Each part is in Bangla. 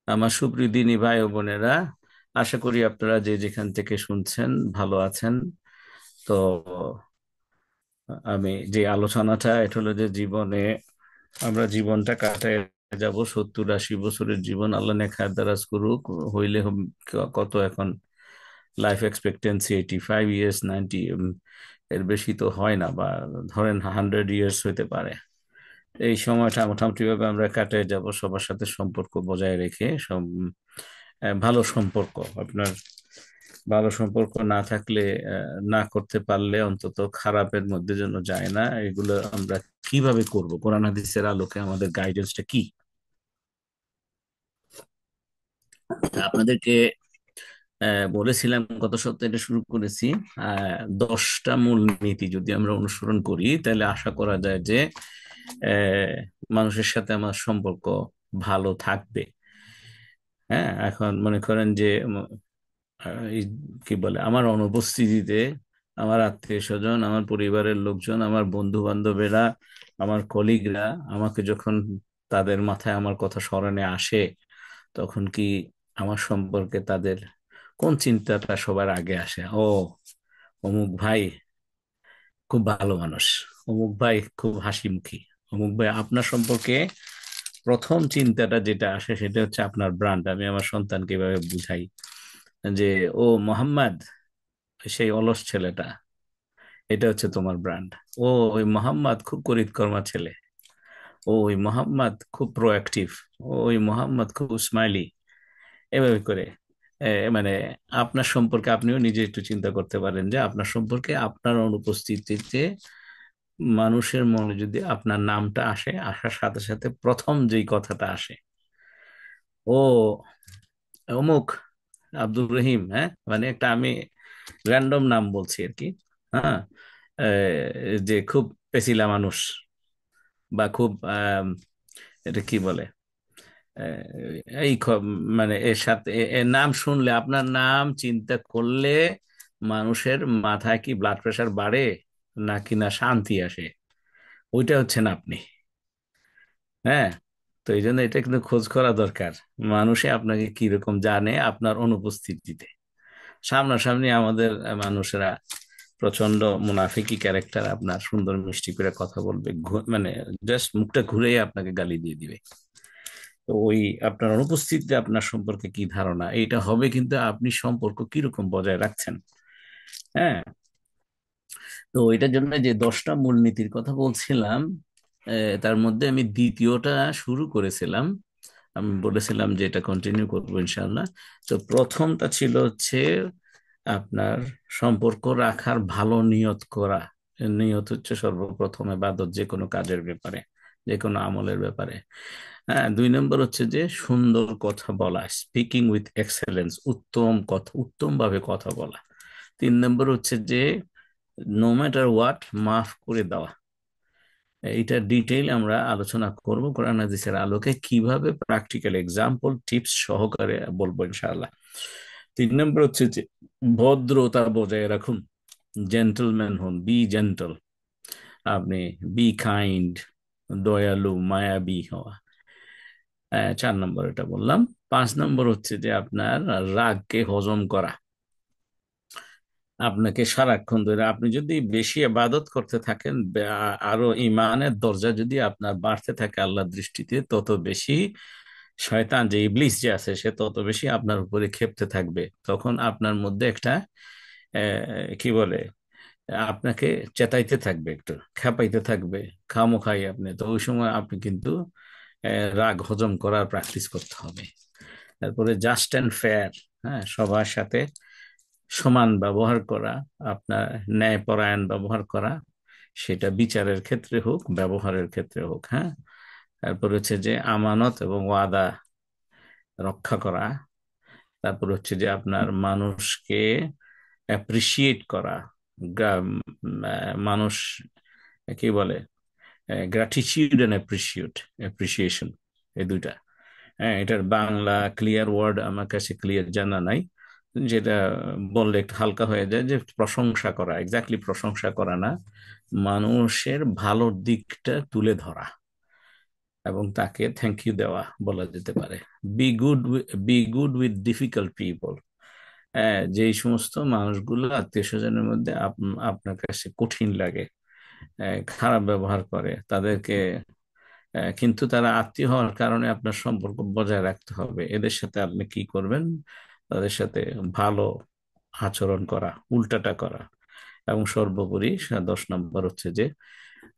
আমার সুপ্রিয় দিনী ভাই ও বোনেরা, আশা করি আপনারা যে যেখান থেকে শুনছেন ভালো আছেন। তো আমি যে আলোচনাটা, এটা হলো যে জীবনে আমরা জীবনটা কাটায় যাব 70-80 বছরের জীবন, আল্লাহ নেখায় দারাজ করুক। হইলে কত এখন লাইফ এক্সপেক্টেন্সি 85 ইয়ার্স, 90, এর বেশি তো হয় না, বা ধরেন 100 ইয়ার্স হইতে পারে। এই সময়টা মোটামুটি ভাবে আমরা কাটিয়ে যাব সবার সাথে সম্পর্ক বজায় রেখে। সব ভালো সম্পর্ক, আপনার ভালো সম্পর্ক না থাকলে, না করতে পারলে অন্তত খারাপের মধ্যে যেন যায় না। এগুলো আমরা কিভাবে করব? কোরআন হাদিসের আলোকে আমাদের গাইডেন্সটা কি? আপনাদেরকে বলেছিলাম, গত সপ্তাহে এটা শুরু করেছি। 10টা মূল নীতি যদি আমরা অনুসরণ করি, তাহলে আশা করা যায় যে মানুষের সাথে আমার সম্পর্ক ভালো থাকবে। হ্যাঁ, এখন মনে করেন যে এই কি বলে, আমার অনুপস্থিতিতে আমার আত্মীয় স্বজন, আমার পরিবারের লোকজন, আমার বন্ধু বান্ধবেরা, আমার কলিগরা আমাকে যখন, তাদের মাথায় আমার কথা স্মরণে আসে, তখন কি আমার সম্পর্কে তাদের কোন চিন্তাটা সবার আগে আসে? ও, অমুক ভাই খুব ভালো মানুষ, অমুক ভাই খুব হাসি মুখী, অমুক ভাই। আপনার সম্পর্কে প্রথম চিন্তাটা যেটা আসে সেটা হচ্ছে আপনার ব্র্যান্ড। আমি আমার সন্তানকে এভাবে বুঝাই যে, ও মোহাম্মদ, সেই অলস ছেলেটা, এটা হচ্ছে তোমার ব্র্যান্ড। ও, ওই মোহাম্মদ খুব করিতকর্মা ছেলে। ও, ওই মোহাম্মদ খুব প্রোঅ্যাক্টিভ। ও, ওই মোহাম্মদ খুব স্মাইলি। এভাবে করে মানে আপনার সম্পর্কে আপনিও নিজে একটু চিন্তা করতে পারেন যে আপনার সম্পর্কে আপনার অনুপস্থিতিতে মানুষের মনে যদি আপনার নামটা আসে, আসার সাথে সাথে প্রথম যেই কথাটা আসে, ও অমুক আব্দুর রহিম, হ্যাঁ, মানে একটা আমি র্যান্ডম নাম বলছি আর কি। হ্যাঁ, যে খুব পেশিলা মানুষ, বা খুব এটা কি বলে, মানে এর সাথে এর নাম শুনলে, আপনার নাম চিন্তা করলে মানুষের মাথায় কি ব্লাড প্রেশার বাড়ে নাকি না শান্তি আসে? ওইটা হচ্ছেন আপনি। হ্যাঁ, তো এই জন্য এটা কিন্তু খোঁজ করা দরকার, মানুষে আপনাকে কিরকম জানে আপনার অনুপস্থিতিতে। সামনাসামনি আমাদের মানুষেরা প্রচন্ড মুনাফিকি ক্যারেক্টার, আপনার সুন্দর মিষ্টি করে কথা বলবে, মানে জাস্ট মুখটা ঘুরেই আপনাকে গালি দিয়ে দিবে। তো ওই আপনার অনুপস্থিতিতে আপনার সম্পর্কে কি ধারণা, এইটা হবে কিন্তু আপনি সম্পর্ক কিরকম বজায় রাখছেন। হ্যাঁ, তো এটার জন্য যে 10টা মূলনীতির কথা বলছিলাম, তার মধ্যে আমি দ্বিতীয়টা শুরু করেছিলাম। আমি বলেছিলাম যে এটা কন্টিনিউ করবো ইনশাল্লাহ। তো প্রথমটা ছিল হচ্ছে আপনার সম্পর্ক রাখার ভালো নিয়ত করা। নিয়ত হচ্ছে সর্বপ্রথম ইবাদত, যে কোনো কাজের ব্যাপারে, যে কোনো আমলের ব্যাপারে। হ্যাঁ, 2 নম্বর হচ্ছে যে সুন্দর কথা বলা, স্পিকিং উইথ এক্সেলেন্স, উত্তম কথা, উত্তম ভাবে কথা বলা। 3 নম্বর হচ্ছে যে নো ম্যাটার হোয়াট, মাফ করে দেওয়া। এইটা ডিটেইল আমরা আলোচনা করব কোরআন হাদিসের আলোকে, কিভাবে প্র্যাকটিক্যাল এক্সাম্পল টিপস সহকারে বলবো ইনশাআল্লাহ। 3 নম্বর হচ্ছে যে ভদ্রতা বজায় রাখুন, জেন্টলম্যান হন, বি জেন্টল। আপনি বি কাইন্ড, দয়ালু, মায়াবী হওয়া। 4 নম্বর এটা বললাম। 5 নম্বর হচ্ছে যে আপনার রাগকে হজম করা। আপনাকে সারাক্ষণ ধরে আপনি যদি বেশি ইবাদত করতে থাকেন, আরো ইমানের দরজা যদি আপনার বাড়তে থাকে আল্লাহর দৃষ্টিতে, তত বেশি শয়তান, যে ইবলিস যে আছে, সে তত বেশি আপনার উপরে ক্ষেপতে থাকবে। তখন আপনার মধ্যে একটা কি বলে, আপনাকে চেতাইতে থাকবে, একটু খেপাইতে থাকবে খামোখাই আপনি। তো ওই সময় আপনি কিন্তু রাগ হজম করার প্র্যাকটিস করতে হবে। তারপরে জাস্ট অ্যান্ড ফেয়ার, হ্যাঁ, সবার সাথে সমান ব্যবহার করা, আপনার ন্যায়পরায়ণ ব্যবহার করা, সেটা বিচারের ক্ষেত্রে হোক, ব্যবহারের ক্ষেত্রে হোক। হ্যাঁ, তারপর হচ্ছে যে আমানত এবং ওয়াদা রক্ষা করা। তারপর হচ্ছে যে আপনার মানুষকে অ্যাপ্রিসিয়েট করা। মানুষ কি বলে, গ্র্যাটিটিউড এন্ড অ্যাপ্রিসিয়েশন, এই দুইটা। হ্যাঁ, এটার বাংলা ক্লিয়ার ওয়ার্ড আমার কাছে ক্লিয়ার জানা নাই। যেটা বললে একটু হালকা হয়ে যায়, যে প্রশংসা করা, এক্স্যাক্টলি প্রশংসা করা না, মানুষের ভালো দিকটা তুলে ধরা। এবং তাকে থ্যাংক ইউ দেওয়া বলা যেতে পারে। Be good with difficult people. যেই সমস্ত মানুষগুলো আত্মীয় স্বজনের মধ্যে আপনার কাছে কঠিন লাগে, খারাপ ব্যবহার করে তাদেরকে, কিন্তু তারা আত্মীয় হওয়ার কারণে আপনার সম্পর্ক বজায় রাখতে হবে, এদের সাথে আপনি কি করবেন? তাদের সাথে ভালো আচরণ করা, উল্টাটা করা। এবং সর্বোপরি 10 নম্বর হচ্ছে যে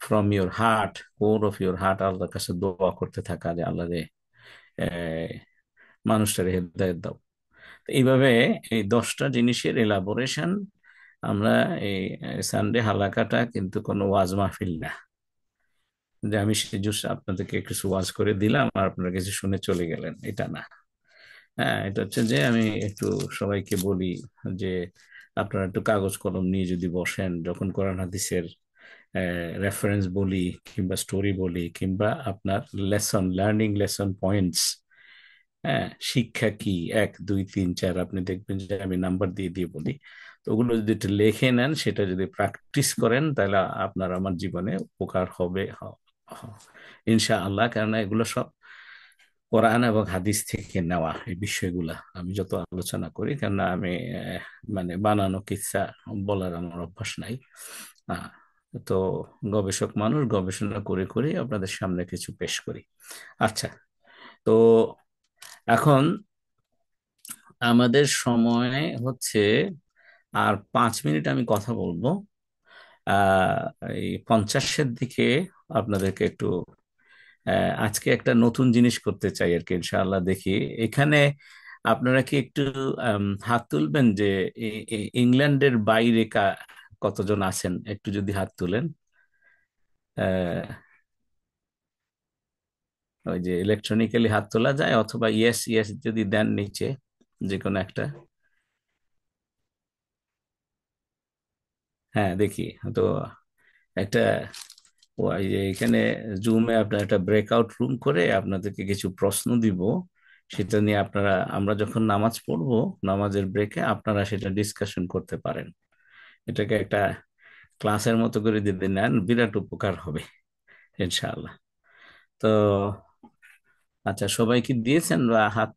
from your heart, core of your heart, আল্লাহর কাছে দোয়া করতে থাকা যে আল্লাহ রে, আহ, মানুষটারে হেদায়েত দাও। তো এইভাবে এই 10টা জিনিসের এলাবোরেশন আমরা এই সানডে হালাকাটা কিন্তু কোনো ওয়াজ মাহফিল না যে আমি সে জুস আপনাদেরকে কিছু ওয়াজ করে দিলাম আর আপনারা কিছু শুনে চলে গেলেন, এটা না। হ্যাঁ, এটা হচ্ছে যে আমি একটু সবাইকে বলি যে আপনারা একটু কাগজ কলম নিয়ে যদি বসেন, যখন কোরআন হাদিসের রেফারেন্স বলি কিংবা স্টোরি বলি কিংবা আপনার লার্নিং লেসন পয়েন্টস, হ্যাঁ, শিক্ষা কি, 1 2 3 4, আপনি দেখবেন যে আমি নাম্বার দিয়ে দিয়ে বলি। তো ওগুলো যদি একটু লিখে নেন, সেটা যদি প্র্যাকটিস করেন, তাহলে আপনার আমার জীবনে উপকার হবে ইনশাআল্লাহ। কেননা এগুলো সব কোরআন এবং হাদিস থেকে নেওয়া এই বিষয়গুলা আমি যত আলোচনা করি, কেননা আমি মানে বানানো কিচ্ছা বলার আমার অভ্যাস নাই। আহ, তো গবেষক মানুষ, গবেষণা করে করে আপনাদের সামনে কিছু পেশ করি। আচ্ছা, তো এখন আমাদের সময় হচ্ছে আর 5 মিনিট আমি কথা বলবো। আহ এই 50-এর দিকে আপনাদেরকে একটু আজকে একটা নতুন জিনিস করতে চাই আর কি, ইনশাআল্লাহ দেখি। এখানে আপনারা কি একটু হাত তুলবেন যে ইংল্যান্ডের বাইরে কতজন আছেন, একটু যদি হাত তুলেন। আহ, ওই যে ইলেকট্রনিক্যালি হাত তোলা যায়, অথবা ইয়েস ইয়েস যদি দেন নিচে, যে কোনো একটা। হ্যাঁ, দেখি। তো একটা ওই যে এখানে জুমে আপনার একটা ব্রেকআউট রুম করে আপনাদেরকে কিছু প্রশ্ন দিব, সেটা নিয়ে আপনারা, আমরা যখন নামাজ পড়বো, নামাজের ব্রেকে আপনারা সেটা ডিসকাশন করতে পারেন। এটাকে একটা ক্লাসের মতো করে যদি নেন, বিরাট উপকার হবে ইনশাআল্লাহ। তো আচ্ছা, সবাই কি দিয়েছেন বা হাত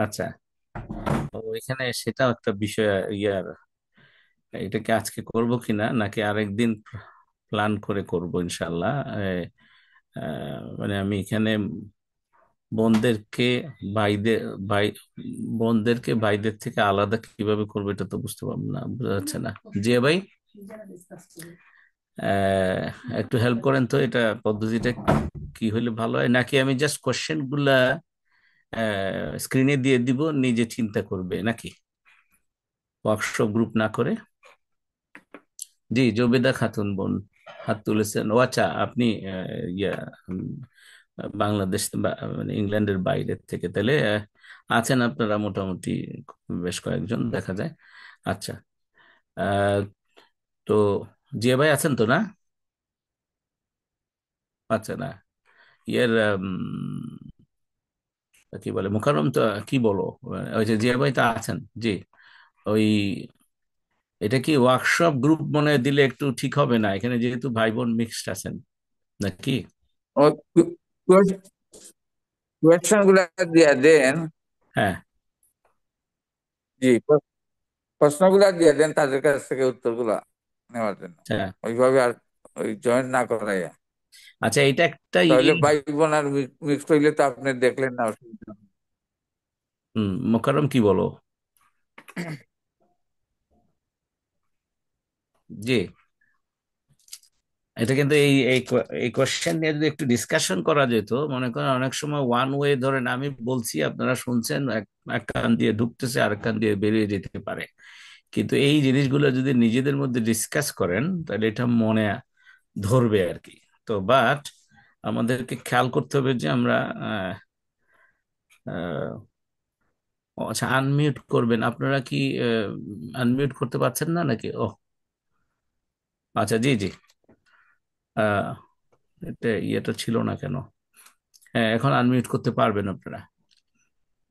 আচ্ছা, তো এখানে সেটাও একটা বিষয় ইয়ার, এটাকে আজকে করব কিনা নাকি আরেকদিন প্ল্যান করে করব ইনশাল্লাহ। মানে আমি এখানে বোনদেরকে ভাইদের ভাই বোনদেরকে ভাইদের থেকে আলাদা কিভাবে করবো, এটা তো বুঝতে পারবো না, বোঝা যাচ্ছে না। জি ভাই, আহ, একটু হেল্প করেন তো, এটা পদ্ধতিটা কি হলে ভালো হয়, নাকি আমি জাস্ট কোশ্চেন গুলা স্ক্রিনে দিয়ে দিব, নিজে চিন্তা করবে নাকি, ওয়ার্কশপ গ্রুপ না করে? জি, জবেদা খাতুন বোন হাত তুলেছেন। ও আচ্ছা, আপনি ইয়া উম, বাংলাদেশ মানে ইংল্যান্ডের বাইরের থেকে তাহলে আছেন আপনারা মোটামুটি বেশ কয়েকজন দেখা যায়। আচ্ছা, আহ, তো জিয়া ভাই আছেন তো, না? আচ্ছা, না, ইয়ের কি বলে মোকাররম তো, কি বলো, ওই যে জিয়া ভাই তো আছেন। জি, ওই এটা কি ওয়ার্কশপ গ্রুপ মনে হয় দিলে একটু ঠিক হবে না, এখানে যেহেতু ভাই বোন মিক্সড আছেন নাকি? ও কোয়েশ্চেন গুলা দিয়া দেন। হ্যাঁ, জি, প্রশ্নগুলা দিয়ে দেন তাদের কাছ থেকে উত্তরগুলা নেওয়ার জন্য। আচ্ছা। ওইভাবে আর ওই জয়েন না করাইয়া, আচ্ছা, এটা একটা তাহলে ভাই বোন আর মিক্সড হইলে তো আপনি দেখলেন না, অসুবিধা নেই। মোকাররম কি বলো? জি, এটা কিন্তু এই এই এই কোশ্চেন নিয়ে যদি একটু ডিসকাশন করা যেত, মনে করেন অনেক সময় ওয়ান ওয়ে, ধরেন আমি বলছি আপনারা শুনছেন, এক কান দিয়ে ঢুকতেছে আর এক কান দিয়ে বেরিয়ে যেতে পারে, কিন্তু এই জিনিসগুলো যদি নিজেদের মধ্যে ডিসকাস করেন, তাহলে এটা মনে ধরবে আর কি। তো বাট আমাদেরকে খেয়াল করতে হবে যে আমরা আহ, আহ, আচ্ছা, আনমিউট করবেন আপনারা কি? আনমিউট করতে পারছেন না নাকি? ও আচ্ছা, জি জি, আহ, এটা ইয়েটা ছিল না কেন? হ্যাঁ, এখন আনমিউট করতে পারবেন আপনারা।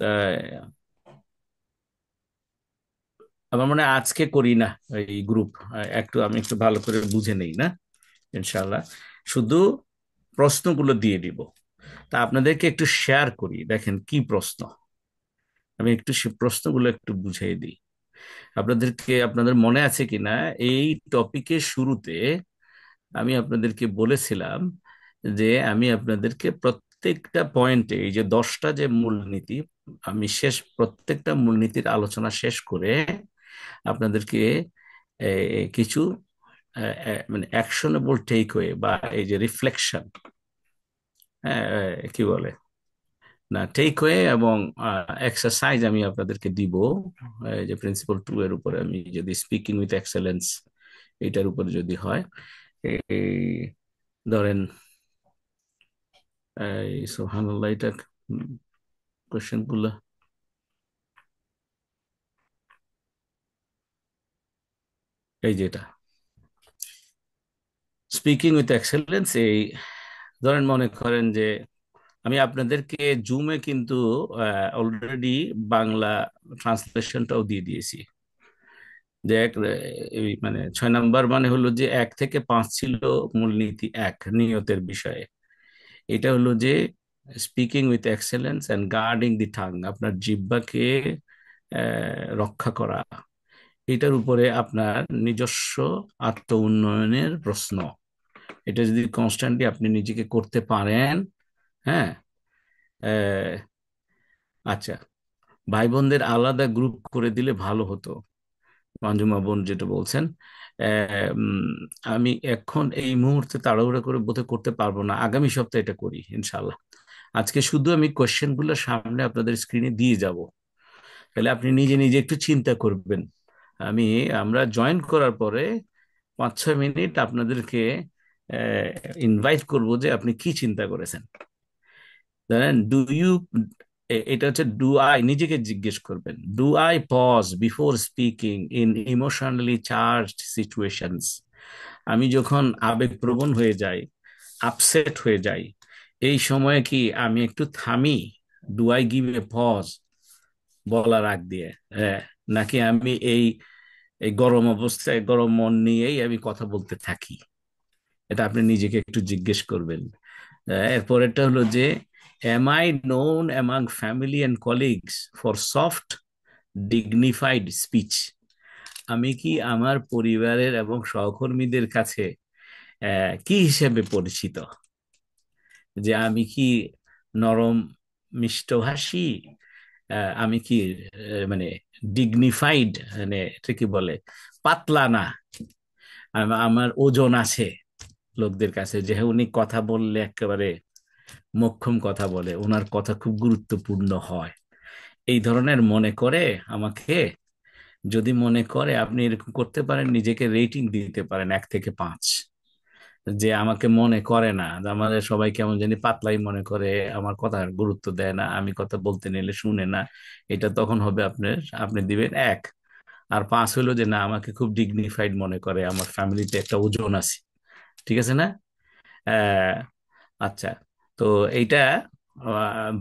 আহ, আমার মনে হয় আজকে করি না এই গ্রুপ, একটু আমি একটু ভালো করে বুঝে নেই না। ইনশাল্লাহ। শুধু প্রশ্নগুলো দিয়ে দিব। তা আপনাদেরকে একটু শেয়ার করি, দেখেন কি প্রশ্ন। আমি একটু সে প্রশ্নগুলো একটু বুঝিয়ে দিই আপনাদেরকে। আপনাদের মনে আছে কিনা, এই টপিকের শুরুতে আমি আপনাদেরকে বলেছিলাম যে আমি আপনাদেরকে প্রত্যেকটা পয়েন্টে, এই যে 10টা যে মূলনীতি, আমি প্রত্যেকটা মূলনীতির আলোচনা শেষ করে আপনাদেরকে কিছু মানে অ্যাকশনেবল টেকওয়ে বা এই যে রিফ্লেকশন, হ্যাঁ, কি বলে না, টেকওয়ে এবং এক্সারসাইজ আমি আপনাদেরকে দিব। এই যে প্রিন্সিপাল 2 এর উপরে, আমি যদি স্পিকিং উইথ এক্সেলেন্স এটার উপরে যদি হয়, এই ধরেন, এই সুবহানাল্লাহ, এটা কোশ্চেন গুলো এই যেটা স্পিকিং উইথ এক্সেলেন্স, এই ধরেন মনে করেন যে আমি আপনাদেরকে জুমে কিন্তু অলরেডি বাংলা ট্রান্সলেশনটাও দিয়ে দিয়েছি। যে এই মানে 6 নাম্বার মানে হলো যে 1 থেকে 5 ছিল মূলনীতি 1 নিয়তের বিষয়ে। এটা হলো যে speaking with excellence and guarding the tongue, আপনার জিহ্বাকে রক্ষা করা। এটার উপরে আপনার নিজস্ব আত্ম উন্নয়নের প্রশ্ন। এটা যদি কনস্ট্যান্টলি আপনি নিজেকে করতে পারেন, হ্যাঁ, আহ, আচ্ছা, ভাই বোনদের আলাদা গ্রুপ করে দিলে ভালো হতো, মঞ্জুমা বোন যেটা বলছেন। আহ, উম, আমি এখন এই মুহূর্তে তাড়াহুড়া করে বোধহয় করতে পারবো না, আগামী সপ্তাহে এটা করি ইনশাল্লাহ। আজকে শুধু আমি কোয়েশ্চেন গুলো সামনে আপনাদের স্ক্রিনে দিয়ে যাব, তাহলে আপনি নিজে নিজে একটু চিন্তা করবেন। আমি আমরা জয়েন করার পরে 5-6 মিনিট আপনাদেরকে ইনভাইট করব যে আপনি কি চিন্তা করেছেন। জানেন, ডু ইউ, এটা হচ্ছে ডু আই, নিজেকে জিজ্ঞেস করবেন, do I pause before speaking in emotionally charged situations. আমি যখন আবেগপ্রবণ হয়ে যাই, আপসেট হয়ে যাই, এই সময়ে কি আমি একটু থামি? Do I give a pause বলার আগ দিয়ে? হ্যাঁ, নাকি আমি এই এই গরম অবস্থায় গরম মন নিয়েই আমি কথা বলতে থাকি? এটা আপনি নিজেকে একটু জিজ্ঞেস করবেন। এরপরেরটা হলো যে, am I known among family and colleagues for soft dignified speech? আমি কি আমার পরিবারের এবং সহকর্মীদের কাছে কি হিসেবে পরিচিত? যে আমি কি নরম মিষ্টভাষী? আমি কি মানে ডিগনিফাইড, মানে এটা কি বলে, পাতলা না? আমার ওজন আছে লোকদের কাছে, যে উনি কথা বললে একেবারে মোক্ষম কথা বলে, ওনার কথা খুব গুরুত্বপূর্ণ হয়, এই ধরনের মনে করে আমাকে? যদি মনে করে, আপনি এরকম করতে পারেন, নিজেকে রেটিং দিতে পারেন 1 থেকে 5। যে আমাকে মনে করে না, যে আমাদের সবাই কেমন জানি পাতলাই মনে করে, আমার কথা গুরুত্ব দেয় না, আমি কথা বলতে নিলে শুনে না, এটা তখন হবে আপনার, আপনি দিবেন 1। আর 5 হলো যে না, আমাকে খুব ডিগনিফাইড মনে করে, আমার ফ্যামিলিতে একটা ওজন আছে। ঠিক আছে না? আহ, আচ্ছা, তো এইটা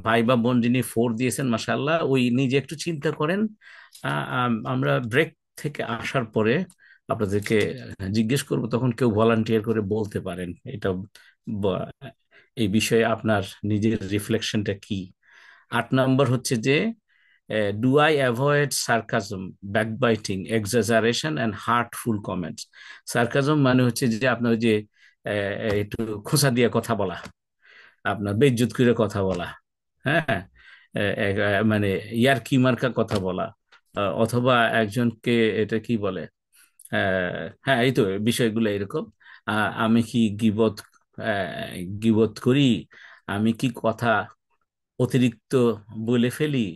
ভাই বা বোন যিনি 4 দিয়েছেন, মাসাল্লাহ, ওই নিজে একটু চিন্তা করেন। আমরা ব্রেক থেকে আসার পরে আপনাদেরকে জিজ্ঞেস করব, তখন কেউ ভলান্টিয়ার করে বলতে পারেন এটা, ব- এই বিষয়ে আপনার নিজের রিফ্লেকশনটা কি। 8 নম্বর হচ্ছে যে, do I avoid sarcasm, backbiting, exaggeration and heartful comments? Sarcasm মানে হচ্ছে যে আপনার ওই যে একটু খোঁচা দিয়ে কথা বলা, আপনার বেইজ্জত করে কথা বলা, হ্যাঁ, মানে ইয়ারকি মার্কা কথা বলা, অথবা একজনকে, এটা কি বলে, হ্যাঁ, এই তো বিষয়গুলো এরকম। আমি কি গীবত, গীবত করি? আমি কি কথা অতিরিক্ত বলে ফেলি,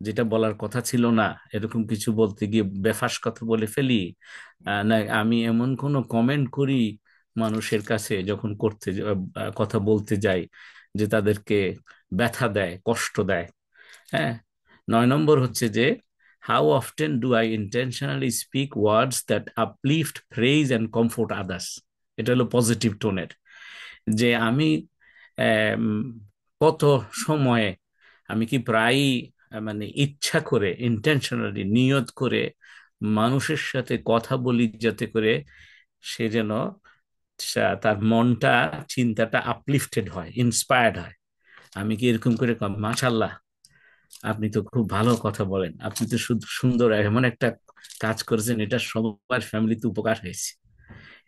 যেটা বলার কথা ছিল না, এরকম কিছু বলতে গিয়ে বেফাস কথা বলে ফেলি? না আমি এমন কোনো কমেন্ট করি মানুষের কাছে যখন কথা বলতে যাই, যে তাদেরকে ব্যথা দেয়, কষ্ট দেয়? হ্যাঁ। 9 নম্বর হচ্ছে যে, how often do I intentionally speak words that uplift, praise and comfort others? এটা হলো পজিটিভ টোনের। যে আমি আম, কত সময়ে, আমি কি প্রায়ই মানে ইচ্ছা করে, ইন্টেনশনালি, নিয়ত করে মানুষের সাথে কথা বলি, যাতে করে সে যেন তার মনটা, চিন্তাটা আপলিফটেড হয়, ইন্সপায়ার্ড হয়। আমি কি এরকম করে মাশাল্লাহ, আপনি তো খুব ভালো কথা বলেন, আপনি তো শুধু সুন্দর এমন একটা কাজ করেছেন, এটা সবার ফ্যামিলিতে উপকার হয়েছে,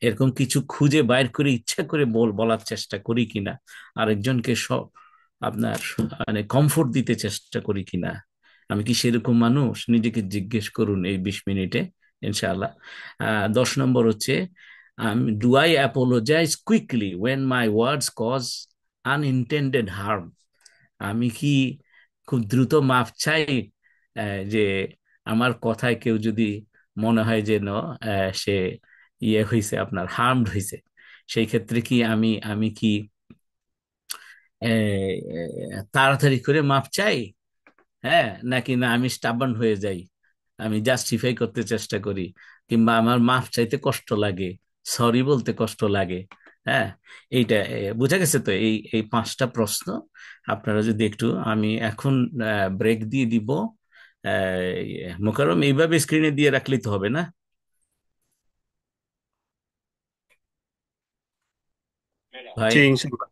এরকম কিছু খুঁজে বাইর করে ইচ্ছা করে বলার চেষ্টা করি কিনা, আরেকজনকে সব আপনার মানে কমফোর্ট দিতে চেষ্টা করি কিনা, আমি কি সেরকম মানুষ, নিজেকে জিজ্ঞেস করুন এই 20 মিনিটে, ইনশাআল্লাহ। 10 নম্বর হচ্ছে, do I apologise quickly when my words cause unintended harm? আমি কি খুব দ্রুত মাপ চাই যে আমার কথায় কেউ যদি মনে হয় যে সে ইয়ে হয়েছে, আপনার হার্মড হয়েছে, সেই ক্ষেত্রে কি আমি আমি কি তাড়াতাড়ি করে মাপ চাই, হ্যাঁ, নাকি না আমি স্টাবার্ন হয়ে যাই, আমি জাস্টিফাই করতে চেষ্টা করি, কিংবা আমার মাফ চাইতে কষ্ট লাগে, সরি বলতে কষ্ট লাগে। হ্যাঁ, এইটা বোঝা গেছে তো, এই এই 5টা প্রশ্ন আপনারা যদি একটু, আমি এখন ব্রেক দিয়ে দিব। মোকাররম, এইভাবে স্ক্রিনে দিয়ে রাখলেই তো হবে না ভাই? জি, ইনশাল্লাহ।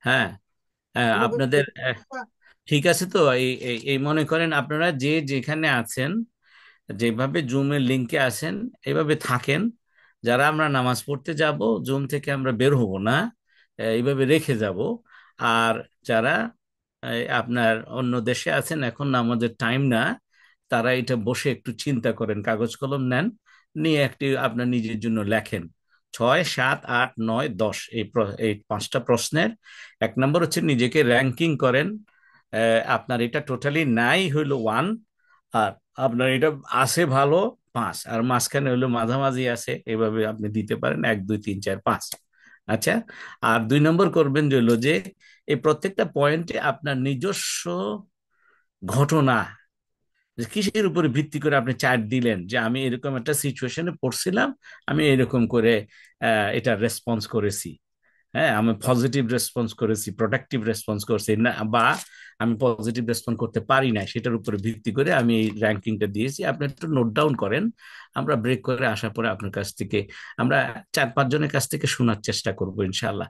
হ্যাঁ, আপনাদের ঠিক আছে তো, এই এই এই মনে করেন আপনারা যে যেখানে আছেন, যেভাবে জুমের লিংকে আছেন, এভাবে থাকেন। যারা আমরা নামাজ পড়তে যাব, জুম থেকে আমরা বের হব না, এইভাবে রেখে যাব। আর যারা আপনার অন্য দেশে আছেন, এখন আমাদের টাইম না, তারা এটা বসে একটু চিন্তা করেন, কাগজ কলম নেন, নিয়ে একটি আপনার নিজের জন্য লেখেন। 6, 7, 8, 9, 10, এই 5টা প্রশ্নের 1 নম্বর হচ্ছে নিজেকে র্যাঙ্কিং করেন। আপনার এটা টোটালি নাই হইলো 1, আর আপনার এটা আছে ভালো 5, আর মাঝখানে হলো মাঝামাঝি আছে, এভাবে আপনি দিতে পারেন 1, 2, 3, 4, 5। আচ্ছা, আর 2 নম্বর করবেন যে হলো যে এই প্রত্যেকটা পয়েন্টে আপনার নিজস্ব ঘটনা, যে কিসের উপরে ভিত্তি করে আপনি চার্ট দিলেন যে আমি এরকম একটা সিচুয়েশনে পড়ছিলাম, আমি এরকম করে এটা রেসপন্স করেছি। হ্যাঁ, আমি পজিটিভ রেসপন্স করেছি, প্রোডাক্টিভ রেসপন্স করছি না, বা আমি পজিটিভ রেসপন্স করতে পারি না, সেটার উপরে ভিত্তি করে আমি এই র্যাঙ্কিংটা দিয়েছি। আপনি একটু নোট ডাউন করেন। আমরা ব্রেক করে আসার পরে আপনার কাছ থেকে, আমরা 4-5 জনের কাছ থেকে শোনার চেষ্টা করবো ইনশাল্লাহ।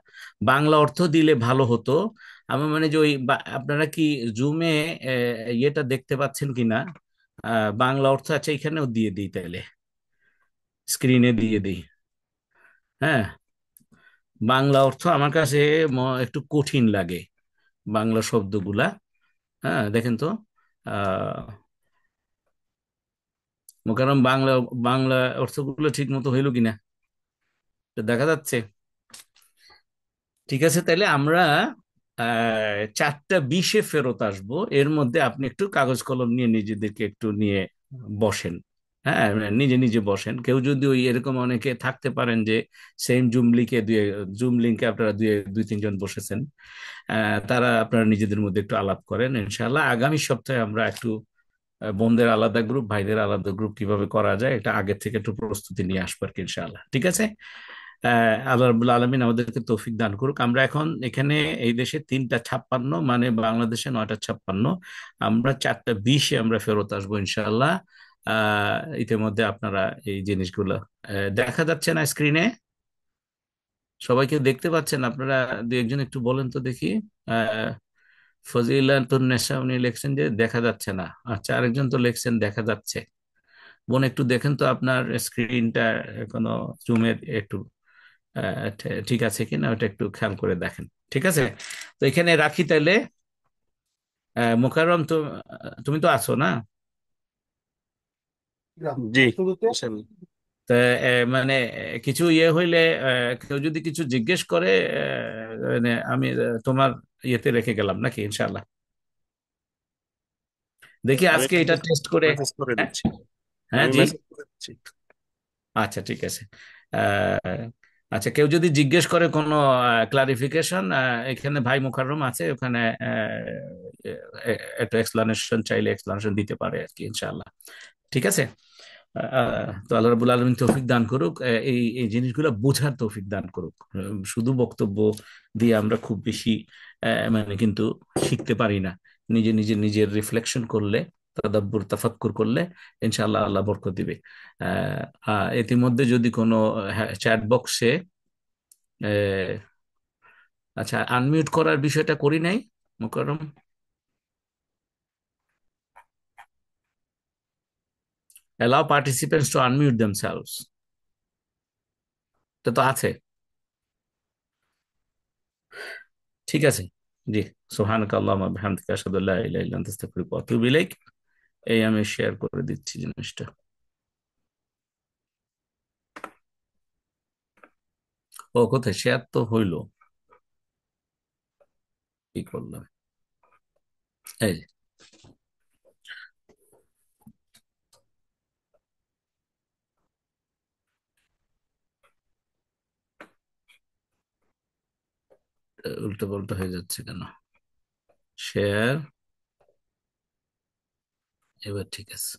বাংলা অর্থ দিলে ভালো হতো। আমার মানে যে ওই আপনারা কি জুমে ইয়েটা দেখতে পাচ্ছেন কিনা, বাংলা অর্থ আছে, এখানেও দিয়ে দিই তাইলে, স্ক্রিনে দিয়ে দিই। হ্যাঁ, বাংলা অর্থ আমার কাছে একটু কঠিন লাগে, বাংলা শব্দগুলা। হ্যাঁ, দেখেন তো, আহ কারণ বাংলা বাংলা অর্থগুলো ঠিক মতো হইলো কিনা এটা দেখা যাচ্ছে। ঠিক আছে, তাহলে আমরা 4টা 20-এ ফেরত আসবো, এর মধ্যে আপনি একটু কাগজ কলম নিয়ে নিজেদেরকে একটু নিয়ে বসেন। হ্যাঁ, মানে নিজে নিজে বসেন। কেউ যদি ওই এরকম, অনেকে থাকতে পারেন যে সেম জুম লিঙ্কে আপনারা 2-3 জন বসেছেন, তারা আপনারা নিজেদের মধ্যে একটু আলাপ করেন। ইনশাআল্লাহ আগামী সপ্তাহে আমরা একটু বোনদের আলাদা গ্রুপ, ভাইদের আলাদা গ্রুপ কিভাবে করা যায়, এটা আগের থেকে একটু প্রস্তুতি নিয়ে আসবো আর কি, ইনশাআল্লাহ। ঠিক আছে, আল্লাহ রাব্বুল আলামিন আমাদেরকে তৌফিক দান করুক। আমরা এখন এখানে এই দেশে 3টা 56, মানে বাংলাদেশে 9টা 56, আমরা 4টা 20-এ আমরা ফেরত আসবো ইনশাআল্লাহ। ইতিমধ্যে আপনারা এই জিনিসগুলো দেখা যাচ্ছে না স্ক্রিনে, সবাইকে দেখতে পাচ্ছেন আপনারা? 2-1 জন একটু বলেন তো দেখি। আহ ফজিলাতুন্নেসা উনি লিখছেন যে দেখা যাচ্ছে না। আচ্ছা, আরেকজন তো লিখছেন দেখা যাচ্ছে। বোন, একটু দেখেন তো আপনার স্ক্রিনটা কোনো জুমের একটু ঠিক আছে কিনা, ওটা একটু খেয়াল করে দেখেন। ঠিক আছে, তো এখানে রাখি তাইলে। মোকাররম, তো তুমি তো আছো না? জি, ইনশাল্লাহ। তা মানে কিছু ইয়ে হইলে, কেউ যদি কিছু জিজ্ঞেস করে, মানে আমি তোমার ইয়েতে রেখে গেলাম নাকি, ইনশাল্লাহ। দেখি আমি আজকে এটা টেস্ট করে। মেসেজ করে হ্যাঁ, দিচ্ছি। হ্যাঁ, আমি জি, মেসেজ করে দিচ্ছি। আচ্ছা, ঠিক আছে। আহ, আচ্ছা, কেউ যদি জিজ্ঞেস করে কোনো ক্লারিফিকেশন, এখানে ভাই মোকাররম আছে, ওখানে একটু এক্সপ্লানেশন চাইলে এক্সপ্লানেশন দিতে পারে আর কি, ইনশাআল্লাহ। ঠিক আছে। তো আল্লাহ রাব্বুল আলামিন তৌফিক দান করুক, এই এই জিনিসগুলো বোঝার তৌফিক দান করুক। শুধু বক্তব্য দিয়ে আমরা খুব বেশি মানে কিন্তু শিখতে পারি না। নিজে নিজে নিজের রিফ্লেকশন করলে, তাদাব্বুর তাফাক্কুর করলে ইনশাআল্লাহ আল্লাহ বরকত দিবে। ইতিমধ্যে যদি কোনো চ্যাট বক্সে আচ্ছা, আনমিউট করার বিষয়টা করি নাই Mukarram? allow participants to unmute themselves, এটা তো আছে। ঠিক আছে, জি। সুবহানাকা আল্লাহুম্মা ওয়া বিহামদিকা আশহাদু আল্লা ইলাহা ইল্লা আনতা আস্তাগফিরুকা ওয়া আতুবু ইলাইক। এই আমি শেয়ার করে দিচ্ছি জিনিসটা। ও কোথায় শেয়ার তো হইলো, কি করলাম? এই যে, উল্টো পাল্টা হয়ে যাচ্ছে কেন? শেয়ার, এবার ঠিক আছে।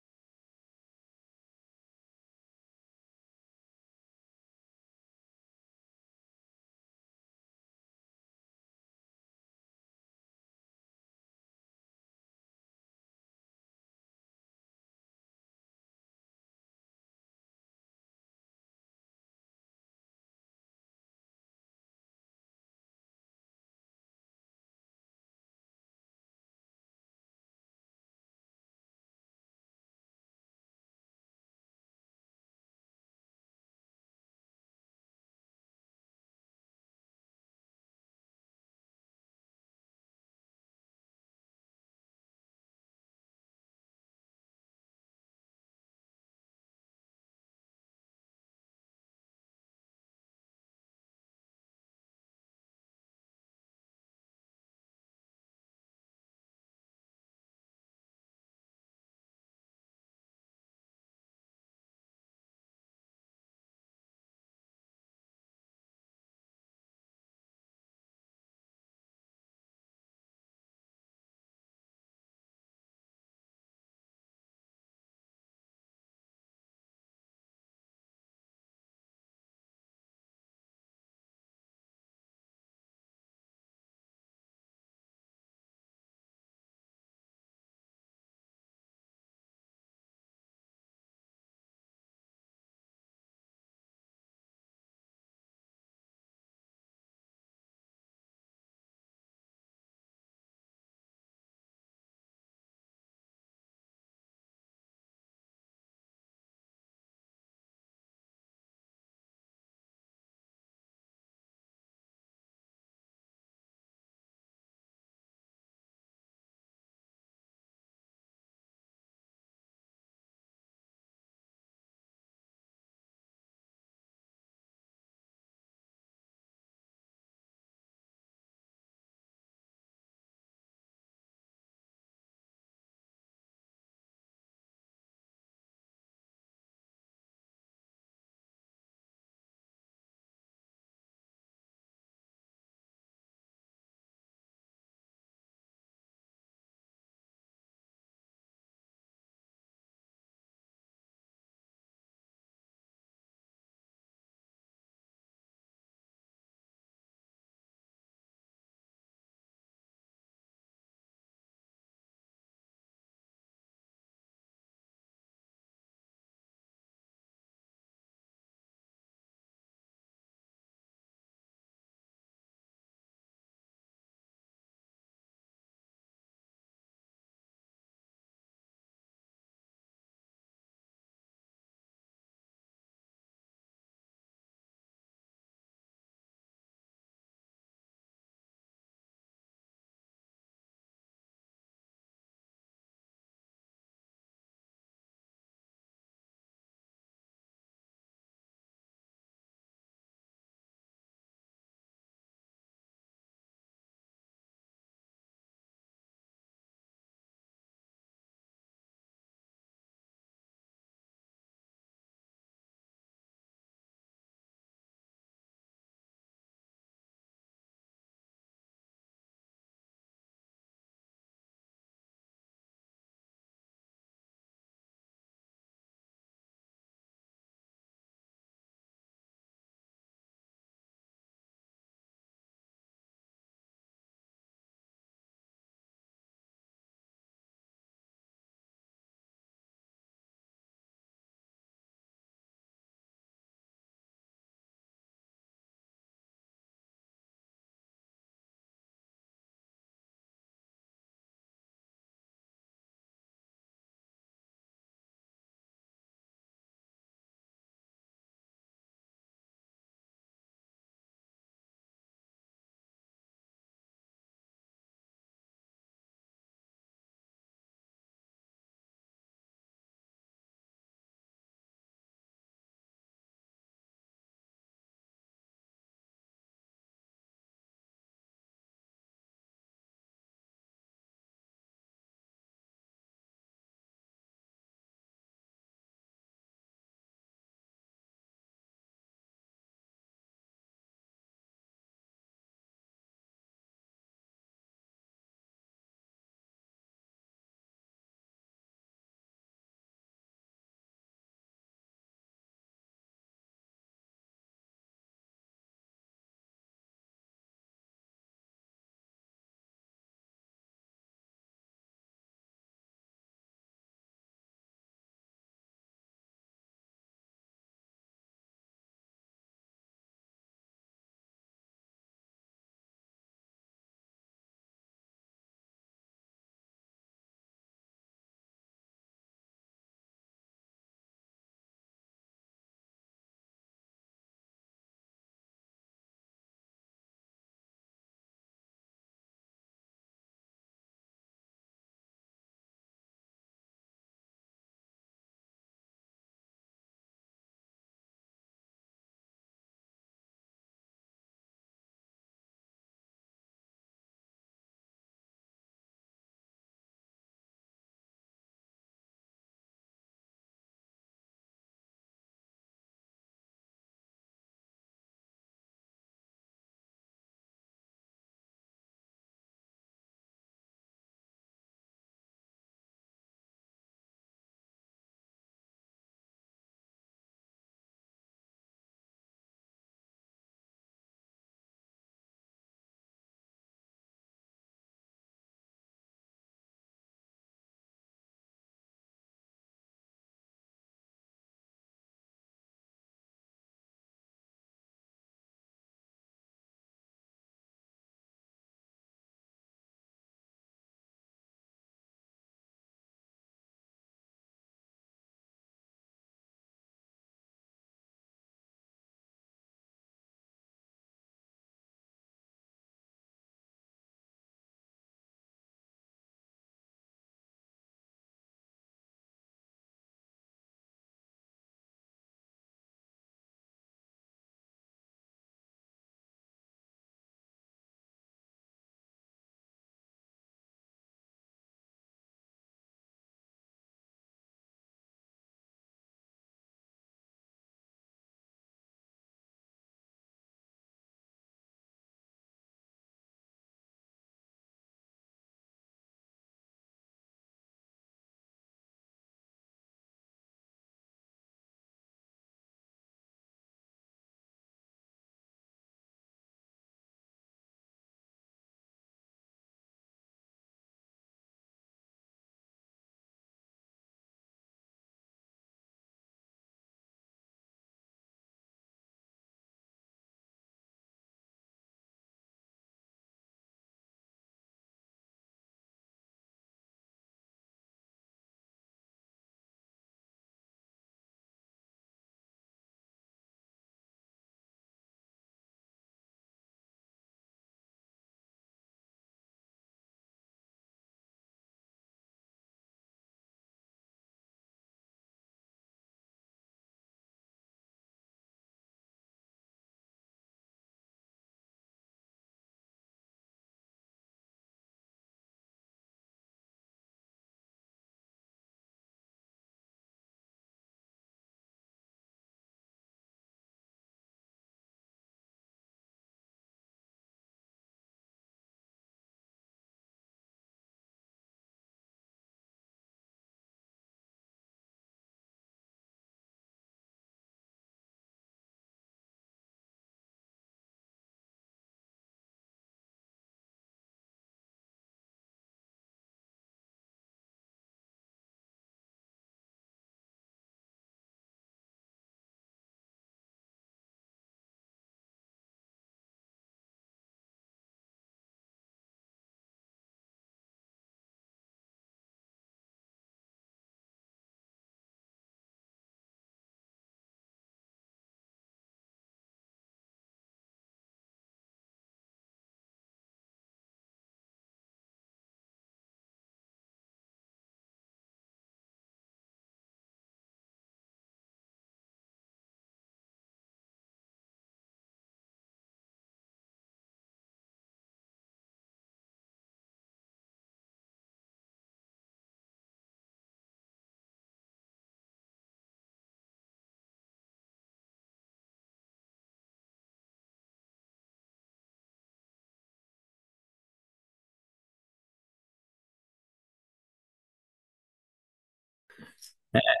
হ্যাঁ,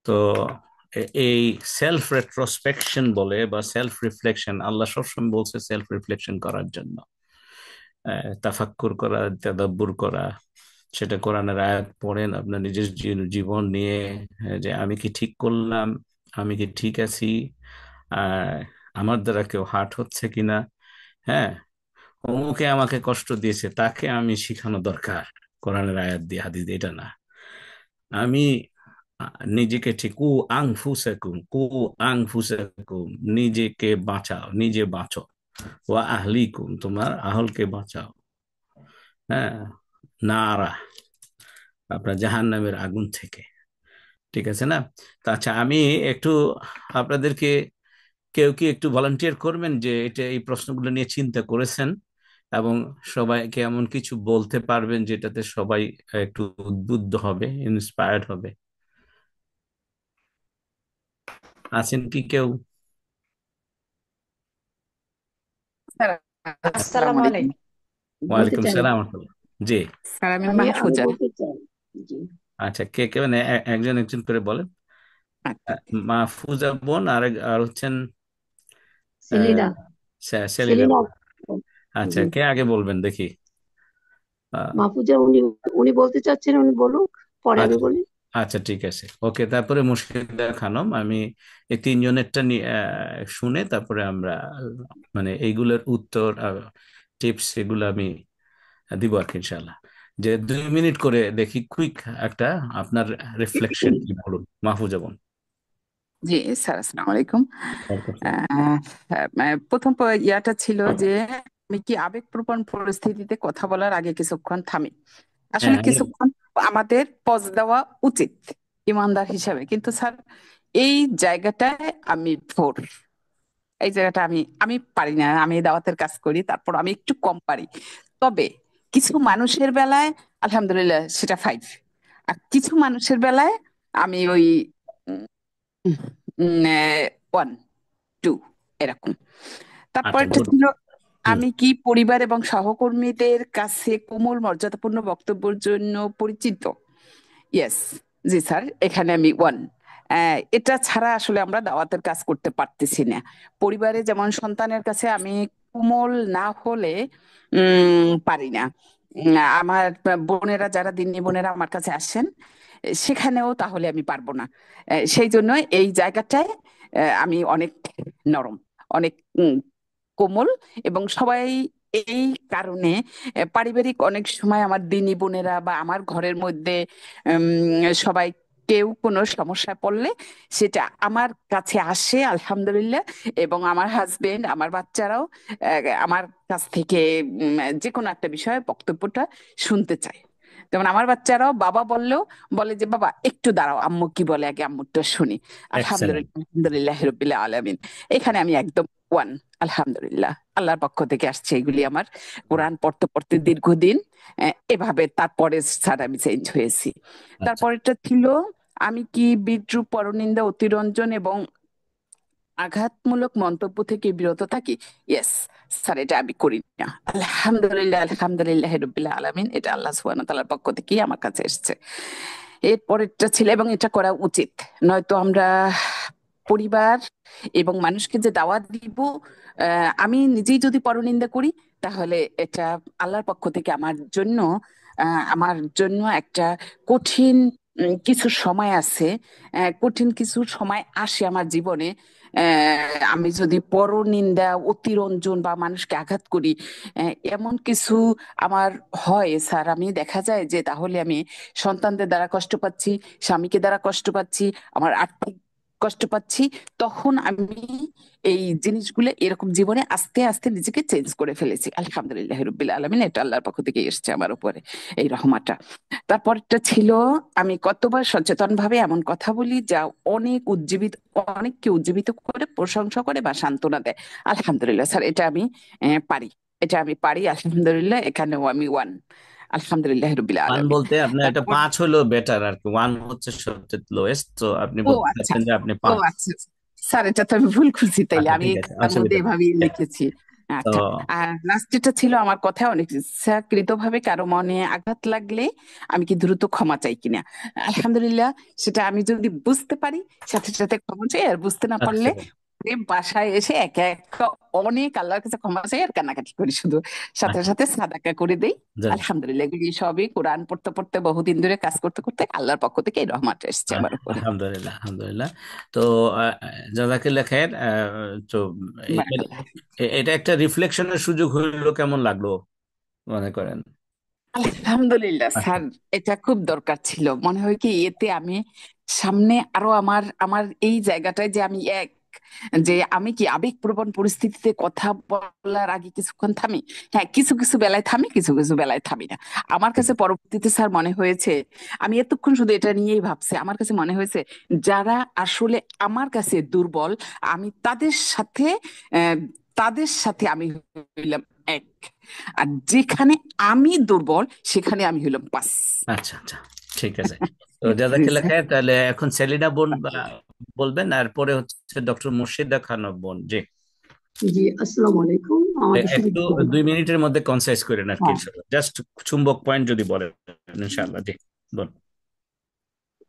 তো এই সেলফ রেট্রোস্পেকশন বলে বা সেলফ রিফ্লেকশন, আল্লাহ সবসময় বলছে সেলফ রিফ্লেকশন করার জন্য, তাফাক্কুর করা, তাদাব্বুর করা। সেটা কোরআনের আয়াত পড়েন আপনার নিজের জীবন নিয়ে, যে আমি কি ঠিক করলাম, আমি কি ঠিক আছি, আহ আমার দ্বারা কেউ হার্ট হচ্ছে কিনা। হ্যাঁ, অমুকে আমাকে কষ্ট দিয়েছে, তাকে আমি শিখানো দরকার কোরআনের আয়াত দিয়ে, হাদিস দিয়ে, এটা না। আমি নিজেকে ঠিক, কু আংফুসাকুম, নিজেকে বাঁচাও, নিজে বাঁচো। ওয়া আহলিকুম, তোমার আহলকে বাঁচাও। হ্যাঁ, নারা, আপনার জাহান্নামের আগুন থেকে। ঠিক আছে না? তা আচ্ছা, আমি একটু আপনাদেরকে, কেউ কি একটু ভলান্টিয়ার করবেন যে এটা এই প্রশ্নগুলো নিয়ে চিন্তা করেছেন এবং সবাইকে এমন কিছু বলতে পারবেন যেটাতে সবাই একটু উদ্বুদ্ধ হবে, ইন্সপায়ার্ড হবে? আছেন কি কেউ? স্যার, আসসালামু আসসালামু আলাইকুম। আলাইকুম। বলতে ওয়ালাইকুম চাই, সালাম রহমতুল্লাহ। জি। স্যার, আমি আমি আমি মাহফুজা। বলতে চাই। জি। আচ্ছা, কে কে, মানে একজন একজন করে বলেন। আচ্ছা, মাহফুজা বোন, আর হচ্ছেন সেলিনা। সেলিনা সেলিনা। বোন। আচ্ছা, জি। কে আগে বলবেন দেখি? আহ, মাহফুজা, উনি উনি বলতে চাচ্ছেন, উনি বলুক, পরে আমি আচ্ছা, বলি। আচ্ছা, ঠিক আছে, ওকে। তারপরে মুর্শিদা খানম, আমি এই তিনজনেরটা শুনে তারপরে আমরা মানে এইগুলোর উত্তর, টিপস, এগুলো আমি দিব আর কি, ইনশাল্লাহ। যে 2 মিনিট করে দেখি, কুইক একটা আপনার রিফ্লেকশন কি, বলুন মাহফুজা বোন। জি স্যার, আসসালামু আলাইকুম। আহ, প্রথম ইয়াটা ছিল যে আমি কি আবেগপ্রবণ পরিস্থিতিতে কথা বলার আগে কিছুক্ষণ থামি। আসলে হ্যাঁ, কিছুক্ষণ আমাদের পজ দেওয়া উচিত ইমানদার হিসাবে, কিন্তু স্যার এই জায়গাটায় আমি ভোর, এই জায়গাটা আমি আমি পারি না। আমি দাওয়াতের কাজ করি, তারপর আমি একটু কম পারি। তবে কিছু মানুষের বেলায় আলহামদুলিল্লাহ সেটা 5, আর কিছু মানুষের বেলায় আমি ওই 1, 2 এরকম। তারপর আচ্ছা, একটা গুড। ছিল, হুম। আমি কি পরিবার এবং সহকর্মীদের কাছে কোমল মর্যাদাপূর্ণ বক্তব্যের জন্য পরিচিত? ইয়েস, জি স্যার, এখানে আমি 1। এটা ছাড়া আসলে আমরা দাওয়াতের কাজ করতে পারতেছি না। পরিবারে যেমন সন্তানের কাছে আমি কোমল না হলে পারি না। আমার বোনেরা, যারা দিনী বোনেরা আমার কাছে আসেন, সেখানেও তাহলে আমি পারবো না। সেই জন্য এই জায়গাটায় আমি অনেক নরম, অনেক কোমল। এবং সবাই এই কারণে পারিবারিক অনেক সময় আমার দিনী বোনেরা বা আমার ঘরের মধ্যে সবাই কেউ কোনো সমস্যায় পড়লে সেটা আমার কাছে আসে আলহামদুলিল্লাহ। এবং আমার হাজবেন্ড, আমার বাচ্চারাও আমার কাছ থেকে যে কোনো একটা বিষয়ে বক্তব্যটা শুনতে চায়। যেমন আমার বাচ্চারাও বাবা বললেও বলে যে বাবা একটু দাঁড়াও, আম্মু কি বলে আগে আম্মুরটা শুনি। এক্সেলেন্ট। আলহামদুলিল্লাহ, আলহামদুলিল্লাহ রবিল আলামিন। এখানে আমি একদম 1, আলহামদুলিল্লাহ। আল্লাহর পক্ষ থেকে আসছে এগুলি আমার। কোরআন পড়তে পড়তে দীর্ঘদিন এভাবে তারপরে স্যার আমি চেঞ্জ হয়েছি। আচ্ছা, তারপরেরটা ছিল, আমি কি বিদ্রুপ, পরনিন্দা, অতিরঞ্জন এবং আঘাতমূলক মন্তব্য থেকে বিরত থাকি? ইয়েস স্যার, এটা আমি করি না। আলহামদুলিল্লাহ, আলহামদুলিল্লাহ রবিল আলামিন। এটা আল্লাহ সুবহানাহু ওয়া তাআলার পক্ষ থেকেই আমার কাছে এসেছে। এরপরেরটা ছিল, এবং এটা করা উচিত, নয়তো আমরা পরিবার এবং মানুষকে যে দাওয়াত দিব, আমি নিজেই যদি পরনিন্দা করি, তাহলে এটা আল্লাহর পক্ষ থেকে আমার জন্য একটা কঠিন কিছু সময় আছে, কঠিন কিছু সময় আসে আমার জীবনে। আমি যদি পরনিন্দা, অতিরঞ্জন বা মানুষকে আঘাত করি, এমন কিছু আমার হয় স্যার, আমি দেখা যায় যে তাহলে আমি সন্তানদের দ্বারা কষ্ট পাচ্ছি, স্বামীকে দ্বারা কষ্ট পাচ্ছি, আমার আর্থিক কষ্ট পাচ্ছি। তখন আমি এই জিনিসগুলো এরকম জীবনে আস্তে আস্তে নিজেকে চেঞ্জ করে ফেলেছি। আলহামদুলিল্লাহ রব্বিল আলামিন, এটা আল্লাহর পক্ষ থেকে এসেছে আমার উপরে এই রহমাটা। তারপরটা ছিল, আমি কতবার সচেতন ভাবে এমন কথা বলি যা অনেককে উজ্জীবিত করে, প্রশংসা করে বা সান্ত্বনা দেয়? আলহামদুলিল্লাহ স্যার, এটা আমি পারি। এটা আমি পারি আলহামদুলিল্লাহ। এখানেও আমি 1, আলহামদুলিল্লাহ রবিল ওয়ান আলামিন। বলতে আপনার এটা তারপর 5 হলো বেটার আর কি, ওয়ান হচ্ছে সবচেয়ে লোয়েস্ট, তো আপনি ও বলতে আচ্ছা, চাচ্ছেন যে আপনি ও 5। আচ্ছা, স্যার এটা তো আমি ভুল খুঁজছি, তাইলে আচ্ছা, আমি ঠিক আছে, খাতার মধ্যে অসুবিধা নেই। এভাবেই হ্যাঁ, লিখেছি। তো আচ্ছা, আর লাস্ট যেটা ছিল আমার কথা, অনেক ইচ্ছাকৃত ভাবে কারো মনে আঘাত লাগলে আমি কি দ্রুত ক্ষমা চাই কিনা। আলহামদুলিল্লাহ, সেটা আমি যদি বুঝতে পারি সাথে সাথে ক্ষমা চাই, আর বুঝতে না পারলে আচ্ছা বাসায় এসে একা একা অনেক আল্লাহর কাছে ক্ষমা চাই আর কান্নাকাটি করি শুধু, সাথে আচ্ছা সাথে সাদাকা করে দেই। যাক, আলহামদুলিল্লাহ, এগুলি সবই কোরআন পড়তে পড়তে বহুদিন ধরে কাজ করতে করতে আল্লাহর পক্ষ থেকে এই রহমত এসছে আমার উপরে। আলহামদুলিল্লাহ আলহামদুলিল্লাহ। তো জাজাকিল্লাহ খায়ের। তো এটা বারাকাল্লাহ। এটা একটা রিফ্লেকশনের সুযোগ হইলো, কেমন লাগলো মনে করেন? আলহামদুলিল্লাহ আচ্ছা স্যার, এটা খুব দরকার ছিল। মনে হয় কি এতে আমি সামনে আরো আমার আমার এই জায়গাটায় যে আমি যে আমি কি আবেগপ্রবণ পরিস্থিতিতে কথা বলার আগে কিছুক্ষণ থামি। হ্যাঁ, কিছু কিছু বেলায় থামি, কিছু কিছু বেলায় থামি না। আমার কাছে পরবর্তীতে স্যার মনে হয়েছে, আমি এতক্ষণ শুধু এটা নিয়েই ভাবছি, আমার কাছে মনে হয়েছে যারা আসলে আমার কাছে দুর্বল, আমি আহ, তাদের সাথে আমি হইলাম এক, আর যেখানে আমি দুর্বল সেখানে আমি হইলাম পাস। আচ্ছা আচ্ছা, ঠিক আছে। তো জি জাজাকিল্লাহ স্যার। খায়ের, তাহলে এখন সেলিনা বোন বলবেন, আর পরে হচ্ছে ডক্টর মুর্শিদা খানম বোন। জি, জি, আসসালামু আলাইকুম। আমাকে সুযোগ একটু দিবেন? 2 মিনিটের মধ্যে কনসাইজ করেন আর কি, হ্যাঁ, ইনশাল্লাহ। জাস্ট চুম্বক পয়েন্ট যদি বলেন, ইনশাল্লাহ। জি, বোন।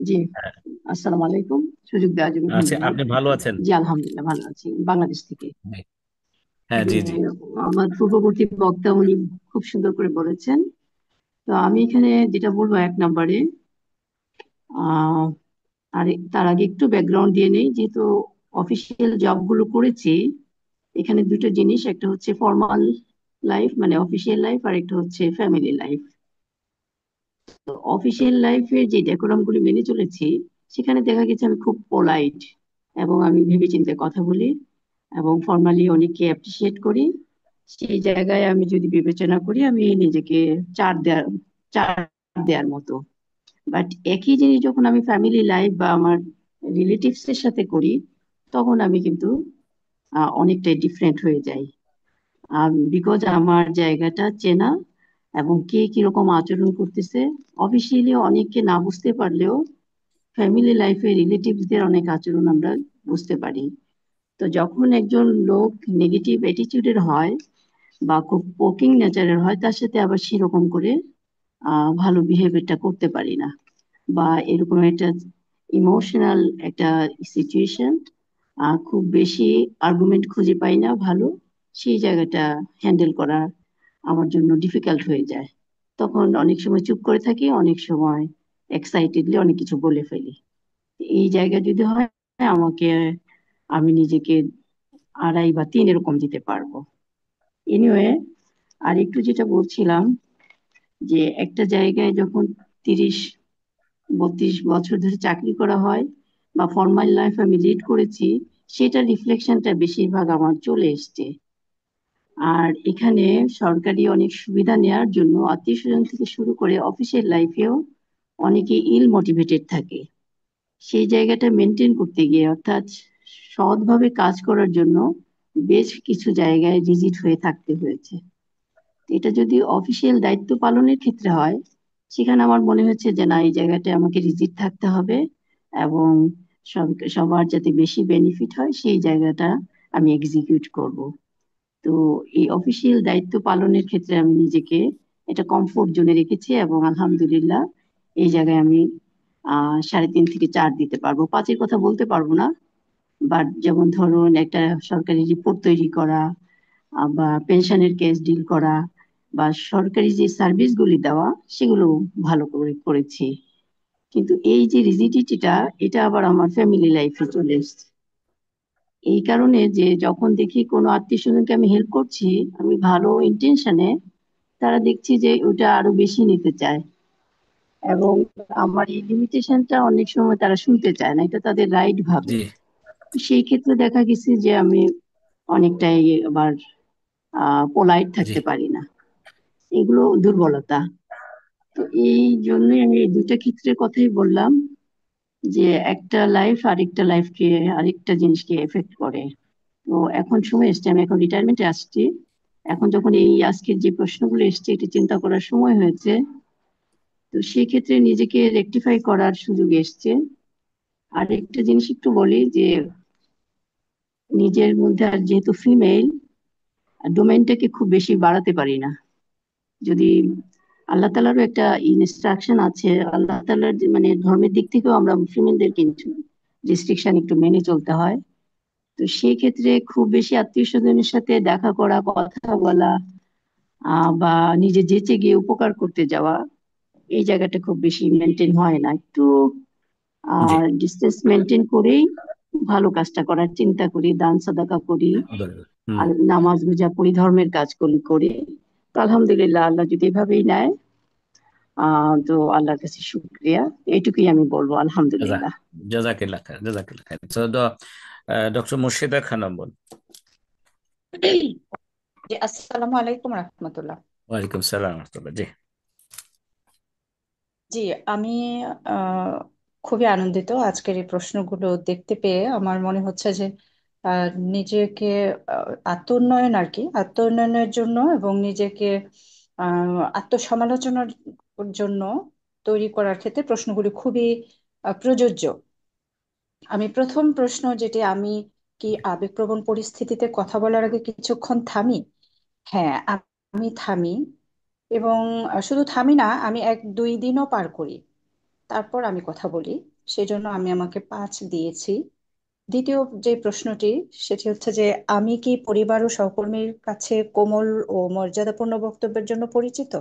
জি, হ্যাঁ, আসসালামু আলাইকুম। সুযোগ দেওয়ার জন্য আচ্ছা, ধন্যবাদ। আপনি ভালো আছেন? জি, আলহামদুলিল্লাহ ভালো আছি, বাংলাদেশ থেকে। জি। হ্যাঁ, যে জি জি। আমার পূর্ববর্তী বক্তা উনি খুব সুন্দর করে বলেছেন। তো আমি এখানে যেটা বলবো, 1 নম্বরে আহ আর তার আগে একটু ব্যাকগ্রাউন্ড দিয়ে নেই, যেহেতু অফিসিয়াল জবগুলো করেছি। এখানে দুটো জিনিস, একটা হচ্ছে ফর্মাল লাইফ মানে অফিসিয়াল লাইফ, আর একটা হচ্ছে ফ্যামিলি লাইফ। তো অফিসিয়াল লাইফে যে ডেকোরাম গুলি মেনে চলেছি, সেখানে দেখা গেছে আমি খুব পোলাইট এবং আমি ভেবেচিন্তে কথা বলি এবং ফর্মালি অনেককে অ্যাপ্রিসিয়েট করি। সেই জায়গায় আমি যদি বিবেচনা করি, আমি নিজেকে 4 দেওয়ার মতো। বাট একই জিনিস যখন আমি ফ্যামিলি লাইফ বা আমার রিলেটিভস এর সাথে করি, তখন আমি কিন্তু অনেকটাই ডিফারেন্ট হয়ে যাই। বিকজ আমার জায়গাটা চেনা এবং কে কিরকম আচরণ করতেছে, অফিসিয়ালি অনেককে না বুঝতে পারলেও ফ্যামিলি লাইফে রিলেটিভসদের অনেক আচরণ আমরা বুঝতে পারি। তো যখন একজন লোক নেগেটিভ অ্যাটিটিউডের হয় বা খুব পোকিং নেচারের হয়, তার সাথে আবার সেরকম করে ভালো বিহেভিয়ারটা করতে পারি না। বা এরকম একটা ইমোশনাল একটা সিচুয়েশন, খুব বেশি আর্গুমেন্ট খুঁজে পাই না ভালো, সেই জায়গাটা হ্যান্ডেল করা আমার জন্য ডিফিকাল্ট হয়ে যায়। তখন অনেক সময় চুপ করে থাকি, অনেক সময় এক্সাইটেডলি অনেক কিছু বলে ফেলি। এই জায়গা যদি হয়, আমাকে আমি নিজেকে 2.5 বা 3 এরকম দিতে পারবো। এনিওয়ে, আর একটু যেটা বলছিলাম, যে একটা জায়গায় যখন 30-32 বছর ধরে চাকরি করা হয় বা ফর্মাল লাইফ আমি লিড করেছি, সেটা রিফ্লেকশনটা বেশিরভাগ আমার চলে এসছে। আর এখানে সরকারি অনেক সুবিধা নেওয়ার জন্য আত্মীয় স্বজন থেকে শুরু করে অফিসিয়াল লাইফেও অনেকে ইল মোটিভেটেড থাকে। সেই জায়গাটা মেনটেন করতে গিয়ে, অর্থাৎ সৎভাবে কাজ করার জন্য বেশ কিছু জায়গায় রিজিড হয়ে থাকতে হয়েছে। এটা যদি অফিসিয়াল দায়িত্ব পালনের ক্ষেত্রে হয়, সেখানে আমার মনে হচ্ছে যে না, এই জায়গাটায় আমাকে রিজিড থাকতে হবে এবং সবার যাতে বেশি বেনিফিট হয় সেই জায়গাটা আমি এক্সিকিউট করব। তো এই অফিসিয়াল দায়িত্ব পালনের ক্ষেত্রে আমি নিজেকে এটা কমফোর্ট জোনে রেখেছি এবং আলহামদুলিল্লাহ এই জায়গায় আমি 3.5 থেকে 4 দিতে পারবো। 5-এর কথা বলতে পারবো না, বাট যেমন ধরুন একটা সরকারি রিপোর্ট তৈরি করা, বা পেনশনের কেস ডিল করা, বা সরকারি যে সার্ভিস গুলি দেওয়া, সেগুলো ভালো করে করেছি। কিন্তু এই যে রিজিডিটিটা, এটা আবার আমার ফ্যামিলি লাইফে চলে এসেছে। এই কারণে যে যখন দেখি কোনো আত্মীয় স্বজনকে আমি হেল্প করছি, আমি ভালো ইন্টেনশনে, তারা দেখছি যে ওটা আরো বেশি নিতে চায় এবং আমার এই লিমিটেশনটা অনেক সময় তারা শুনতে চায় না, এটা তাদের রাইট ভাবে। জি সেই ক্ষেত্রে দেখা গেছে যে আমি অনেকটাই আবার পোলাইট জি। থাকতে পারি না। এগুলো দুর্বলতা। তো এই জন্যই আমি এই দুইটা ক্ষেত্রের কথাই বললাম, যে একটা লাইফ আরেকটা লাইফকে, আরেকটা জিনিসকে এফেক্ট করে। তো এখন সময় এসছে, আমি এখন রিটায়ারমেন্টে আসছি। এখন যখন এই আজকের যে প্রশ্নগুলো এসছে, এটা চিন্তা করার সময় হয়েছে। তো সেই ক্ষেত্রে নিজেকে রেকটিফাই করার সুযোগ এসছে। আর একটা জিনিস একটু বলি, যে নিজের মধ্যে, আর যেহেতু ফিমেল, ডোমেইনটাকে খুব বেশি বাড়াতে পারি না। যদি আল্লাহ তাআলারও একটা ইনস্ট্রাকশন আছে, আল্লাহ তাআলার মানে ধর্মের দিক থেকেও আমরা মুসলিমদের কিন্তু রেস্ট্রিকশন একটু মেনে চলতে হয়। তো সেই ক্ষেত্রে খুব বেশি আত্মীয় স্বজনের সাথে দেখা করা, কথা বলা বা নিজে যেচে গিয়ে উপকার করতে যাওয়া, এই জায়গাটা খুব বেশি মেনটেন হয় না। একটু জি। ডিস্টেন্স মেনটেন করেই ভালো কাজটা করার চিন্তা করি, দান সাদাকা করি, হুম। আর নামাজ রোজা পড়ি, ধর্মের কাজগুলি করি। তো আলহামদুলিল্লাহ, আল্লাহ যদি এভাবেই নেয় তো আল্লাহর কাছে শুকরিয়া, এইটুকুই আমি বলবো, আলহামদুলিল্লাহ। জাজাকিল্লাহ খায়ের, জাজাকিল্লাহ খায়ের। তো ডক্টর মুর্শিদা খানম বল। জি, আসসালামু আলাইকুম রহমতুল্লাহ। ওয়ালাইকুম সালাম রহমতুল্লাহ। জি। জি, আমি আহ, খুবই আনন্দিত আজকের এই প্রশ্নগুলো দেখতে পেয়ে। আমার মনে হচ্ছে যে নিজেকে আত্মোন্নয়ন আর কি, আত্মোন্নয়নের জন্য এবং নিজেকে আত্মসমালোচনার জন্য তৈরি করার ক্ষেত্রে প্রশ্নগুলি খুবই প্রযোজ্য। আমি প্রথম প্রশ্ন যেটি, আমি কি আবেগপ্রবণ পরিস্থিতিতে কথা বলার আগে কিছুক্ষণ থামি? হ্যাঁ, আমি থামি। এবং শুধু থামি না, আমি 1-2 দিনও পার করি, তারপর আমি কথা বলি। সেজন্য আমি আমাকে 5 দিয়েছি। দ্বিতীয় যে প্রশ্নটি, সেটি হচ্ছে যে আমি কি পরিবার ও সহকর্মীর কাছে কোমল ও মর্যাদাপূর্ণ বক্তব্যের জন্য পরিচিত?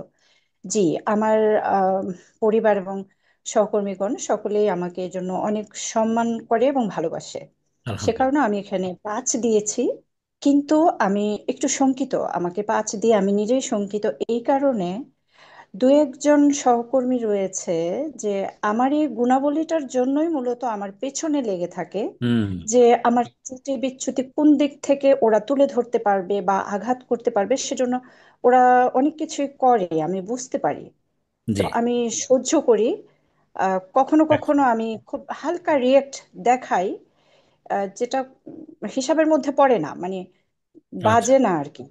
জি, আমার আহ, পরিবার এবং সহকর্মীগণ সকলেই আমাকে এর জন্য অনেক সম্মান করে এবং ভালোবাসে। সে কারণে আলহামদুলিল্লাহ। আমি এখানে 5 দিয়েছি। কিন্তু আমি একটু শঙ্কিত, আমাকে 5 দিয়ে আমি নিজেই শঙ্কিত এই কারণে, দু একজন সহকর্মী রয়েছে যে আমার এই গুণাবলীটার জন্যই মূলত আমার পেছনে লেগে থাকে, হুম। যে আমার ত্রুটি বিচ্যুতি কোন দিক থেকে ওরা তুলে ধরতে পারবে বা আঘাত করতে পারবে, সেজন্য ওরা অনেক কিছুই করে, আমি বুঝতে পারি। তো জি। আমি সহ্য করি। কখনো কখনো আমি খুব হালকা রিয়েক্ট দেখাই, যেটা হিসাবের মধ্যে পড়ে না, মানে আচ্ছা। বাজে না আর কি,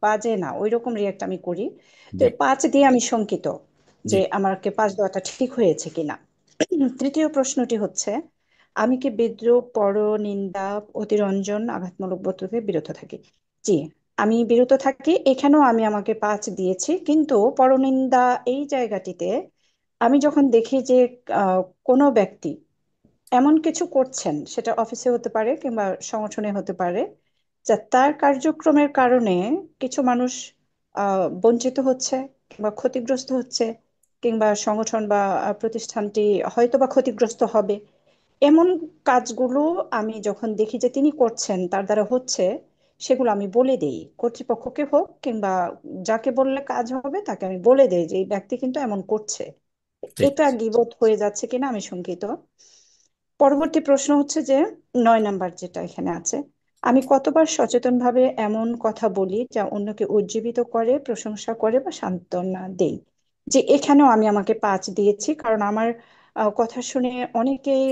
বাজে না, ওই রকম রিয়েক্ট আমি করি। তো জি। 5 দিয়ে আমি শঙ্কিত জি। যে আমাকে 5 দেওয়াটা ঠিক হয়েছে কিনা। তৃতীয় প্রশ্নটি হচ্ছে, আমি কি বিদ্রূপ, পরনিন্দা, অতিরঞ্জন, আঘাতমূলক বক্তব্য থেকে বিরত থাকি? জি, আমি বিরত থাকি। এখানেও আমি আমাকে 5 দিয়েছি, কিন্তু পরনিন্দা এই জায়গাটিতে আমি যখন দেখি যে কোনো ব্যক্তি এমন কিছু করছেন, সেটা অফিসে হতে পারে কিংবা সংগঠনে হতে পারে, যা তার কার্যক্রমের কারণে কিছু মানুষ বঞ্চিত হচ্ছে কিংবা ক্ষতিগ্রস্ত হচ্ছে, কিংবা সংগঠন বা প্রতিষ্ঠানটি হয়তো বা ক্ষতিগ্রস্ত হবে, এমন কাজগুলো আমি যখন দেখি যে তিনি করছেন, তার দ্বারা হচ্ছে, সেগুলো আমি বলে দেই, কর্তৃপক্ষকে হোক কিংবা যাকে বললে কাজ হবে তাকে আমি বলে দেই যে এই ব্যক্তি কিন্তু এমন করছে। ঠিক এটা আছে। গীবত হয়ে যাচ্ছে কিনা আমি শঙ্কিত। পরবর্তী প্রশ্ন হচ্ছে যে 9 নাম্বার যেটা এখানে আছে, আমি কতবার সচেতনভাবে এমন কথা বলি যা অন্যকে উজ্জীবিত করে, প্রশংসা করে বা সান্ত্বনা দেই? যে এখানেও আমি আমাকে 5 দিয়েছি, কারণ আমার কথা শুনে অনেকেই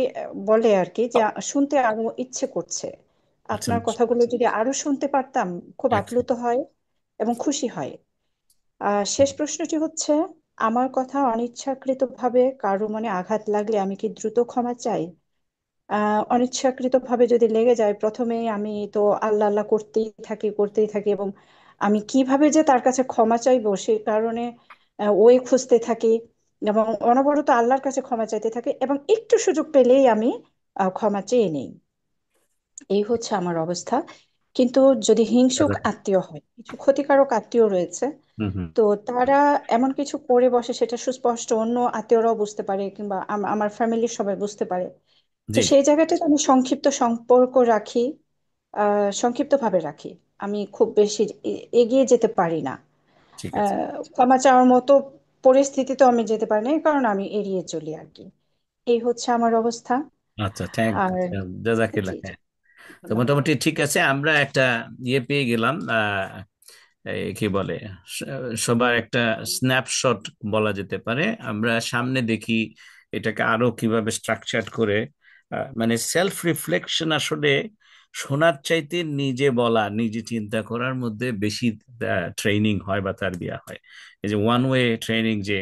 বলে আর কি যে শুনতে আরো ইচ্ছে করছে, আচ্ছা। আপনার কথাগুলো যদি আরো শুনতে পারতাম খুব আচ্ছা। আপ্লুত হয় এবং খুশি হয়। শেষ প্রশ্নটি হচ্ছে, আমার কথা অনিচ্ছাকৃতভাবে কারো মনে আঘাত লাগলে আমি কি দ্রুত ক্ষমা চাই? অনিচ্ছাকৃতভাবে যদি লেগে যায়, প্রথমেই আমি তো আল্লাহ আল্লাহ করতেই থাকি এবং আমি কিভাবে যে তার কাছে ক্ষমা চাইবো সেই কারণে ওই খুঁজতে থাকি এবং অনবরত আল্লাহর কাছে ক্ষমা চাইতে থাকি, এবং একটু সুযোগ পেলেই আমি ক্ষমা চেয়ে নেই। এই হচ্ছে আমার অবস্থা। কিন্তু যদি হিংসুক জাজাক। আত্মীয় হয়, কিছু ক্ষতিকারক আত্মীয় রয়েছে, হুম, হুম। তো তারা এমন কিছু করে বসে, সেটা সুস্পষ্ট অন্য আত্মীয়রাও বুঝতে পারে কিংবা আমার ফ্যামিলির সবাই বুঝতে পারে। তো জি। সেই জায়গাটাতে আমি সংক্ষিপ্ত সম্পর্ক রাখি, সংক্ষিপ্ত ভাবে রাখি। আমি খুব বেশি এগিয়ে যেতে পারি না। ঠিক আছে। ক্ষমা চাওয়ার মতো পরিস্থিতিতেও আমি যেতে পারি না, এই কারণে আমি এড়িয়ে চলি আর কি। এই হচ্ছে আমার অবস্থা। আচ্ছা, থ্যাংক আর জাজাকিল্লাহ জি জি, খায়ের। তো ধন্যবাদ। মোটামুটি ঠিক আছে, আমরা একটা ইয়ে পেয়ে গেলাম, কি বলে, স- সবার একটা স্ন্যাপশট বলা যেতে পারে। আমরা সামনে দেখি এটাকে আরো কিভাবে স্ট্রাকচার করে, মানে সেলফ রিফ্লেকশন আসলে শোনার চাইতে নিজে বলা, নিজে চিন্তা করার মধ্যে বেশি ট্রেনিং হয় বা তারবিয়া হয়। এই যে ওয়ান ওয়ে ট্রেনিং, যে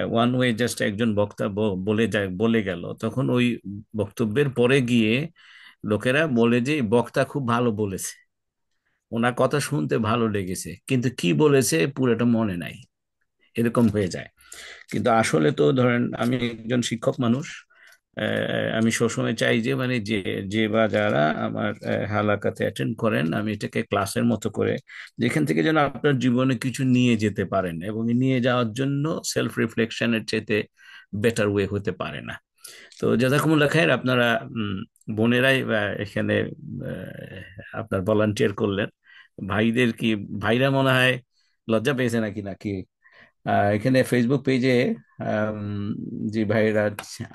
ওয়ান ওয়ে জাস্ট একজন বক্তা বলে যায়, বলে গেল, তখন ওই বক্তব্যের পরে গিয়ে লোকেরা বলে যে বক্তা খুব ভালো বলেছে, ওনার কথা শুনতে ভালো লেগেছে, কিন্তু কি বলেছে পুরোটা মনে নাই, এরকম হয়ে যায়। কিন্তু আসলে তো ধরেন আমি একজন শিক্ষক মানুষ, আমি সবসময় চাই যে মানে যে যে বা যারা আমার হালাকাতে অ্যাটেন্ড করেন, আমি এটাকে ক্লাসের মতো করে, যেখান থেকে যেন আপনার জীবনে কিছু নিয়ে যেতে পারেন, এবং নিয়ে যাওয়ার জন্য সেলফ রিফ্লেকশনের চাইতে বেটার ওয়ে হতে পারে না। তো জাযাকুমুল্লাহ খায়ের, আপনারা বোনেরাই এখানে আপনার ভলান্টিয়ার করলেন। ভাইদের কি, ভাইরা মনে হয় লজ্জা পেয়েছে নাকি নাকি এখানে ফেসবুক পেজে যে ভাইরা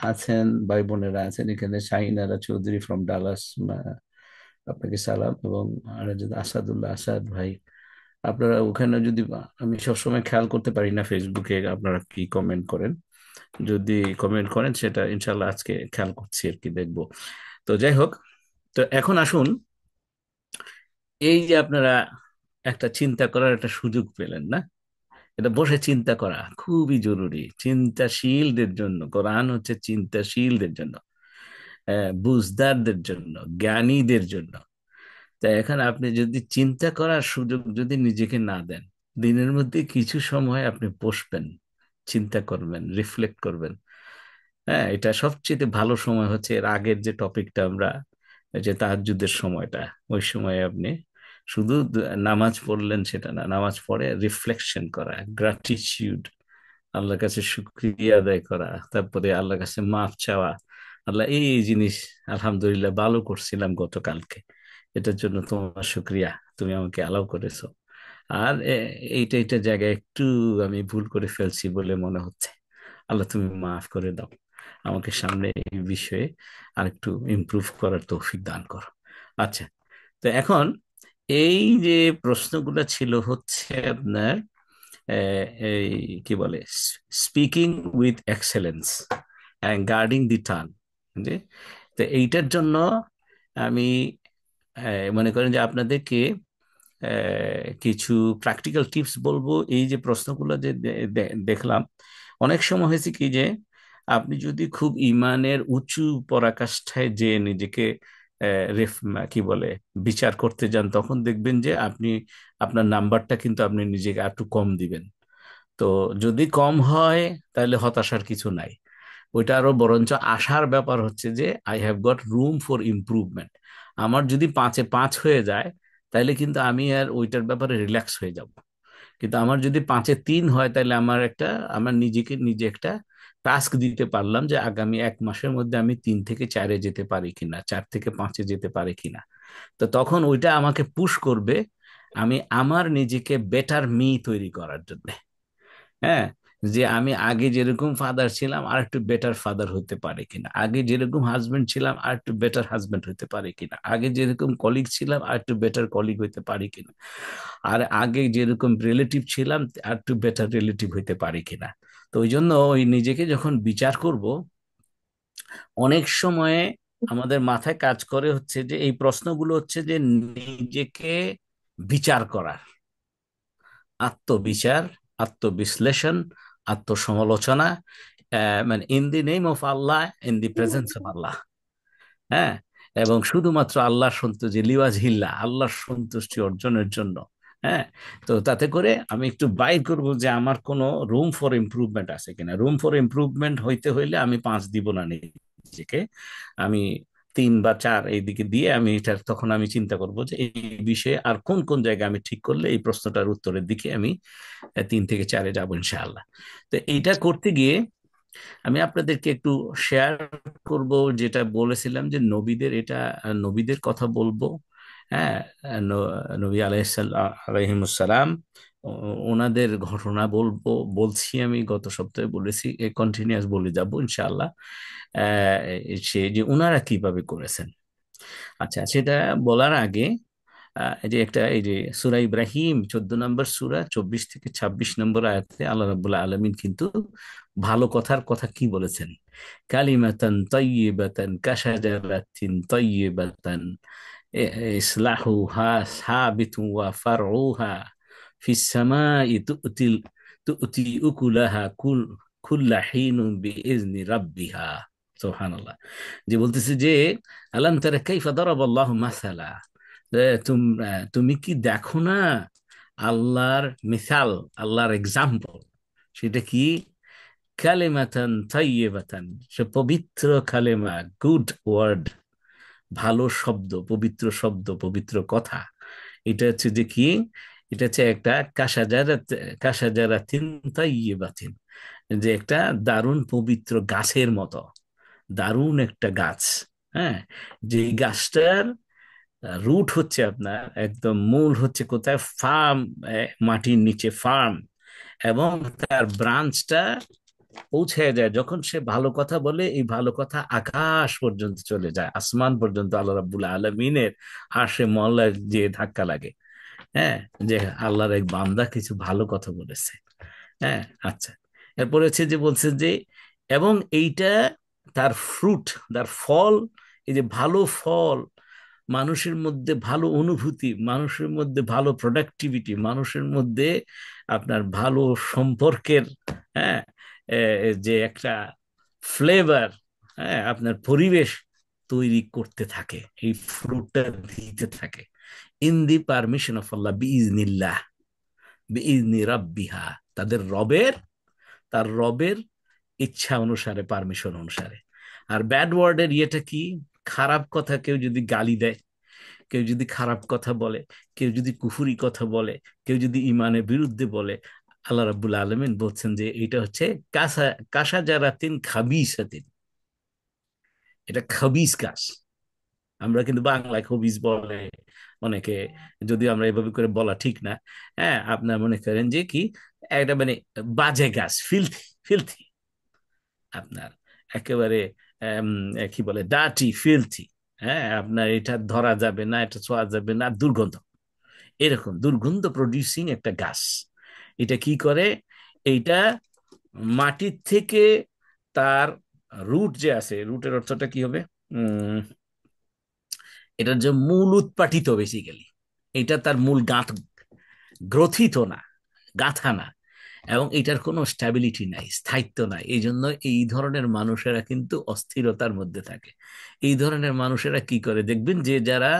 আছেন, ভাই বোনেরা আছেন এখানে, শাহিনারা চৌধুরী ফ্রম ডালাস, আপনাকে সালাম। এবং আসাদুল্লাহ আসাদ ভাই, আপনারা ওখানে যদি, আমি সবসময় খেয়াল করতে পারি না ফেসবুকে আপনারা কি কমেন্ট করেন, যদি কমেন্ট করেন সেটা ইনশাল্লাহ আজকে খেয়াল করছি আর কি, দেখবো। তো যাই হোক, তো এখন আসুন, এই যে আপনারা একটা চিন্তা করার একটা সুযোগ পেলেন না, এটা বসে চিন্তা করা খুবই জরুরি চিন্তাশীলদের জন্য। কোরআন হচ্ছে চিন্তাশীলদের জন্য, বুঝদারদের জন্য, জ্ঞানীদের জন্য। তাই এখন আপনি যদি চিন্তা করার সুযোগ যদি নিজেকে না দেন, দিনের মধ্যে কিছু সময় আপনি বসবেন, চিন্তা করবেন, রিফ্লেক্ট করবেন। হ্যাঁ, এটা সবচেয়ে ভালো সময় হচ্ছে এর আগের যে টপিকটা আমরা, যে তাহাজ্জুদের সময়টা, ওই সময়ে আপনি শুধু নামাজ পড়লেন সেটা না, নামাজ পড়ে রিফ্লেকশন করা, গ্রাটিটিউড, আল্লাহর কাছে শুকরিয়া আদায় করা, তারপরে আল্লাহর কাছে মাফ চাওয়া। আল্লাহ, এই এই জিনিস আলহামদুলিল্লাহ ভালো করছিলাম গতকালকে, এটার জন্য তোমার শুকরিয়া, তুমি আমাকে অ্যালাউ করেছো। আর এইটা এইটা জায়গায় একটু আমি ভুল করে ফেলছি বলে মনে হচ্ছে, আল্লাহ তুমি মাফ করে দাও, আমাকে সামনে এই বিষয়ে আরেকটু ইমপ্রুভ করার তৌফিক দান করো। আচ্ছা, তো এখন এই যে প্রশ্নগুলো ছিল হচ্ছে আপনার এই কি বলে, speaking with excellence and guarding the tongue. তো এইটার জন্য আমি মনে করেন যে আপনাদেরকে কিছু প্র্যাকটিক্যাল টিপস বলবো। এই যে প্রশ্নগুলো যে দেখলাম, অনেক সময় হয়েছে কি যে আপনি যদি খুব ইমানের উঁচু পরাকাষ্ঠায় যে নিজেকে কি বলে বিচার করতে যান, তখন দেখবেন যে আপনি আপনার নাম্বারটা কিন্তু আপনি নিজেকে একটু কম দিবেন। তো যদি কম হয় তাহলে হতাশার কিছু নাই, ওইটা আরো বরঞ্চ আশার ব্যাপার হচ্ছে যে I have got room for improvement. আমার যদি 5-এ 5 হয়ে যায় তাহলে কিন্তু আমি আর ওইটার ব্যাপারে রিল্যাক্স হয়ে যাব। কিন্তু আমার যদি 5-এ 3 হয় তাহলে আমার নিজেকে নিজে একটা টাস্ক দিতে পারলাম যে আগামী 1 মাসের মধ্যে আমি 3 থেকে 4-এ যেতে পারি কিনা, 4 থেকে 5-এ যেতে পারি কিনা। তো তখন ওইটা আমাকে পুশ করবে আমি আমার নিজেকে বেটার মি তৈরি করার জন্য। হ্যাঁ, যে আমি আগে যেরকম ফাদার ছিলাম আর একটু বেটার ফাদার হতে পারে কিনা, আগে যেরকম হাজবেন্ড ছিলাম আর একটু বেটার হাজবেন্ড হতে পারে কিনা, আগে যেরকম কলিগ ছিলাম আর একটু বেটার কলিগ হতে পারি কিনা, আর আগে যেরকম রিলেটিভ ছিলাম আর একটু বেটার রিলেটিভ হতে পারি কিনা। তো ওই জন্য ওই নিজেকে যখন বিচার করব, অনেক সময়ে আমাদের মাথায় কাজ করে হচ্ছে যে এই প্রশ্নগুলো হচ্ছে যে নিজেকে বিচার করার, আত্মবিচার, আত্মবিশ্লেষণ, আত্মসমালোচনা, মানে in the name of Allah, in the presence of Allah. হ্যাঁ, এবং শুধুমাত্র আল্লাহর সন্তুষ্টি, লিওয়াজহিল্লাহ, আল্লাহর সন্তুষ্টি অর্জনের জন্য। হ্যাঁ, তো তাতে করে আমি একটু বাইর করব যে আমার কোনো রুম ফর ইমপ্রুভমেন্ট আছে কিনা। রুম ফর ইমপ্রুভমেন্ট হইতে হইলে আমি 5 দিব না নিজেকে, আমি 3 বা 4 এইদিকে দিয়ে আমি এটা, তখন আমি চিন্তা করব যে এই বিষয়ে আর কোন কোন জায়গায় আমি ঠিক করলে এই প্রশ্নটার উত্তরের দিকে আমি 3 থেকে 4-এ যাবো ইনশাআল্লাহ। তো এইটা করতে গিয়ে আমি আপনাদেরকে একটু শেয়ার করব, যেটা বলেছিলাম যে নবীদের, এটা নবীদের কথা বলবো। হ্যাঁ, নবী আলাইহিমুসসালাম, ওনাদের ঘটনা বলবো, বলছি আমি গত সপ্তাহে বলেছি, কন্টিনিউয়াস বলে যাব ইনশাআল্লাহ। সে যে ওনারা কিভাবে করেছেন। আচ্ছা, সেটা বলার আগে এই যে একটা, এই যে সূরা ইব্রাহিম 14 নম্বর সূরা 24 থেকে 26 নম্বর আয়াতে আল্লাহ রাব্বুল আলামিন কিন্তু ভালো কথার কথা কি বলেছেন, কালিমাতান তাইয়্যিবাতান কাশাজারাতিন তাইয়্যিবাতান ইসলাহুহা সাবিতু ওয়া ফারউহা ফিস সামাই তুতি উকুলাহা কুল্লা হিনুন বিইজনি রাব্বিহা। সুবহানাল্লাহ। যে বলতেছে যে আলাম তারা কাইফা দারাবাল্লাহু মাসালা তুমি কি দেখো না আল্লাহর মিসাল, আল্লাহর এক্সাম্পল? সেটা কি? কালেমাতান তাইয়্যিবাতান, সে পবিত্র কালেমা, গুড ওয়ার্ড, ভালো শব্দ, পবিত্র শব্দ, পবিত্র কথা। এটা হচ্ছে যে কি, এটা হচ্ছে একটা কাশাজারাতিন তাইয়্যিবাতিন, যে একটা দারুণ পবিত্র গাছের মতো, দারুণ একটা গাছ। হ্যাঁ, যে গাছটার রুট হচ্ছে আপনার একদম, মূল হচ্ছে কোথায়? ফার্ম, মাটির নিচে ফার্ম। এবং তার ব্রাঞ্চটা পৌঁছে যায়, যখন সে ভালো কথা বলে এই ভালো কথা আকাশ পর্যন্ত চলে যায়, আসমান পর্যন্ত, আল্লাহ রাব্বুল আলামিনের আরশে মওলা যে ধাক্কা লাগে। হ্যাঁ, যে আল্লাহর এক বান্দা কিছু ভালো কথা বলেছে। হ্যাঁ, আচ্ছা। এরপরে হচ্ছে যে বলছে যে, এবং এইটা তার ফ্রুট, তার ফল, এই যে ভালো ফল, মানুষের মধ্যে ভালো অনুভূতি, মানুষের মধ্যে ভালো প্রোডাক্টিভিটি, মানুষের মধ্যে আপনার ভালো সম্পর্কের, হ্যাঁ, যে একটা ফ্লেভার, হ্যাঁ, আপনার পরিবেশ তৈরি করতে থাকে, এই ফ্রুটটা দিতে থাকে। ইন দি পারমিশন অফ আল্লাহ, বিইজনিল্লাহ, বিইজনি রাব্বিহা, তাদের রবের, তার রবের ইচ্ছা অনুসারে, পারমিশন অনুসারে। আর ব্যাড ওয়ার্ডের ইয়েটা কি? খারাপ কথা, কেউ যদি গালি দেয়, কেউ যদি খারাপ কথা বলে, কেউ যদি কুফুরি কথা বলে, কেউ যদি ইমানের বিরুদ্ধে বলে, আল্লাহ রাব্বুল আলামিন বলছেন যে এটা হচ্ছে কাসাজারাতিন খাবিসাতিন, এটা খাবিস গাছ। আমরা কিন্তু বাংলায় খবিস বলে অনেকে, যদি আমরা এভাবে করে বলা ঠিক না। হ্যাঁ, আপনার মনে করেন যে কি, একটা মানে বাজে গাছ, ফিলথি, ফিলথি, আপনার একেবারে কি বলে, ডাটি, ফিলথি। হ্যাঁ, আপনার এটা ধরা যাবে না, এটা ছোঁয়া যাবে না, দুর্গন্ধ, এরকম দুর্গন্ধ প্রডিউসিং একটা গাছ। এটা কি করে? এইটা মাটির থেকে তার রুট যে আছে, রুটের অর্থটা কি হবে? উম এটার যে মূল উৎপাটিত, বেসিক্যালি এটা তার মূল গ্রথিত না, গাঁথা না, এবং এটার কোনো স্ট্যাবিলিটি নাই, স্থায়িত্ব নাই। এই জন্য এই ধরনের মানুষেরা কিন্তু অস্থিরতার মধ্যে থাকে। এই ধরনের মানুষেরা কি করে দেখবেন, যে যারা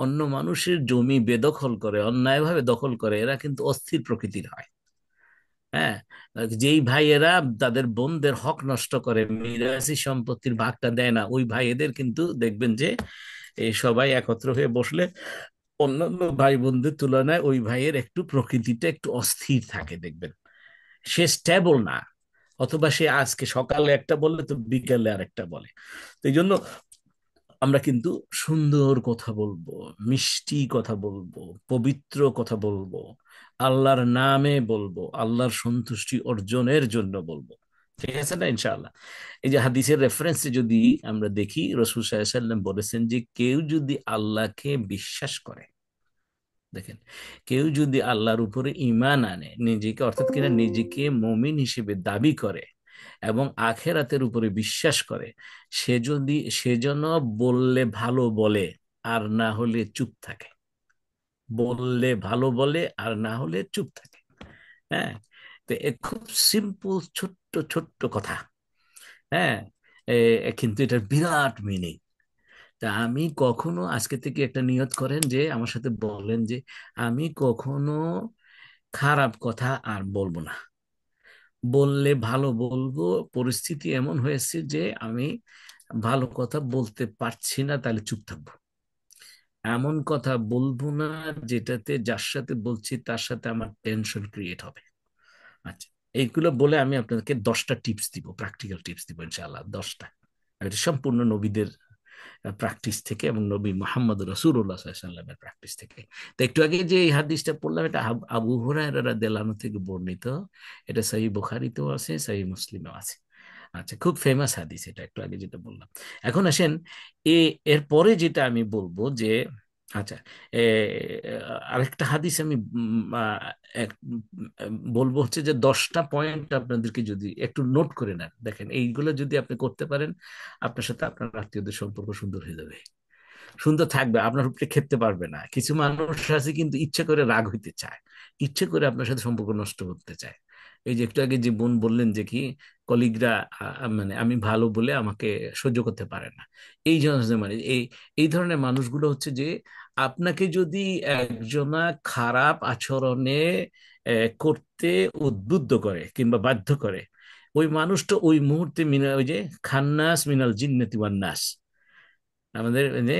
অন্য মানুষের জমি বেদখল করে, অন্যায়ভাবে দখল করে, এরা কিন্তু অস্থির প্রকৃতির হয়। হ্যাঁ, যেই ভাইয়েরা তাদের বোনদের হক নষ্ট করে, মিরাসি সম্পত্তির ভাগটা দেয় না, ওই ভাইয়েদের কিন্তু দেখবেন যে এই সবাই একত্র হয়ে বসলে অন্যান্য ভাই বোনদের তুলনায় ওই ভাইয়ের একটু প্রকৃতিটা একটু অস্থির থাকে, দেখবেন। সে স্টেবল না, অথবা সে আজকে সকালে একটা বললে তো বিকালে আরেকটা বলে। তো এই জন্য আমরা কিন্তু সুন্দর কথা বলবো, মিষ্টি কথা বলবো, পবিত্র কথা বলবো, আল্লাহর নামে বলবো, আল্লাহর সন্তুষ্টি অর্জনের জন্য বলবো। ঠিক আছে না, ইনশাআল্লাহ? এই যে হাদিসের রেফারেন্সে যদি আমরা দেখি, রাসূল সাল্লাল্লাহু আলাইহি ওয়াসাল্লাম বলেছেন যে কেউ যদি আল্লাহকে বিশ্বাস করে, দেখেন, কেউ যদি আল্লাহর উপরে ঈমান আনে, নিজেকে, অর্থাৎ কিনা নিজেকে মুমিন হিসেবে দাবি করে এবং আখেরাতের উপরে বিশ্বাস করে, সে যেন বললে ভালো বলে, আর না হলে চুপ থাকে। বললে ভালো বলে, আর না হলে চুপ থাকে। হ্যাঁ, তো খুব সিম্পল, ছোট্ট ছোট্ট কথা। হ্যাঁ, কিন্তু এটার বিরাট মিনিং। তা আমি কখনো, আজকে থেকে একটা নিয়ত করেন যে আমার সাথে বলেন যে আমি কখনো খারাপ কথা আর বলবো না। বললে ভালো বলবো, পরিস্থিতি এমন হয়েছে যে আমি ভালো কথা বলতে পারছি না, তাহলে চুপ থাকবো। এমন কথা বলবো না যেটাতে, যার সাথে বলছি তার সাথে আমার টেনশন ক্রিয়েট হবে। আচ্ছা, এইগুলো বলে আমি আপনাদেরকে 10টা টিপস দিব, প্র্যাকটিক্যাল টিপস দিব ইনশাআল্লাহ, 10টা। এটা সম্পূর্ণ নবীদের প্র্যাকটিস থেকে, এবং নবী মোহাম্মদ রাসূলুল্লাহ সাল্লাল্লাহু আলাইহি ওয়াসাল্লামের প্র্যাকটিস থেকে। তো একটু আগে যে এই হাদিসটা পড়লাম, এটা আবু হুরায়রা রাদিয়াল্লাহু আনহু থেকে বর্ণিত। এটা সহিহ বুখারীতেও আছে, সহিহ মুসলিমেও আছে। আচ্ছা, খুব ফেমাস হাদিস এটা, একটু আগে যেটা বললাম। এখন আসেন এরপরে যেটা আমি বলবো যে, আচ্ছা, এ, আরেকটা হাদিস আমি বলবো হচ্ছে যে 10টা পয়েন্ট আপনাদেরকে যদি একটু নোট করে নেন, দেখেন এইগুলো যদি আপনি করতে পারেন, আপনার সাথে আপনার আত্মীয়দের সম্পর্ক সুন্দর হয়ে যাবে, সুন্দর থাকবে, আপনার উপরে খেপতে পারবে না। কিছু মানুষ আছে কিন্তু ইচ্ছা করে রাগ হইতে চায়, ইচ্ছে করে আপনার সাথে সম্পর্ক নষ্ট করতে চায়। এই যে একটু আগে যে বোন বললেন যে কি কলিগরা মানে আমি ভালো বলে আমাকে সহ্য করতে পারে না, এই ধরনের মানে এই ধরনের মানুষগুলো হচ্ছে যে আপনাকে যদি একজনা খারাপ আচরণে করতে উদ্বুদ্ধ করে কিংবা বাধ্য করে, ওই মানুষটা ওই মুহূর্তে ওই যে খান্নাস মিনাল জিন্নাতি ওয়ান নাস, আমাদের ওই যে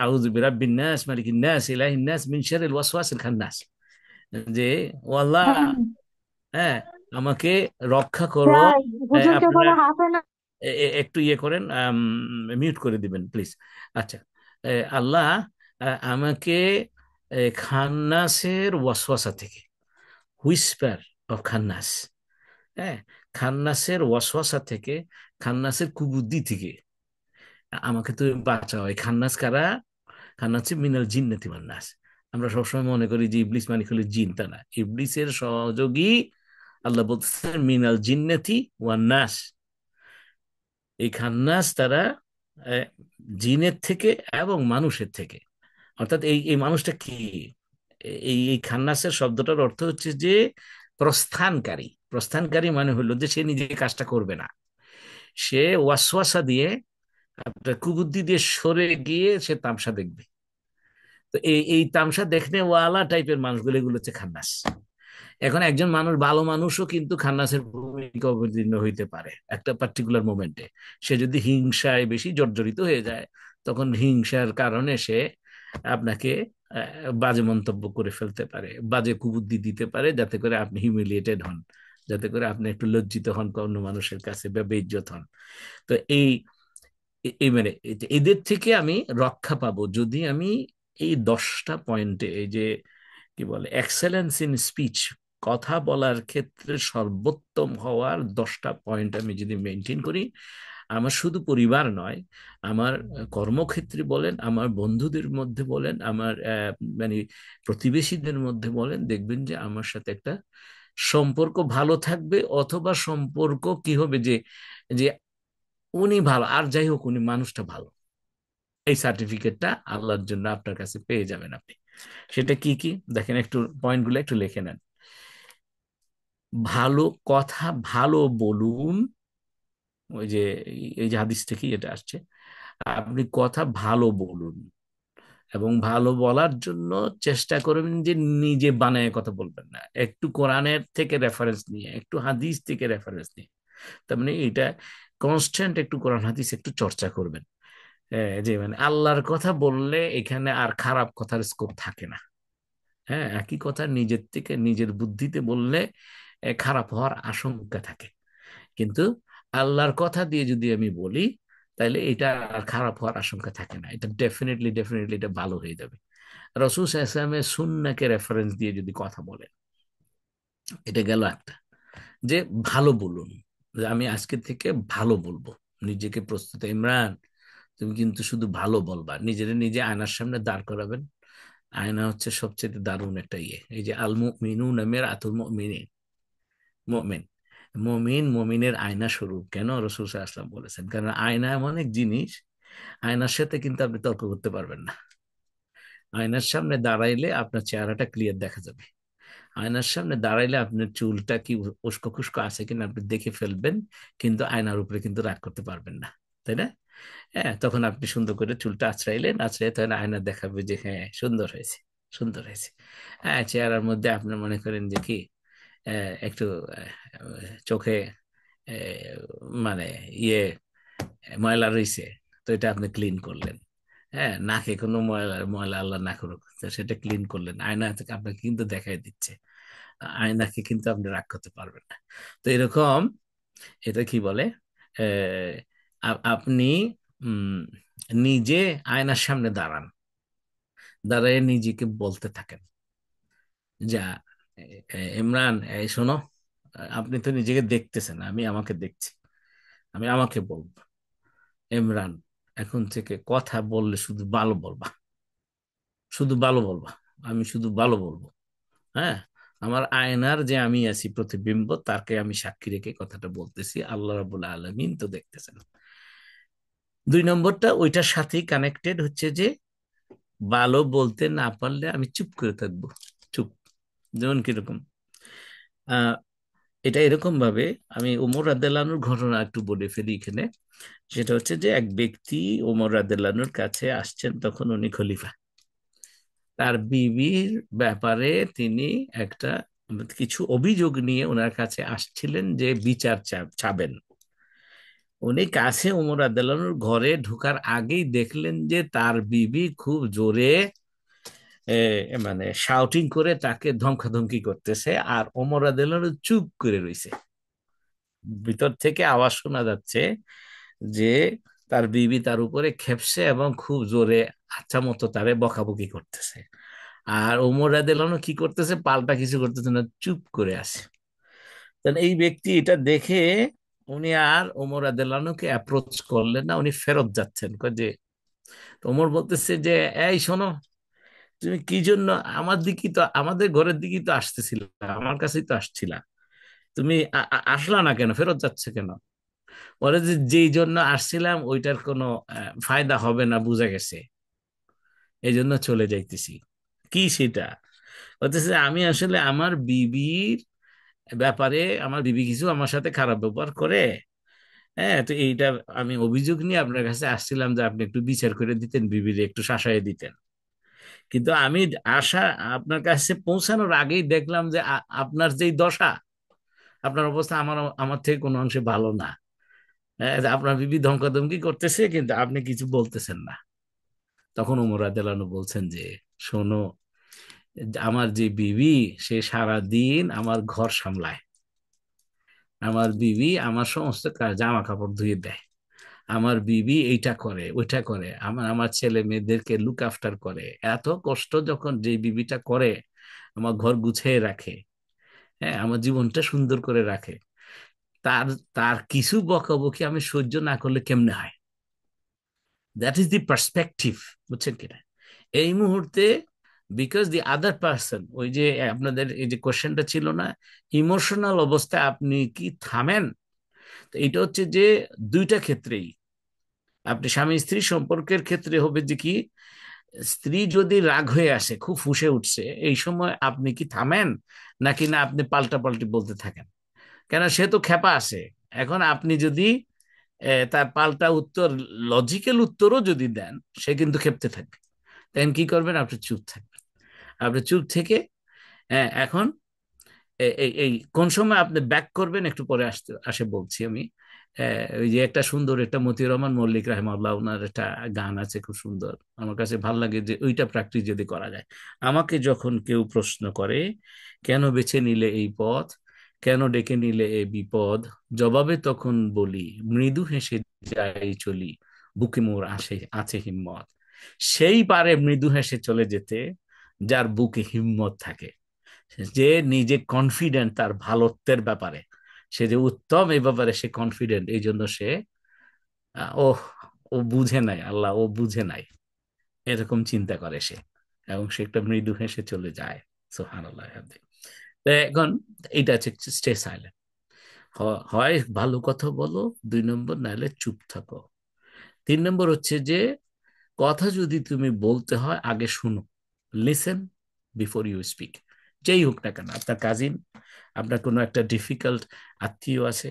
আউযু বিরাব্বিন নাস মালিকিন নাস ইলাহিন নাস মিন শাররিল ওয়াসওয়াসিল খান্নাস, যে ও আল্লাহ, হ্যাঁ হ্যাঁ, আমাকে রক্ষা করো। তাই হুজুরকে আপনারা বলা হবে না। একটু ইয়ে করেন, মিউট করে দিবেন প্লিজ। আচ্ছা, আল্লাহ আমাকে খান্নাসের ওয়াসওয়াসা থেকে, হুইসপার অফ খান্নাস, হ্যাঁ, খান্নাসের ওয়াসওয়াসা থেকে, খান্নাসের কুবুদ্ধি থেকে আমাকে তুমি বাঁচাও। এই খান্নাস কারা? খান্নাস হচ্ছে মিনাল জিন্নাতি ওয়ান নাস। আমরা সবসময় মনে করি যে ইবলিস মানে হলো জিন, তা না, ইবলিসের সহযোগী আল্লাহ বলতেছেন মিনাল জিন্নাতি ওয়ান নাস। এই খান্নাস তারা আহ, জিনের থেকে এবং মানুষের থেকে। অর্থাৎ এই এই মানুষটা কি, এই এই খান্নাসের শব্দটার অর্থ হচ্ছে যে প্রস্থানকারী। প্রস্থানকারী মানে হলো যে সে নিজে কাজটা করবে না, সে ওয়াসওয়াসা দিয়ে, আপনার কুবুদ্ধি দিয়ে সরে গিয়ে সে তামসা দেখবে। তো এই এই তামসা দেখনে ওয়ালা টাইপের মানুষগুলো, এগুলো হচ্ছে খান্নাস। এখন একজন মানুষ, ভালো মানুষও কিন্তু খান্নাসের ভূমিকা অবতীর্ণ হইতে পারে একটা পার্টিকুলার মোমেন্টে। সে যদি হিংসায় বেশি জর্জরিত হয়ে যায়, তখন হিংসার কারণে সে আপনাকে বাজে মন্তব্য করে ফেলতে পারে, বাজে কুবুদ্ধি দিতে পারে, যাতে করে আপনি হিউমিলিয়েটেড হন, যাতে করে আপনি একটু লজ্জিত হন অন্য মানুষের কাছে বা বেইজ্জত হন। তো এই এই মানে এদের থেকে আমি রক্ষা পাবো যদি আমি এই 10টা পয়েন্টে, এই যে কি বলে এক্সেলেন্স ইন স্পিচ, কথা বলার ক্ষেত্রে সর্বোত্তম হওয়ার 10টা পয়েন্ট আমি যদি মেনটেন করি, আমার শুধু পরিবার নয়, আমার কর্মক্ষেত্রে বলেন, আমার বন্ধুদের মধ্যে বলেন, আমার মানে প্রতিবেশীদের মধ্যে বলেন, দেখবেন যে আমার সাথে একটা সম্পর্ক ভালো থাকবে। অথবা সম্পর্ক কি হবে, যে যে উনি ভালো, আর যাই হোক উনি মানুষটা ভালো, এই সার্টিফিকেটটা আল্লাহর জন্য আপনার কাছে পেয়ে যাবেন আপনি। সেটা কি কি দেখেন, একটু পয়েন্টগুলো একটু লিখে নেন। ভালো কথা ভালো বলুন, ওই যে এই যে হাদিস থেকেই এটা আসছে, আপনি কথা ভালো বলুন এবং ভালো বলার জন্য চেষ্টা করবেন যে নিজে বানায় কথা বলবেন না, একটু কোরআনের থেকে রেফারেন্স নিয়ে, একটু হাদিস থেকে রেফারেন্স নিয়ে। তার মানে এটা কনস্ট্যান্ট একটু কোরআন হাদিস একটু চর্চা করবেন। যে মানে আল্লাহর কথা বললে এখানে আর খারাপ কথার স্কোপ থাকে না। হ্যাঁ, একই কথা নিজের থেকে নিজের বুদ্ধিতে বললে খারাপ হওয়ার আশঙ্কা থাকে, কিন্তু আল্লাহর কথা দিয়ে যদি আমি বলি, তাহলে এটা আর খারাপ হওয়ার আশঙ্কা থাকে না, এটা ডেফিনেটলি ডেফিনেটলি এটা ভালো হয়ে যাবে। রসুল সাল্লাল্লাহু সুন্নাহকে রেফারেন্স দিয়ে যদি কথা বলে, এটা গেল একটা। যে ভালো বলুন, যে আমি আজকে থেকে ভালো বলবো, নিজেকে প্রস্তুত, ইমরান তুমি কিন্তু শুধু ভালো বলবা, নিজের নিজে আয়নার সামনে দাঁড় করাবেন। আয়না হচ্ছে সবচেয়ে দারুণ একটা ইয়ে, এই যে আল মুমিনুনা মিরআতুল মুমিনিন, মুমিন মুমিন মুমিনের আয়না স্বরূপ। কেন রাসূল সাল্লাল্লাহু আলাইহি ওয়াসাল্লাম বলেছেন? কারণ আয়না এমন এক জিনিস, আয়নার সাথে কিন্তু আপনি তর্ক করতে পারবেন না। আয়নার সামনে দাঁড়াইলে আপনার চেহারাটা ক্লিয়ার দেখা যাবে। আয়নার সামনে দাঁড়াইলে আপনার চুলটা কি উস্কো খুস্কো আছে কিনা আপনি দেখে ফেলবেন, কিন্তু আয়নার উপরে কিন্তু রাগ করতে পারবেন না, তাই না? হ্যাঁ, তখন আপনি সুন্দর করে চুলটা আঁচড়াইলেন, আঁচড়াই তখন আয়না দেখাবে যে হ্যাঁ সুন্দর হয়েছে, সুন্দর হয়েছে। হ্যাঁ, চেহারার মধ্যে আপনি মনে করেন যে কি একটু চোখে মানে ইয়ে ময়লা রয়েছে, তো এটা আপনি ক্লিন করলেন। হ্যাঁ, নাকে কোনো ময়লা ময়লা আল্লাহ না করুক, তো সেটা ক্লিন করলেন, আয়না থেকে আপনাকে কিন্তু দেখাই দিচ্ছে। আয়নাকে কিন্তু আপনি রাগ করতে পারবেন না। তো এরকম, এটা কি বলে, আপনি উম নিজে আয়নার সামনে দাঁড়ান, দাঁড়ায় নিজেকে বলতে থাকেন, যা ইমরান এই শোনো, আপনি তো নিজেকে দেখতেছেন, আমি আমাকে দেখছি, আমি আমাকে বলবো, ইমরান এখন থেকে কথা বললে শুধু ভালো বলবা, শুধু ভালো বলবা, আমি শুধু ভালো বলবো। হ্যাঁ, আমার আয়নার যে আমি আছি প্রতিবিম্ব, তাকে আমি সাক্ষী রেখে কথাটা বলতেছি, আল্লাহ রাব্বুল আলামিন তো দেখতেছেন। 2 নম্বরটা ওইটার সাথেই কানেক্টেড হচ্ছে যে ভালো বলতে না পারলে আমি চুপ করে থাকবো, চুপ, যেমন কিরকম, আহ এটা এরকম ভাবে, আমি ওমর রাদিয়াল্লাহু আনহুর ঘটনা একটু বলে ফেলি এখানে। সেটা হচ্ছে যে এক ব্যক্তি ওমর রাদিয়াল্লাহু আনহুর কাছে আসছেন, তখন উনি খলিফা। তার বিবির ব্যাপারে তিনি একটা কিছু অভিযোগ নিয়ে ওনার কাছে আসছিলেন, যে বিচার চাবেন। উনি কাছে ওমর রাদিয়াল্লাহু আনহুর ঘরে ঢোকার আগেই দেখলেন যে তার বিবি খুব জোরে মানে শাউটিং করে তাকে ধমকাধমকি করতেছে, আর ওমর রাদিয়াল্লাহু আনহু চুপ করে রইছে। ভিতর থেকে আওয়াজ শোনা যাচ্ছে যে তার বিবি তার উপরে খেপছে এবং খুব জোরে আচ্ছা মতো তারে বকাবকি করতেছে। আর ওমর রাদিয়াল্লাহু আনহু কি করতেছে, পাল্টা কিছু করতেছে না, চুপ করে আছে। তাহলে এই ব্যক্তি এটা দেখে উনি আর ওমর রাদিয়াল্লাহু আনহুকে অ্যাপ্রোচ করলেন না, উনি ফেরত যাচ্ছেন। কয় যে, তো ওমর বলতেছে যে, এই শোনো, তুমি কি জন্য আমার দিকে তো, আমাদের ঘরের দিকেই তো আসতেছিল, আমার কাছেই তো আসছিলা, তুমি আসলা না কেন, ফেরত যাচ্ছে কেন? ওরা যে যেই জন্য আসছিলাম ওইটার কোনো ফায়দা হবে না বুঝা গেছে, এই জন্য চলে যাইতেছি। কি সেটা? বলতেছে আমি আসলে আমার বিবির ব্যাপারে, আমার বিবি কিছু আমার সাথে খারাপ ব্যবহার করে, হ্যাঁ, তো এইটা আমি অভিযোগ নিয়ে আপনার কাছে আসছিলাম যে আপনি একটু বিচার করে দিতেন, বিবির একটু শাসায় দিতেন। কিন্তু আমি আশা আপনার কাছে পৌঁছানোর আগেই দেখলাম যে আপনার যেই দশা, আপনার অবস্থা আমার আমার থেকে কোনো অংশে ভালো না। হ্যাঁ, যে আপনার বিবি ধমকাধমকি করতেছে কিন্তু আপনি কিছু বলতেছেন না। তখন ওমর রাদিয়াল্লাহু আনহু বলছেন যে, শোনো, আমার যে বিবি, সে সারা দিন আমার ঘর সামলায়, আমার বিবি আমার সমস্ত জামা কাপড় ধুয়ে দেয়, আমার বিবি এইটা করে ওইটা করে, আমার আমার ছেলে মেয়েদেরকে লুক আফটার করে, এত কষ্ট যখন যে বিবিটা করে, আমার ঘর গুছিয়ে রাখে, হ্যাঁ, আমার জীবনটা সুন্দর করে রাখে, তার তার কিছু বকাবকি আমি সহ্য না করলে কেমনে হয়? দ্যাট ইজ দি পার্সপেক্টিভ, বুঝছেন কিনা এই মুহূর্তে? বিকজ দি আদার পার্সন, ওই যে আপনাদের এই যে কোশ্চেনটা ছিল না, ইমোশনাল অবস্থায় আপনি কি থামেন? তো এটা হচ্ছে যে দুইটা ক্ষেত্রেই, আপনি স্বামী স্ত্রী সম্পর্কের ক্ষেত্রে হবে যে কি, স্ত্রী যদি রাগ হয়ে আসে, খুব ফুঁসে উঠছে, এই সময় আপনি কি থামেন, নাকি না আপনি পাল্টা পাল্টি বলতে থাকেন? কেন, সে তো খেপা আছে। এখন আপনি যদি তার পাল্টা উত্তর, লজিক্যাল উত্তরও যদি দেন, সে কিন্তু ক্ষেপতে থাকবে। তখন কি করবেন, আপনি চুপ থাকবেন। আপনি চুপ থেকে এখন এই এই কোন সময় আপনি ব্যাক করবেন একটু পরে আসে বলছি আমি। ওই যে একটা সুন্দর, একটা মতিউর রহমান মল্লিক রাহিমাহুল্লাহ, ওনার একটা গান আছে খুব সুন্দর, আমার কাছে ভাল লাগে, যে ওইটা প্র্যাকটিস যদি করা যায়। আমাকে যখন কেউ প্রশ্ন করে, কেন বেছে নিলে এই পথ, কেন ডেকে নিলে এই বিপদ, জবাবে তখন বলি, মৃদু হেসে যাই চলি, বুকে মোর আছে হিম্মত। সেই পারে মৃদু হেসে চলে যেতে, যার বুকে হিম্মত থাকে, যে নিজে কনফিডেন্ট তার ভালোত্বের ব্যাপারে, সে যে উত্তম এই ব্যাপারে সে কনফিডেন্ট, এই জন্য সে ও ও বুঝে নাই, আল্লাহ ও বুঝে নাই, এরকম চিন্তা করে সে, এবং সে একটা মৃদু হেসে চলে যায়। সুবহানাল্লাহ। তো এখন এটা হচ্ছে স্টে সাইলেন্ট, হয় ভালো কথা বলো, 2 নম্বর নাহলে চুপ থাকো। 3 নম্বর হচ্ছে যে, কথা যদি তুমি বলতে হয় আগে শুনো, লিসেন বিফোর ইউ স্পিক। যেই হোক না কেন, আপনার কাজিন, আপনার কোনো একটা ডিফিকাল্ট আত্মীয় আছে,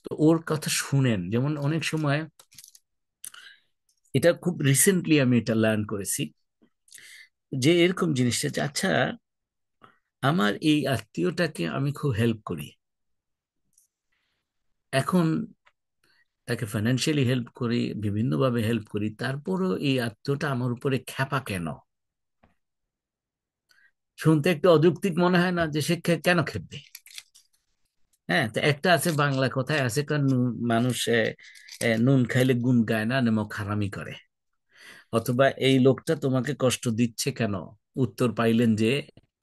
তো ওর কথা শুনেন। যেমন অনেক সময়, এটা খুব রিসেন্টলি আমি এটা লার্ন করেছি, যে এরকম জিনিসটা যে, আচ্ছা, আমার এই আত্মীয়টাকে আমি খুব হেল্প করি, এখন তাকে ফাইন্যান্সিয়ালি হেল্প করি, বিভিন্নভাবে হেল্প করি, তারপরও এই আত্মীয়টা আমার উপরে খ্যাপা কেন? শুনতে একটু অযৌক্তিক মনে হয় না, যে সে কেন খেপবে? হ্যাঁ, তো একটা আছে, বাংলা কথায় আছে, কারণ মানুষ নুন খাইলে গুণ গায় না, নেমক হারামি করে। অথবা এই লোকটা তোমাকে কষ্ট দিচ্ছে কেন, উত্তর পাইলেন যে,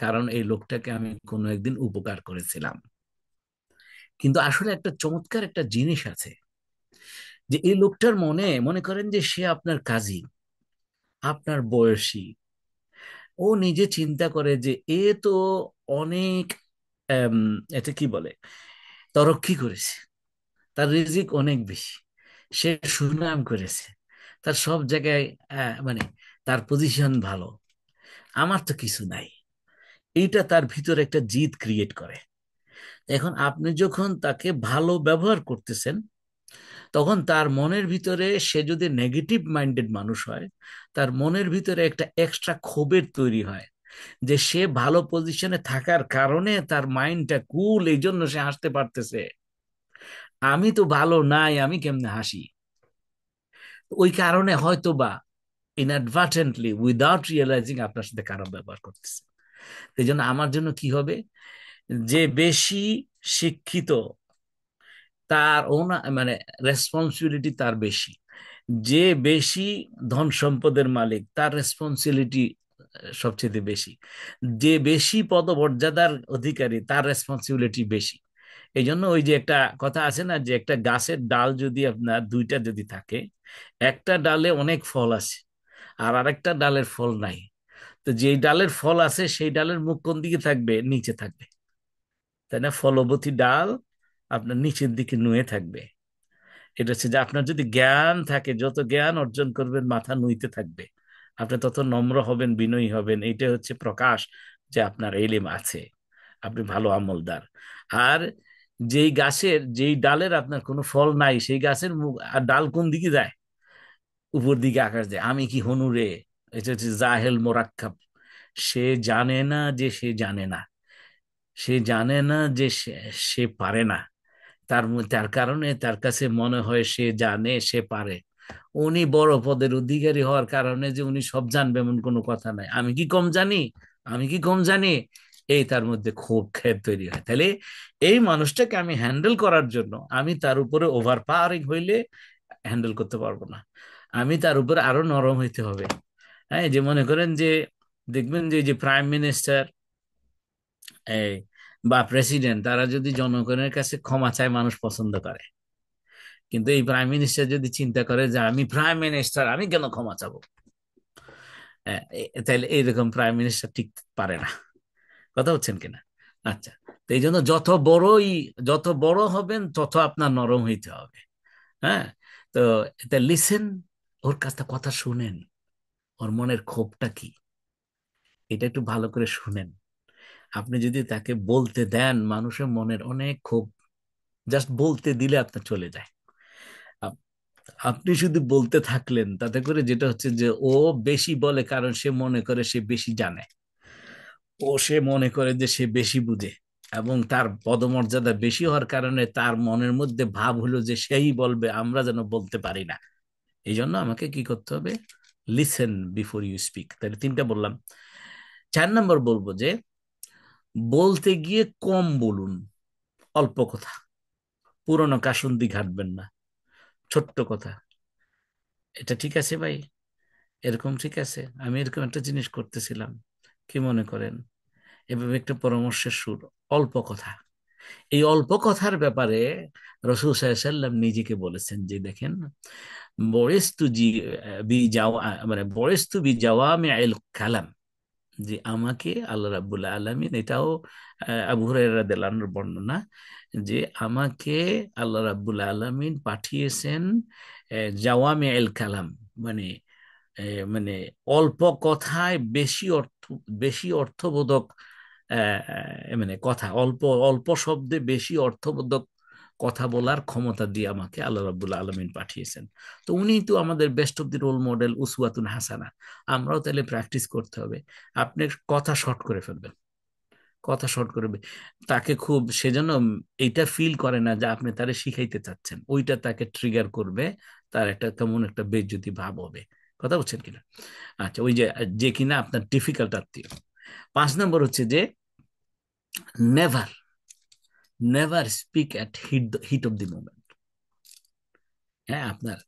কারণ এই লোকটাকে আমি কোনো একদিন উপকার করেছিলাম। কিন্তু আসলে একটা চমৎকার একটা জিনিস আছে, যে এই লোকটার মনে, মনে করেন যে সে আপনার কাজিন, আপনার বয়সী, ও নিজে চিন্তা করে যে এ তো অনেক আম, এটা কি বলে, তরক্কি করেছে, তার রিজিক অনেক বেশি, সে সুনাম করেছে, তার সব জায়গায় মানে তার পজিশন ভালো, আমার তো কিছু নাই। এইটা তার ভিতরে একটা জিদ ক্রিয়েট করে। এখন আপনি যখন তাকে ভালো ব্যবহার করতেছেন, তখন তার মনের ভিতরে, সে যদি নেগেটিভ মাইন্ডেড মানুষ হয়, তার মনের ভিতরে একটা এক্সট্রা ক্ষোভের তৈরি হয়, যে সে ভালো পজিশনে থাকার কারণে তার মাইন্ডটা কুল, এই জন্য সে হাসতে পারতেছে। আমি তো ভালো নাই, আমি কেমনে হাসি? ওই কারণে হয়তো বা ইনঅ্যাডভার্টেন্টলি, উইদাউট রিয়েলাইজিং, আপনার সাথে খারাপ ব্যবহার করতেছে। এই জন্য আমার জন্য কি হবে, যে বেশি শিক্ষিত তার মানে রেসপন্সিবিলিটি তার বেশি, যে বেশি ধন সম্পদের মালিক তার রেসপন্সিবিলিটি সবচেয়ে বেশি, যে বেশি পদমর্যাদার অধিকারী তার রেসপন্সিবিলিটি বেশি। এই জন্য ওই যে একটা কথা আছে না, যে একটা গাছের ডাল যদি আপনার দুইটা যদি থাকে, একটা ডালে অনেক ফল আছে আর আরেকটা ডালের ফল নাই, তো যেই ডালের ফল আছে সেই ডালের মুখ কোন দিকে থাকবে? নিচে থাকবে, তাই না? ফলবতী ডাল আপনার নিচের দিকে নুয়ে থাকবে। এটা হচ্ছে যে আপনার যদি জ্ঞান থাকে, যত জ্ঞান অর্জন করবেন মাথা নুইতে থাকবে, আপনি তত নম্র হবেন, বিনয়ী হবেন। এইটা হচ্ছে প্রকাশ যে আপনার এলিম আছে, আপনি ভালো আমলদার। আর যেই ডালের আপনার কোনো ফল নাই, সেই গাছের মুখ আর ডাল কোন দিকে যায়? উপর দিকে আকাশ যায়। আমি কি হনুরে? এটা হচ্ছে জাহেল মোরাক্কাব। সে জানে না যে সে জানে না, সে জানে না যে সে পারে না। তার কারণে তার কাছে মনে হয় সে জানে, সে পারে। উনি বড় পদের অধিকারী হওয়ার কারণে যে উনি সব জানবে এমন কোনো কথা নাই। আমি কি কম জানি? আমি কি কম জানি? এই তার মধ্যে খুব খেদ তৈরি হয়। তাহলে এই মানুষটাকে আমি হ্যান্ডেল করার জন্য আমি তার উপরে ওভার পাওয়ারিং হইলে হ্যান্ডেল করতে পারবো না। আমি তার উপরে আরো নরম হইতে হবে। হ্যাঁ, যে মনে করেন যে দেখবেন যে প্রাইম মিনিস্টার এই বা প্রেসিডেন্ট, তারা যদি জনগণের কাছে ক্ষমা চায়, মানুষ পছন্দ করে। কিন্তু এই প্রাইম মিনিস্টার যদি চিন্তা করে যে আমি প্রাইম মিনিস্টার, আমি কেন ক্ষমা চাবো, তাহলে এইরকম প্রাইম মিনিস্টার ঠিক পারে না। কথা হচ্ছেন কিনা? আচ্ছা, তো এই জন্য যত বড় হবেন তত আপনার নরম হইতে হবে। হ্যাঁ, তো এটা লিসেন, ওর কাছে কথা শুনেন, ওর মনের ক্ষোভটা কি এটা একটু ভালো করে শুনেন। আপনি যদি তাকে বলতে দেন, মানুষের মনের অনেক ক্ষোভ জাস্ট বলতে দিলে আপনার চলে যায়। আপ- আপনি শুধু বলতে থাকলেন, তাতে করে যেটা হচ্ছে যে ও বেশি বলে, কারণ সে মনে করে সে বেশি জানে, সে মনে করে যে সে বেশি বুঝে, এবং তার পদমর্যাদা বেশি হওয়ার কারণে তার মনের মধ্যে ভাব হলো যে সেই বলবে, আমরা যেন বলতে পারি না। এই জন্য আমাকে কি করতে হবে? Listen before you speak. তাহলে তিনটা বললাম। 4 নম্বর বলবো যে বলতে গিয়ে কম বলুন, অল্প কথা, পুরনো কাসুন্দি ঘাটবেন না, ছোট্ট কথা। এটা ঠিক আছে ভাই? এরকম ঠিক আছে? আমি এরকম একটা জিনিস করতেছিলাম, কি মনে করেন? এভাবে একটা পরামর্শের সুর, অল্প কথা। এই অল্প কথার ব্যাপারে রসুল সাল্লাম নিজেকে বলেছেন যে দেখেন, বরেস্তু জি বি যাওয়া মানে বরেস্তু বি জাওয়ামিআল কালাম, যে আমাকে আল্লাহ রাব্বুল আলামিন, এটাও আবু হুরায়রা রাদিয়াল্লাহু আনহুর বর্ণনা, যে আমাকে আল্লাহ রাব্বুল আলামিন পাঠিয়েছেন জাওয়ামিআল কালাম, মানে মানে অল্প কথায় বেশি অর্থবোধক, মানে কথা, অল্প অল্প শব্দে বেশি অর্থবোধক কথা বলার ক্ষমতা দিয়ে আমাকে আল্লাহ রাব্বুল আলামিন পাঠিয়েছেন। তো উনি তো আমাদের best of the role model, উসওয়াতুন হাসানা। আমরাও তাহলে প্র্যাকটিস করতে হবে। আপনি কথা শর্ট করে ফেলবেন, কথা শর্ট করবে। তাকে খুব, সেজন্য এইটা ফিল করে না যে আপনি তারে শিখাইতে চাচ্ছেন, ওইটা তাকে ট্রিগার করবে, তার একটা কেমন একটা বেইজ্জতি ভাব হবে। কথা বলছেন কিনা? আচ্ছা, ওই যে যে কিনা আপনার ডিফিকাল্ট আত্মীয়। 5 নম্বর হচ্ছে যে never never speak at heat of the moment. হ্যাঁ, আপনার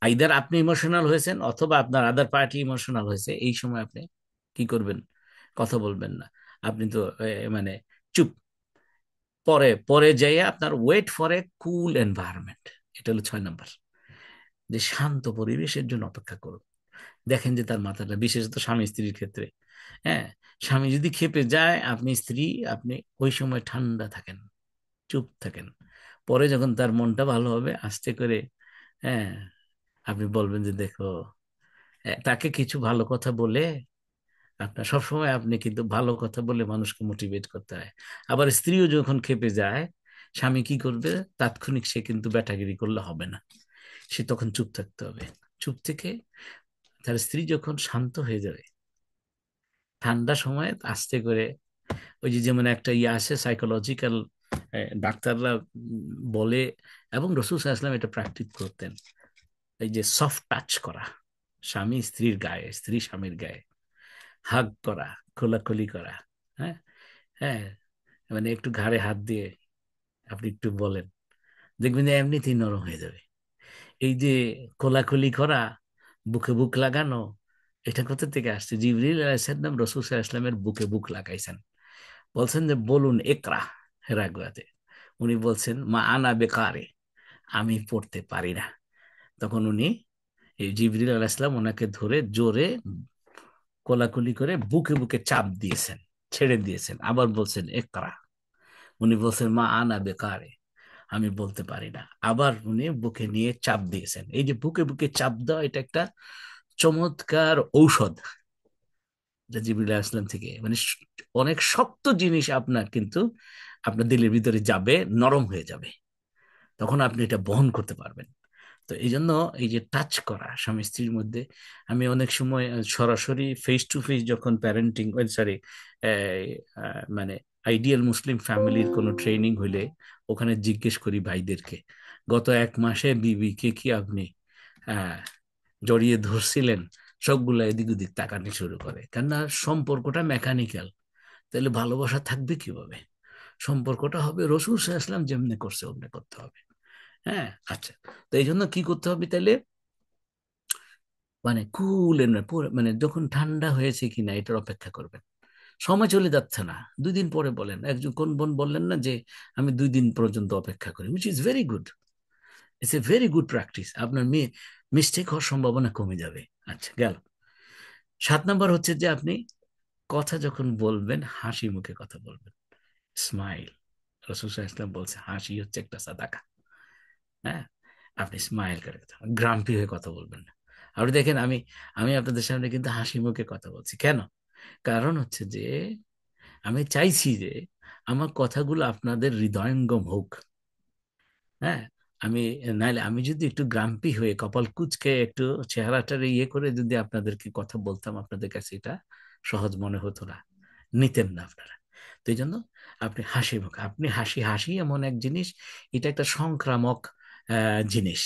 আইদার আপনি ইমোশনাল হয়েছেন অথবা আপনার আদার পার্টি ইমোশনাল হয়েছে, এই সময় আপনি কি করবেন? কথা বলবেন না। আপনি তো মানে চুপ, পরে পরে যাইয়া আপনার wait for a cool environment. এটা হলো 6 নম্বর, যে শান্ত পরিবেশের জন্য অপেক্ষা করুন। দেখেন যে তার মাথাটা, বিশেষত স্বামী স্ত্রীর ক্ষেত্রে, হ্যাঁ, স্বামী যদি খেপে যায়, আপনি ওই সময় ঠান্ডা থাকেন, চুপ থাকেন। পরে যখন তার মনটা ভালো হবে, আস্তে করে, হ্যাঁ, আপনি বলবেন যে দেখো, তাকে কিছু ভালো কথা বলে আপনার সবসময় আপনি কিন্তু ভালো কথা বলে মানুষকে মোটিভেট করতে হয়। আবার স্ত্রীও যখন খেপে যায়, স্বামী কি করবে? তাৎক্ষণিক সে কিন্তু ব্যাটাগিরি করলে হবে না, সে তখন চুপ থাকতে হবে। চুপ থেকে তার স্ত্রী যখন শান্ত হয়ে যাবে, ঠান্ডা সময় আস্তে করে, ওই যে যেমন একটা ইয়ে আছে সাইকোলজিক্যাল, ডাক্তাররা বলে, এবং রসুল সাল্লাল্লাহু আলাইহি ওয়াসাল্লাম এটা প্র্যাকটিস করতেন, এই যে সফট টাচ করা, স্বামী স্ত্রীর গায়ে, স্ত্রী স্বামীর গায়ে, হাগ করা, খোলাখুলি করা। হ্যাঁ, হ্যাঁ, মানে একটু ঘাড়ে হাত দিয়ে আপনি একটু বলেন, দেখবেন যে এমনিতেই নরম হয়ে যাবে। এই যে কোলাকুলি করা, বুকে বুক লাগানো, এটা কোথা থেকে আসছে? জিবরিল আলাইহিস সালাম রাসূল সাল্লাল্লাহু আলাইহি ওয়াসাল্লামের বুকে বুক লাগাইছেন, বলছেন যে বলুন ইকরা, হেরাগুয়াতে। উনি বলছেন মা আনা বেকারে, আমি পড়তে পারি না। তখন উনি, এই জিবরিল আলাইহিস সালাম ওনাকে ধরে জোরে কোলাকুলি করে বুকে বুকে চাপ দিয়েছেন, ছেড়ে দিয়েছেন, আবার বলছেন ইকরা। উনি বলছেন মা আনা বেকারে, আমি বলতে পারি না। আবার উনি বুকে নিয়ে চাপ দিয়েছেন। এই যে বুকে বুকে চাপ দেওয়া, এটা একটা চমৎকার ঔষধ জিবরিল আলাইহিস সালাম থেকে, মানে অনেক শক্ত জিনিস আপনার কিন্তু আপনার দিলের ভিতরে যাবে, নরম হয়ে যাবে, তখন আপনি এটা বহন করতে পারবেন। তো এই জন্য এই যে টাচ করা স্বামী স্ত্রীর মধ্যে, আমি অনেক সময় সরাসরি ফেস টু ফেস যখন প্যারেন্টিং, সরি, মানে আইডিয়াল মুসলিম ফ্যামিলির কোনো ট্রেনিং হইলে ওখানে জিজ্ঞেস করি ভাইদেরকে, গত 1 মাসে বিবিকে কি আপনি আহ জড়িয়ে ধরছিলেন? সবগুলা এদিক ওদিক তাকানি শুরু করে, কেননা সম্পর্কটা মেকানিক্যাল। তাহলে ভালোবাসা থাকবে কিভাবে? সম্পর্কটা হবে রসুল সাল্লাল্লাহু আলাইহি ওয়াসাল্লাম যেমনি করছে অমনি করতে হবে। হ্যাঁ, আচ্ছা। তো এই জন্য কি করতে হবে তাহলে? মানে কুল, মানে যখন ঠান্ডা হয়েছে কিনা এটার অপেক্ষা করবেন। সময় চলে যাচ্ছে না, 2 দিন পরে বলেন। একজন কোন বোন বললেন না যে আমি 2 দিন পর্যন্ত অপেক্ষা করি, which is very good, it's a very good practice. আপনার মেয়ে মিস্টেক হওয়ার সম্ভাবনা কমে যাবে। আচ্ছা, গেল। 7 নম্বর হচ্ছে যে আপনি কথা যখন বলবেন হাসি মুখে কথা বলবেন, স্মাইল। রাসূল সাল্লাল্লাহু আলাইহি ওয়াসাল্লাম বলছে হাসি হচ্ছে একটা সাদাকা। হ্যাঁ, আপনি স্মাইল করে কথা, গ্রাম্পি হয়ে কথা বলবেন না। আপনি দেখেন, আমি আমি আপনাদের সামনে কিন্তু হাসি মুখে কথা বলছি কেন? কারণ হচ্ছে যে আমি চাইছি যে আমার কথাগুলো আপনাদের হৃদয়ঙ্গম হোক। হ্যাঁ, আমি, নাইলে আমি যদি একটু গ্রাম্পি হয়ে কপাল কুঁচকে একটু চেহারাটার ইয়ে করে যদি আপনাদেরকে কথা বলতাম, আপনাদের কাছে এটা সহজ মনে হতো না, নিতেন না আপনারা। তো এই জন্য আপনি হাসি মুখ, আপনি হাসি, হাসি এমন এক জিনিস, এটা একটা সংক্রামক জিনিস।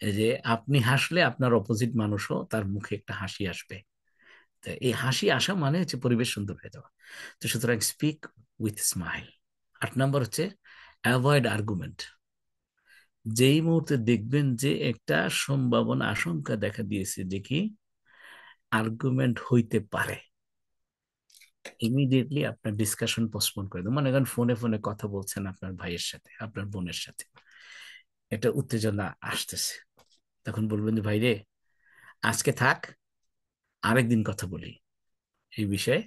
এই যে আপনি হাসলে আপনার অপোজিট মানুষও তার মুখে একটা হাসি আসবে। তো এই হাসি আসা মানে হচ্ছে পরিবেশ সুন্দর হয়ে যাওয়া। তো সুতরাং স্পিক উইথ স্মাইল। 8 নম্বর হচ্ছে অ্যাভয়েড আর্গুমেন্ট। যেই মুহূর্তে দেখবেন যে একটা সম্ভাবনা, আশঙ্কা দেখা দিয়েছে যে কি আর্গুমেন্ট হইতে পারে, ইমিডিয়েটলি আপনার ডিসকাশন পোস্টপোন করে দেন। মনে করেন ফোনে ফোনে কথা বলছেন আপনার ভাইয়ের সাথে, আপনার বোনের সাথে, একটা উত্তেজনা আসতেছে, তখন বলবেন যে ভাই রে, আজকে থাক, আরেকদিন কথা বলি এই বিষয়ে।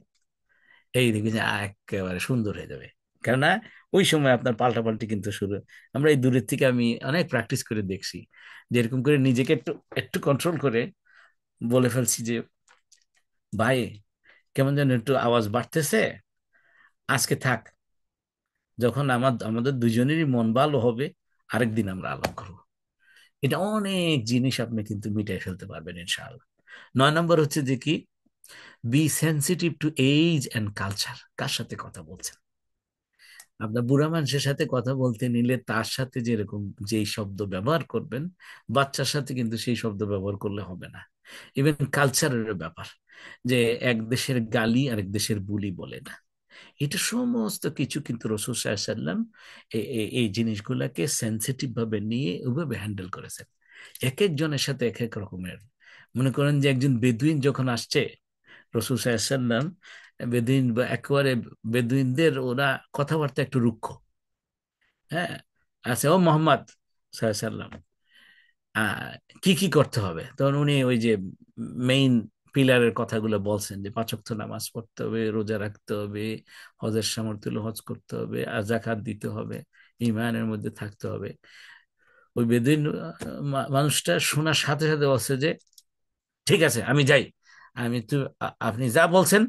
এই দেখবেন যে একেবারে সুন্দর হয়ে যাবে। কেননা ওই সময় আপনার পাল্টাপাল্টি কিন্তু শুরু। আমরা এই দূরের থেকে আমি অনেক প্র্যাকটিস করে দেখছি, যে এরকম করে নিজেকে একটু একটু কন্ট্রোল করে বলে ফেলছি যে ভাই, কেমন যেন একটু আওয়াজ বাড়তেছে, আজকে থাক, যখন আমাদের দুজনেরই মন ভালো হবে আরেকদিন আমরা আলাপ করবো। এটা অনেক জিনিস আপনি কিন্তু মিটাই ফেলতে পারবেন ইনশাআল্লাহ। 9 নম্বর হচ্ছে যে কি, be sensitive to age and culture. কার সাথে কথা বলছেন? আপনার বুড়া মানুষের সাথে কথা বলতে নিলে তার সাথে যেরকম যেই শব্দ ব্যবহার করবেন, বাচ্চার সাথে কিন্তু সেই শব্দ ব্যবহার করলে হবে না। ইভেন কালচারের ব্যাপার, যে এক দেশের গালি আরেক দেশের বুলি বলে না, এটা সমস্ত কিছু কিন্তু রাসূল সাল্লাল্লাহু আলাইহি ওয়াসাল্লাম এই জিনিসগুলোকে সেন্সিটিভ ভাবে নিয়ে ওইভাবে হ্যান্ডেল করেছেন। এক একজনের সাথে এক এক রকমের। মনে করেন যে একজন বেদুইন যখন আসছে, রাসূল সাল্লাল্লাহু আলাইহি ওয়াসাল্লাম, বেদুইন বা একেবারে বেদুইনদের ওরা কথাবার্তা একটু রুক্ষ। হ্যাঁ, আছে ও মোহাম্মদ সাল্লাল্লাহু আলাইহি ওয়াসাল্লাম, আহ কি কি করতে হবে? তখন উনি ওই যে মেইন পিলারের কথাগুলো বলছেন, যে 5 ওয়াক্ত নামাজ পড়তে হবে, রোজা রাখতে হবে, হজের সামর্থ্য হলে হজ করতে হবে, আর যাকাত দিতে হবে, ইমানের মধ্যে থাকতে হবে। ওই বেদুইন মানুষটা শোনার সাথে সাথে বলছে যে ঠিক আছে আমি যাই, আমি তো আপনি যা বলছেন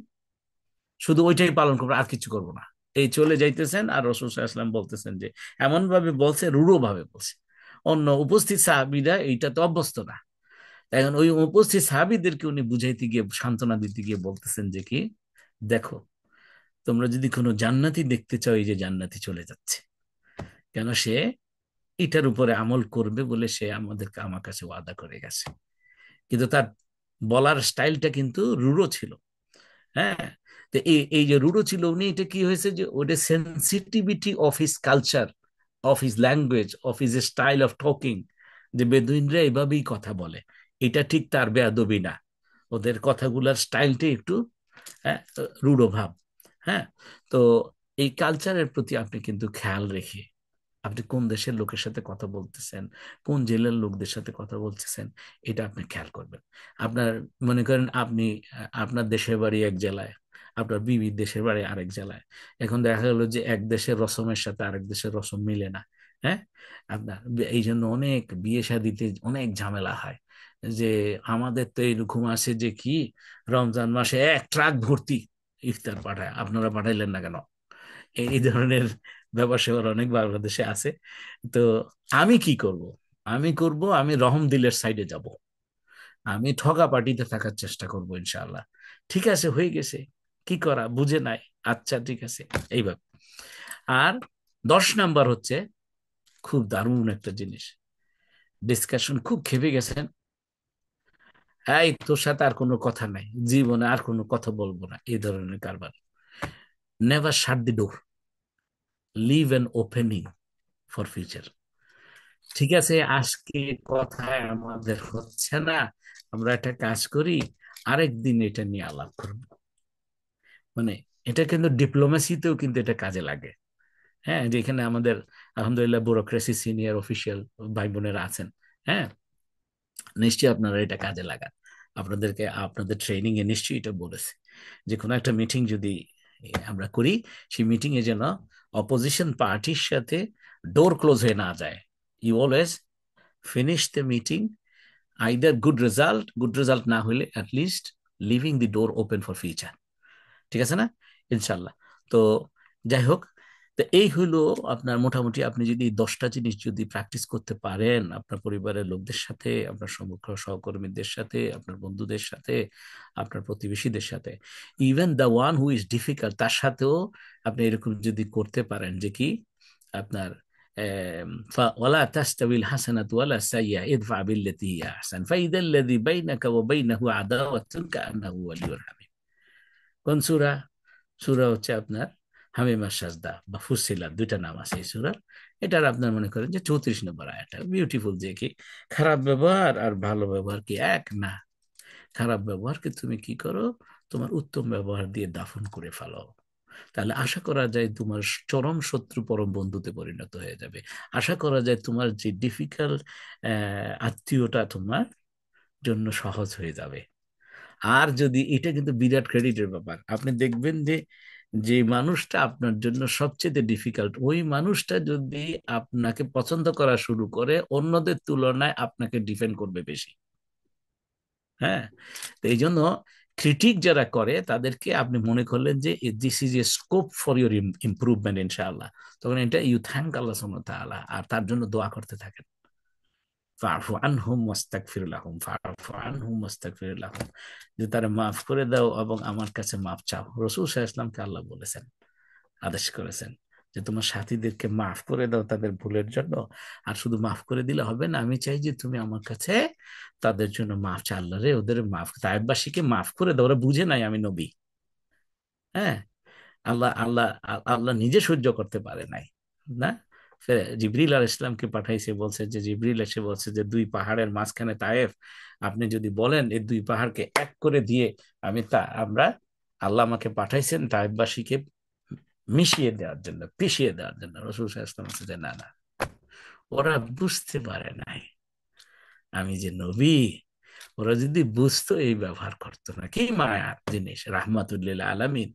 শুধু ওইটাই পালন করবো, আর কিছু করবো না, এই চলে যাইতেছেন। আর রাসূল সাল্লাল্লাহু আলাইহি ওয়াসাল্লাম বলতেছেন যে এমন ভাবে বলছে, রূঢ় ভাবে বলছে। অন্য উপস্থিত সাহাবীরা এইটা তো অভ্যস্ত না। এখন ওই উপস্থিত সাহাবীদেরকে উনি বুঝাইতে গিয়ে, সান্ত্বনা দিতে গিয়ে বলতেছেন যে কি, দেখো তোমরা যদি কোনো জান্নাতি দেখতে চাও, এই যে জান্নাতি চলে যাচ্ছে, কেন সে এটার উপরে আমল করবে বলে সে আমার কাছে ওয়াদা করে গেছে। কিন্তু তার বলার স্টাইলটা কিন্তু রূঢ় ছিল। হ্যাঁ, তো এই এই যে রূঢ় ছিল, উনি এটা কি হয়েছে যে ওটা sensitivity of his culture, of his language, of his style of talking, যে বেদুইনরা এভাবেই কথা বলে, এটা ঠিক তার বেয়াদবি না, ওদের কথাগুলার স্টাইলটা একটু, হ্যাঁ, রূঢ় ভাব। হ্যাঁ, তো এই কালচারের প্রতি আপনি কিন্তু খেয়াল রেখে আপনি কোন দেশের লোকের সাথে কথা বলতেছেন, কোন জেলার লোকদের সাথে কথা বলতেছেন, এটা আপনি খেয়াল করবেন। আপনার মনে করেন আপনি আপনার দেশের বাড়ি এক জেলায়, আপনার বিবির দেশের বাড়ি আরেক জেলায়। এখন দেখা গেলো যে এক দেশের রসমের সাথে আরেক দেশের রসম মিলে না। হ্যাঁ, আপনার এই জন্য অনেক বিয়ে শাদিতে অনেক ঝামেলা হয়। যে আমাদের তো এরকম আছে যে কি, রমজান মাসে এক ট্রাক ভর্তি ইফতার পাঠায়, আপনারা পাঠাইলেন না কেন? এই ধরনের ব্যাপার স্যাপার অনেক বাংলাদেশে আছে। তো আমি কি করব? আমি রহম দিলের সাইডে যাব, আমি ঠগা পার্টিতে থাকার চেষ্টা করব ইনশাআল্লাহ। ঠিক আছে, হয়ে গেছে, কি করা, বুঝে নাই, আচ্ছা ঠিক আছে, এইভাবে। আর 10 নাম্বার হচ্ছে খুব দারুণ একটা জিনিস, ডিসকাশন খুব খেপে গেছেন, এই তোর সাথে আর কোনো কথা নাই, জীবনে আর কোনো কথা বলবো না, এই ধরনের কারবার। Never shut the door, leave an opening for future. ঠিক আছে, আজকে কথায় আমাদের হচ্ছে না, আমরা একটা কাজ করি, আরেক দিন এটা নিয়ে আলাপ করব। মানে এটা কিন্তু ডিপ্লোমেসিতেও কিন্তু এটা কাজে লাগে। হ্যাঁ, যেখানে আমাদের আলহামদুলিল্লাহ ব্যুরোক্রেসি সিনিয়র অফিসিয়াল ভাই বোনেরা আছেন, হ্যাঁ, নিশ্চয়ই আপনারা এটা কাজে লাগান। আপনাদেরকে আপনাদের ট্রেনিং এ নিশ্চয়ই এটা বলেছে যে কোনো একটা মিটিং যদি আমরা করি, সেই মিটিং এ যেন অপোজিশন পার্টির সাথে ডোর ক্লোজ হয়ে না যায়। You always finish the meeting either good result না হলে at least leaving the door open for future. ঠিক আছে না? ইনশাল্লাহ। তো যাই হোক, তো এই হইলো আপনার মোটামুটি, আপনি যদি 10টা জিনিস যদি প্র্যাকটিস করতে পারেন আপনার পরিবারের লোকদের সাথে, আপনার সহকর্মীদের সাথে, আপনার বন্ধুদের সাথে, আপনার প্রতিবেশীদের সাথে, even the one who is difficult তার সাথেও আপনি এরকম যদি করতে পারেন যে কি, আপনার ولا تستوي الحسنة ولا السيئة ادفع بالتي هي أحسن فإذا الذي بينك وبينه عداوة كأنه ولي حميم। কোন সূরা? সূরা হচ্ছে আপনার হামিমা সাজদা বা ফুসিলাত, দুইটা নাম আছে এই সূরার। এটার আপনার মনে করেন যে 34 নম্বর আয়াতটা বিউটিফুল, যে কি খারাপ ব্যবহার আর ভালো ব্যবহার কি এক না? খারাপ ব্যবহারকে তুমি কি করো, তোমার উত্তম ব্যবহার দিয়ে দাফন করে ফেলো, তাহলে আশা করা যায় তোমার চরম শত্রু পরম বন্ধুতে পরিণত হয়ে যাবে। আশা করা যায় তোমার যে ডিফিকাল্ট আত্মীয়টা তোমার জন্য সহজ হয়ে যাবে। আর যদি এটা কিন্তু বিরাট ক্রেডিটের ব্যাপার, আপনি দেখবেন যে যে মানুষটা আপনার জন্য সবচেয়ে ডিফিকাল্ট, ওই মানুষটা যদি আপনাকে পছন্দ করা শুরু করে, অন্যদের তুলনায় আপনাকে ডিফেন্ড করবে বেশি। হ্যাঁ, তো এই জন্য ক্রিটিক যারা করে তাদেরকে আপনি মনে করলেন যে this is a scope for your improvement ইনশাআল্লাহ, তখন এটা ইউ থ্যাংক আল্লাহ সুবহানাহু ওয়া তাআলা আর তার জন্য দোয়া করতে থাকেন। ফাআফু আনহুম ওয়াস্তাগফির লাহুম, ফাআফু আনহুম ওয়াস্তাগফির লাহুম, যে তারা মাফ করে দাও এবং আমার কাছে মাফ চাও। রাসূল সাল্লাল্লাহু আলাইহি ওয়াসাল্লামকে আল্লাহ বলেছেন, আদেশ করেছেন যে তোমার সাথীদেরকে মাফ করে দাও তাদের ভুলের জন্য। আর শুধু মাফ করে দিলে হবে না, আমি চাই যে তুমি আমার কাছে তাদের জন্য মাফ চা, আল্লাহ রে ওদের মাফ, তায়েববাসীকে মাফ করে দাও, ওরা বুঝে নাই আমি নবী। হ্যাঁ, আল্লাহ আল্লাহ আল্লাহ নিজে সহ্য করতে পারে নাই না, জিবরিল আলাইহিস সালামকে পাঠাইছে, বলছে যে জিবরিল এসে বলছে যে দুই পাহাড়ের মাঝখানে তায়েফ, আপনি যদি বলেন এই দুই পাহাড়কে এক করে দিয়ে আমরা, আল্লাহ আমাকে পাঠাইছেন তায়েফবাসীকে মিশিয়ে দেওয়ার জন্য, পিষিয়ে দেওয়ার জন্য। রাসূল সাল্লাল্লাহু আলাইহি ওয়াসাল্লাম বলছে যে না না, ওরা বুঝতে পারে নাই আমি যে নবী, ওরা যদি বুঝতো এই ব্যবহার করতো না। কি মায়ার জিনিস, রাহমাতুল্লিল আলামিন,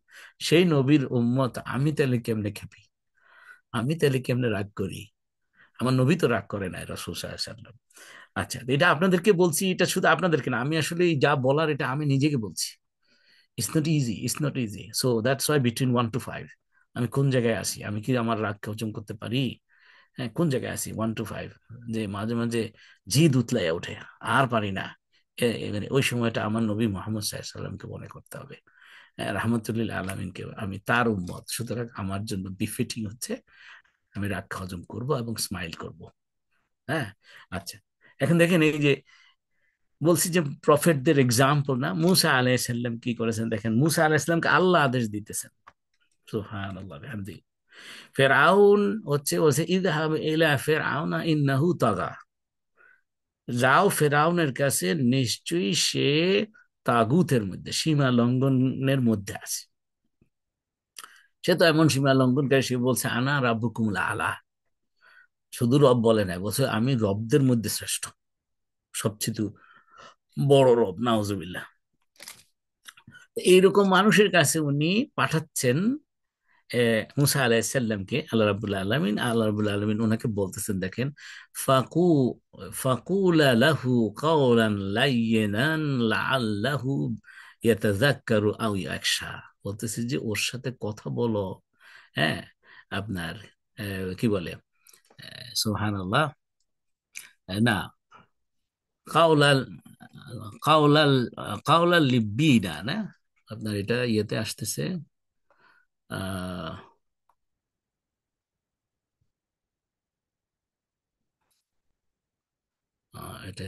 সেই নবীর উম্মত আমি তাহলে কেমনে খেপি, আমি তাহলে কেমনে রাগ করি, আমার নবী তো রাগ করে নাই রাসূল সাল্লাল্লাহু আলাইহি ওয়াসাল্লাম। আচ্ছা, এটা আপনাদেরকে বলছি, এটা শুধু আপনাদেরকে না, আমি আসলে এই যা বলার এটা আমি নিজেকে বলছি। It's not easy, it's not easy. So that's why between 1 to 5 আমি কোন জায়গায় আছি, আমি কি আমার রাগকে হজম করতে পারি? হ্যাঁ, কোন জায়গায় আছি 1 to 5, যে মাঝে মাঝে জিদ উতলাইয়া ওঠে, আর পারি না। মানে ওই সময়টা আমার নবী মোহাম্মদ সাল্লাল্লাহু আলাইহি সাল্লামকে মনে করতে হবে, রাহমাতুল্লিল আলামিনকে, আমি তার উম্মত, সুতরাং আমার জন্য বিফিটিং হচ্ছে আমি রাগ হজম করব এবং স্মাইল করব। হ্যাঁ, আচ্ছা, এখন দেখেন এই যে বলছি যে প্রফেটদের এক্সাম্পল না, মুসা আলাইহিস সালাম কি করেছেন দেখেন, মুসা আলাইহিস সালামকে আল্লাহ আদেশ দিতেছেন, সুবহানাল্লাহ বিহামদি। ফেরাউন হচ্ছে বলছে ইযহাব ইলা ফিরআউনা ইন্নাহু তাগা, যাও ফেরাউনের কাছে, নিশ্চয়ই সে তাগুতের মধ্যে, সীমা লঙ্ঘনের মধ্যে আছে। সে তো এমন সীমা লঙ্ঘনকারী, সে বলছে আনা রাব্বুকুমুল আলা, শুধু রব বলে না, বলছে আমি রবদের মধ্যে শ্রেষ্ঠ, সবচেয়ে বড় রব, নাউজুবিল্লাহ। এইরকম মানুষের কাছে উনি পাঠাচ্ছেন মুসা আলাইসাল্লামকে। আল্লাহ রাব্বুল আলামিন ওনাকে বলতেছেন, দেখেন, ফাকু ফাকুলা লাহু কাওলান লাইয়িনান লাআল্লাহু ইয়াতাযাক্কারু আও ইয়াখশা, বলতেছে যে ওর সাথে কথা বলো। হ্যাঁ, আপনার কি বলে, সুবহানাল্লাহ, না, কাওলাল কাওলাল কাওলাল লিব্বিনা না, আপনার এটা ইয়েতে আসতেছে, আহ এটা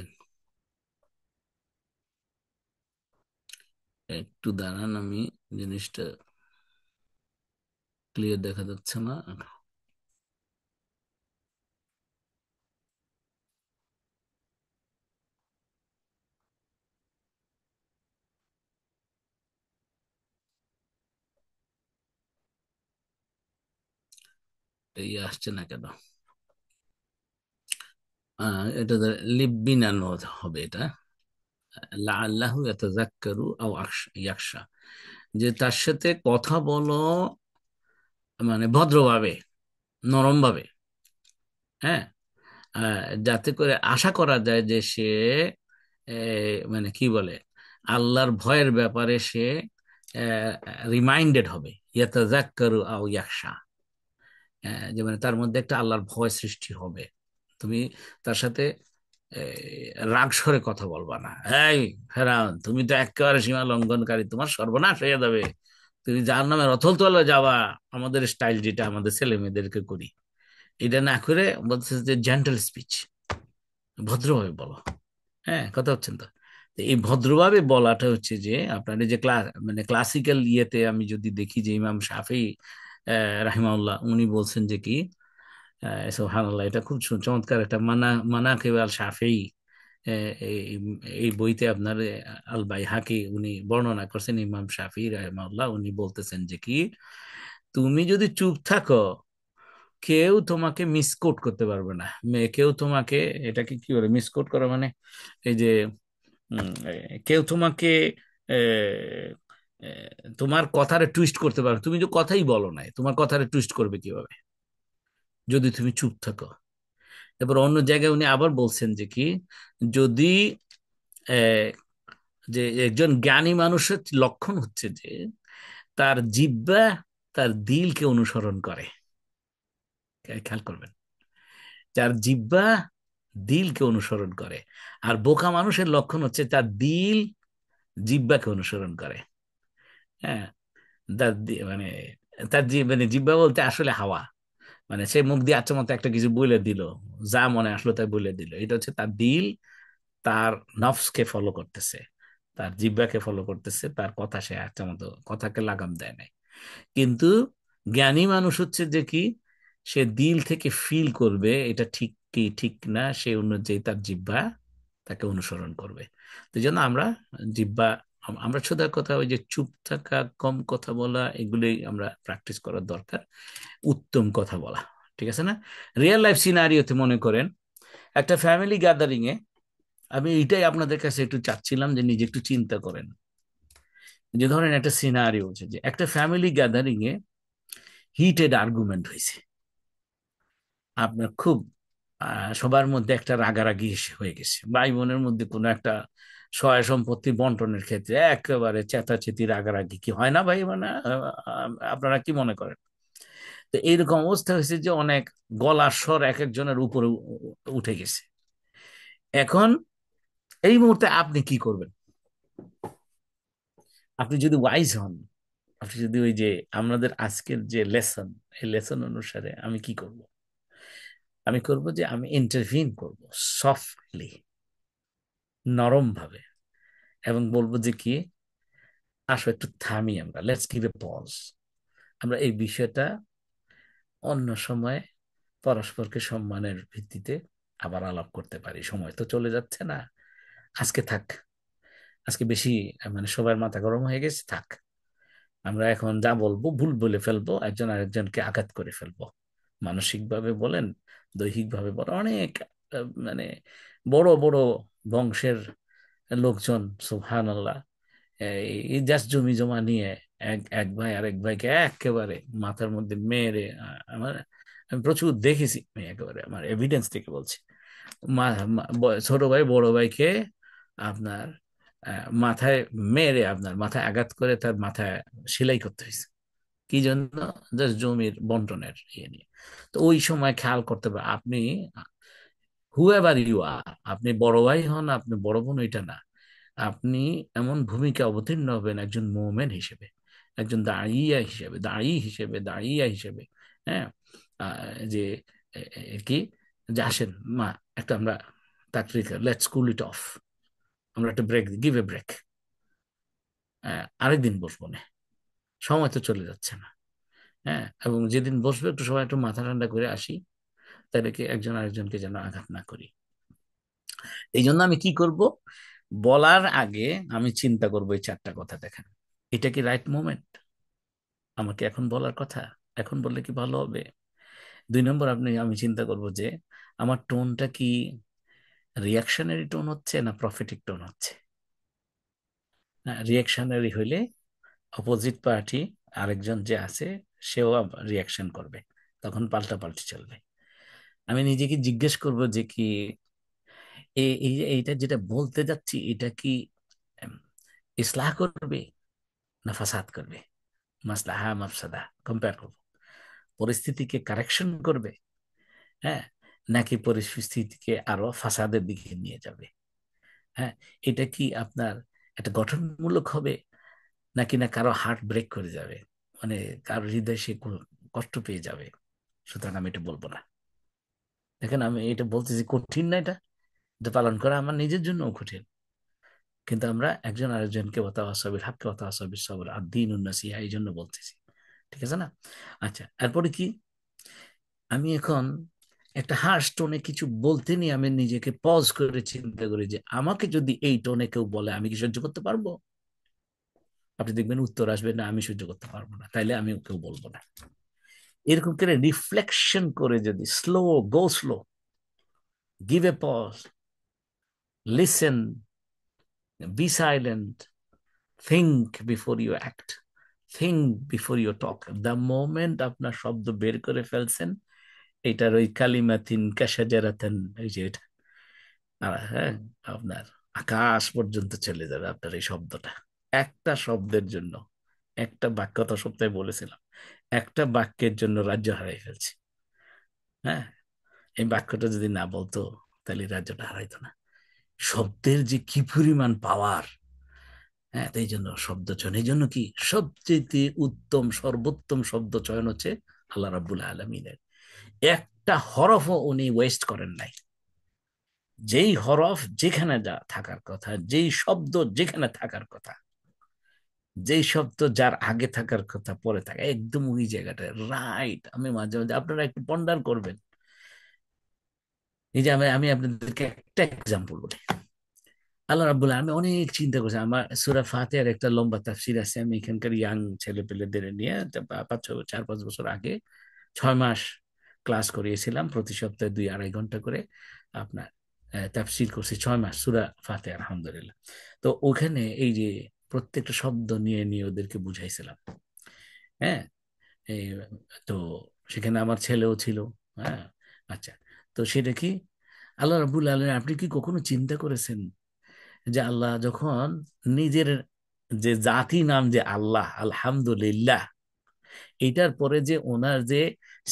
একটু দাঁড়ান, আমি জিনিসটা ক্লিয়ার দেখা যাচ্ছে না। এই আসছে না কেন? এটা লিব্বিনান হবে এটা, লাআল্লাহু ইয়াতাযাক্কারু আও ইয়াখশা, যে তার সাথে কথা বলো, মানে ভদ্রভাবে, নরম ভাবে। হ্যাঁ, যাতে করে আশা করা যায় যে সে মানে কি বলে, আল্লাহর ভয়ের ব্যাপারে সে রিমাইন্ডেড হবে, ইয়াতাযাক্কারু আও ইয়াখশা, যে মানে তার মধ্যে একটা আল্লাহর ভয় সৃষ্টি হবে। তুমি তার সাথে রাগ স্বরে কথা বলবা না, এই ফেরাউন তুমি তো একেবারে সীমা লঙ্ঘনকারী, তোমার সর্বনাশ হয়ে যাবে, তুমি যার নামে রথল তলে যাওয়া, আমাদের স্টাইল যেটা আমাদের ছেলে মেয়েদেরকে করি, এটা না করে বলছে যে জেন্টাল স্পিচ, ভদ্রভাবে বলো। হ্যাঁ, কথা হচ্ছেন তো? তো এই ভদ্রভাবে বলাটা হচ্ছে যে আপনার এই যে মানে ক্লাসিক্যাল ইয়েতে আমি যদি দেখি যে ইমাম শাফি রাহিমাহুল্লাহ উনি বলছেন যে কি, সুবহানাল্লাহ, এটা খুব চমৎকার একটা মানাকিব আল শাফিঈ, এই এই বইতে আপনার আল বাইহাকি উনি বর্ণনা করছেন, ইমাম শাফিঈ রাহিমাহুল্লাহ উনি বলতেছেন যে কি, তুমি যদি চুপ থাকো, কেউ তোমাকে মিসকোট করতে পারবে না। কেউ তোমাকে, এটাকে কি বলে মিসকোট করা, মানে এই যে কেউ তোমাকে এ, এ, তোমার কথারে টুইস্ট করতে পারবে, তুমি তো কথাই বলো নাই, তোমার কথারে টুইস্ট করবে কিভাবে যদি তুমি চুপ থাকো। এবার অন্য জায়গায় উনি আবার বলছেন যে কি, যদি আহ, যে একজন জ্ঞানী মানুষের লক্ষণ হচ্ছে যে তার জিহ্বা তার দিলকে অনুসরণ করে, খেয়াল করবেন, যার জিহ্বা দিলকে অনুসরণ করে, আর বোকা মানুষের লক্ষণ হচ্ছে তার দিল জিহ্বাকে অনুসরণ করে। হ্যাঁ, মানে তার মানে জিহ্বা বলতে আসলে হাওয়া, মানে সে মুখ দিয়ে আচ্ছা মতো একটা কিছু বলে দিল, যা মনে আসলো তাই বলে দিল, এটা হচ্ছে তার দিল তার নফসকে ফলো করতেছে, তার জিহ্বাকে ফলো করতেছে, তার কথা সে আচ্ছা মতো কথাকে লাগাম দেয় নাই। কিন্তু জ্ঞানী মানুষ হচ্ছে যে কি, সে দিল থেকে ফিল করবে এটা ঠিক কি ঠিক না, সে অনুযায়ী তার জিহ্বা তাকে অনুসরণ করবে। তো এই জন্য আমরা জিহ্বা, আমরা সোজা কথা, ওই যে চুপ থাকা, কম কথা বলা, এগুলোই আমরা প্র্যাকটিস করার দরকার, উত্তম কথা বলা। ঠিক আছে না? রিয়েল লাইফ সিনারিওতে মনে করেন একটা ফ্যামিলি গ্যাদারিং এ, আমি এটাই আপনাদের কাছে একটু চাচ্ছিলাম যে নিজে একটু চিন্তা করেন, যে ধরেন একটা সিনারিও হচ্ছে যে একটা ফ্যামিলি গ্যাদারিং এ হিটেড আর্গুমেন্ট হয়েছে, আপনার খুব সবার মধ্যে একটা রাগারাগি হয়ে গেছে, ভাই বোনের মধ্যে কোনো একটা সহায় সম্পত্তি বন্টনের ক্ষেত্রে একেবারে চেতাচেতি রাগারাগি কি হয় না ভাই? মানে আপনারা কি মনে করেন? তো এইরকম অবস্থা হয়েছে যে অনেক গলার স্বর এক একজনের উপরে উঠে গেছে। এখন এই মুহূর্তে আপনি কি করবেন? আপনি যদি ওয়াইজ হন, আপনি যদি ওই যে আমাদের আজকের যে লেসন, এই লেসন অনুসারে আমি কি করব? আমি করব যে আমি ইন্টারভিন করব সফটলি, নরম ভাবে, এবং বলবো যে কি, আসো একটু থামি, আমরা লেটস গিভ এ পজ। আমরা এই বিষয়টা অন্য সময় পরস্পরকে সম্মানের ভিত্তিতে আবার আলাপ করতে পারি, সময় তো চলে যাচ্ছে না, আজকে থাক, আজকে বেশি মানে সবার মাথা গরম হয়ে গেছে, থাক। আমরা এখন যা বলবো ভুল বলে ফেলবো, একজন আরেকজনকে আঘাত করে ফেলবো, মানসিক ভাবে বলেন, দৈহিক ভাবে বলেন। অনেক মানে বড় বড় বংশের লোকজন সুবহানাল্লাহ এই জাস্ট জমি জমা নিয়ে এক এক ভাই আরেক ভাইকে একেবারে মাথার মধ্যে মেরে আমার, আমি প্রচুর দেখেছি, আমি একেবারে আমার এভিডেন্স থেকে বলছি। ছোট ভাই বড় ভাইকে আপনার মাথায় মেরে, আপনার মাথায় আঘাত করে তার মাথায় সেলাই করতে হয়েছে। কি জন্য? জাস্ট জমির বন্টনের ইয়ে নিয়ে। তো ওই সময় খেয়াল করতে হবে আপনি, হুএভার ইউ আর, আপনি বড় ভাই হন, আপনি বড় বোন, এটা না, আপনি এমন ভূমিকা অবতীর্ণ হবেন একজন মোমেন হিসেবে, একজন দাঁড়িয়া হিসেবে, দাঁড়িয়া হিসেবে। হ্যাঁ, যে কি, যে আসেন মা, একটা আমরা তাকরির, লেটস কুল ইট অফ, আমরা একটা ব্রেক, গিভ এ ব্রেক, আরেকদিন বসবো না, সময় তো চলে যাচ্ছে না। হ্যাঁ, এবং যেদিন বসবে একটু সময় একটু মাথা ঠান্ডা করে আসি, তাহলে কি একজন আরেকজনকে যেন আঘাত না করি। এই জন্য আমি কি করব, বলার আগে আমি চিন্তা করবো এই চারটা কথা। দেখেন, এটা কি রাইট মোমেন্ট আমাকে এখন বলার কথা? এখন বললে কি ভালো হবে? 2 নম্বর, আমি চিন্তা করব যে আমার টোনটা কি রিয়াকশনারি টোন হচ্ছে না প্রফেটিক টোন হচ্ছে। রিয়াকশনারি হইলে অপোজিট পার্টি আরেকজন যে আছে সেও রিয়াকশন করবে, তখন পাল্টাপাল্টি চলবে। আমি নিজেকে জিজ্ঞেস করব যে কি, এইটা যেটা বলতে যাচ্ছি এটা কি উম, ইসলাহ করবে না ফাসাদ করবে? মাসলাহা মাফসাদা কম্পেয়ার করব। পরিস্থিতিকে কারেকশন করবে, হ্যাঁ, নাকি পরিস্থিতিকে আরো ফাসাদের দিকে নিয়ে যাবে? হ্যাঁ, এটা কি আপনার একটা গঠনমূলক হবে, নাকি না কারো হার্ট ব্রেক করে যাবে, মানে কারো হৃদয় সে কষ্ট পেয়ে যাবে? সুতরাং আমি এটা বলবো না। দেখেন, আমি এটা বলতেছি কঠিন না, এটা এটা পালন করা আমার নিজের জন্য কঠিন, কিন্তু আমরা একজন আরেকজনকে ওয়াতাওয়াসাবিল হাক্কি ওয়াতাওয়াসাবিস সবর আর দ্বীন নাসিহা এই জন্য বলতেছি, ঠিক আছে না? আচ্ছা, এরপরে কি, আমি এখন একটা হার্শ টোনে কিছু বলতে নিয়ে আমি নিজেকে পজ করে চিন্তা করি যে আমাকে যদি এই টোনে কেউ বলে আমি কি সহ্য করতে পারবো? আপনি দেখবেন উত্তর আসবে না, আমি সহ্য করতে পারবো না, তাইলে আমি কেউ বলবো না। এরকম করে রিফ্লেকশন করে যদি go slow, give a pause, listen, be silent, think before you act, think before you talk, the moment আপনার শব্দ বের করে ফেলছেন, এটার ওই কালিমাতিন কাশাজারাতান, ওই যে এটা, হ্যাঁ, আপনার আকাশ পর্যন্ত চলে যাবে আপনার এই শব্দটা, একটা শব্দের জন্য। একটা বাক্য তো সপ্তাহে বলেছিলাম, একটা বাক্যের জন্য রাজ্য হারাই ফেলছি। হ্যাঁ, এই বাক্যটা যদি না বলতো তাহলে রাজ্যটা হারাইতো না। শব্দের যে কি পরিমাণ পাওয়ার! হ্যাঁ, তাই জন্য শব্দ চয়ন, এই জন্য কি সবচেয়ে উত্তম সর্বোত্তম শব্দ চয়ন হচ্ছে আল্লাহ রাব্বুল আলামিনের। একটা হরফও উনি ওয়েস্ট করেন নাই। যেই হরফ যেখানে যা থাকার কথা, যেই শব্দ যেখানে থাকার কথা, যেই শব্দ যার আগে থাকার কথা পরে থাকা, একদম ওই জায়গাটায় রাইট। আমি মাঝে মাঝে, আপনারা একটু পন্ডার করবেন। এই যে আমি আপনাদেরকে একটা এক্সাম্পল বলি। আল্লাহ রাব্বুল আলামিন, আমি অনেক চিন্তা করছি, আমার সূরা ফাতিহার একটা লম্বা তাফসীর আছে, আমি এখানকার ইয়াং ছেলে পেলেদের নিয়ে 4-5 বছর আগে 6 মাস ক্লাস করিয়েছিলাম, প্রতি সপ্তাহে 2-2.5 ঘন্টা করে আপনার তাফসীর করছি 6 মাস সূরা ফাতিহা, আলহামদুলিল্লাহ। তো ওখানে এই যে প্রত্যেকটা শব্দ নিয়ে নিয়ে ওদেরকে বুঝাইছিলাম। হ্যাঁ, এই তো সেখানে আমার ছেলেও ছিল। হ্যাঁ, আচ্ছা, তো তো সেটা কি? আল্লাহ রাব্বুল আলামিন, আপনি কি কখনো চিন্তা করেছেন যে আল্লাহ যখন নিজের যে জাতি নাম যে আল্লাহ, আলহামদুলিল্লাহ, এটার পরে যে ওনার যে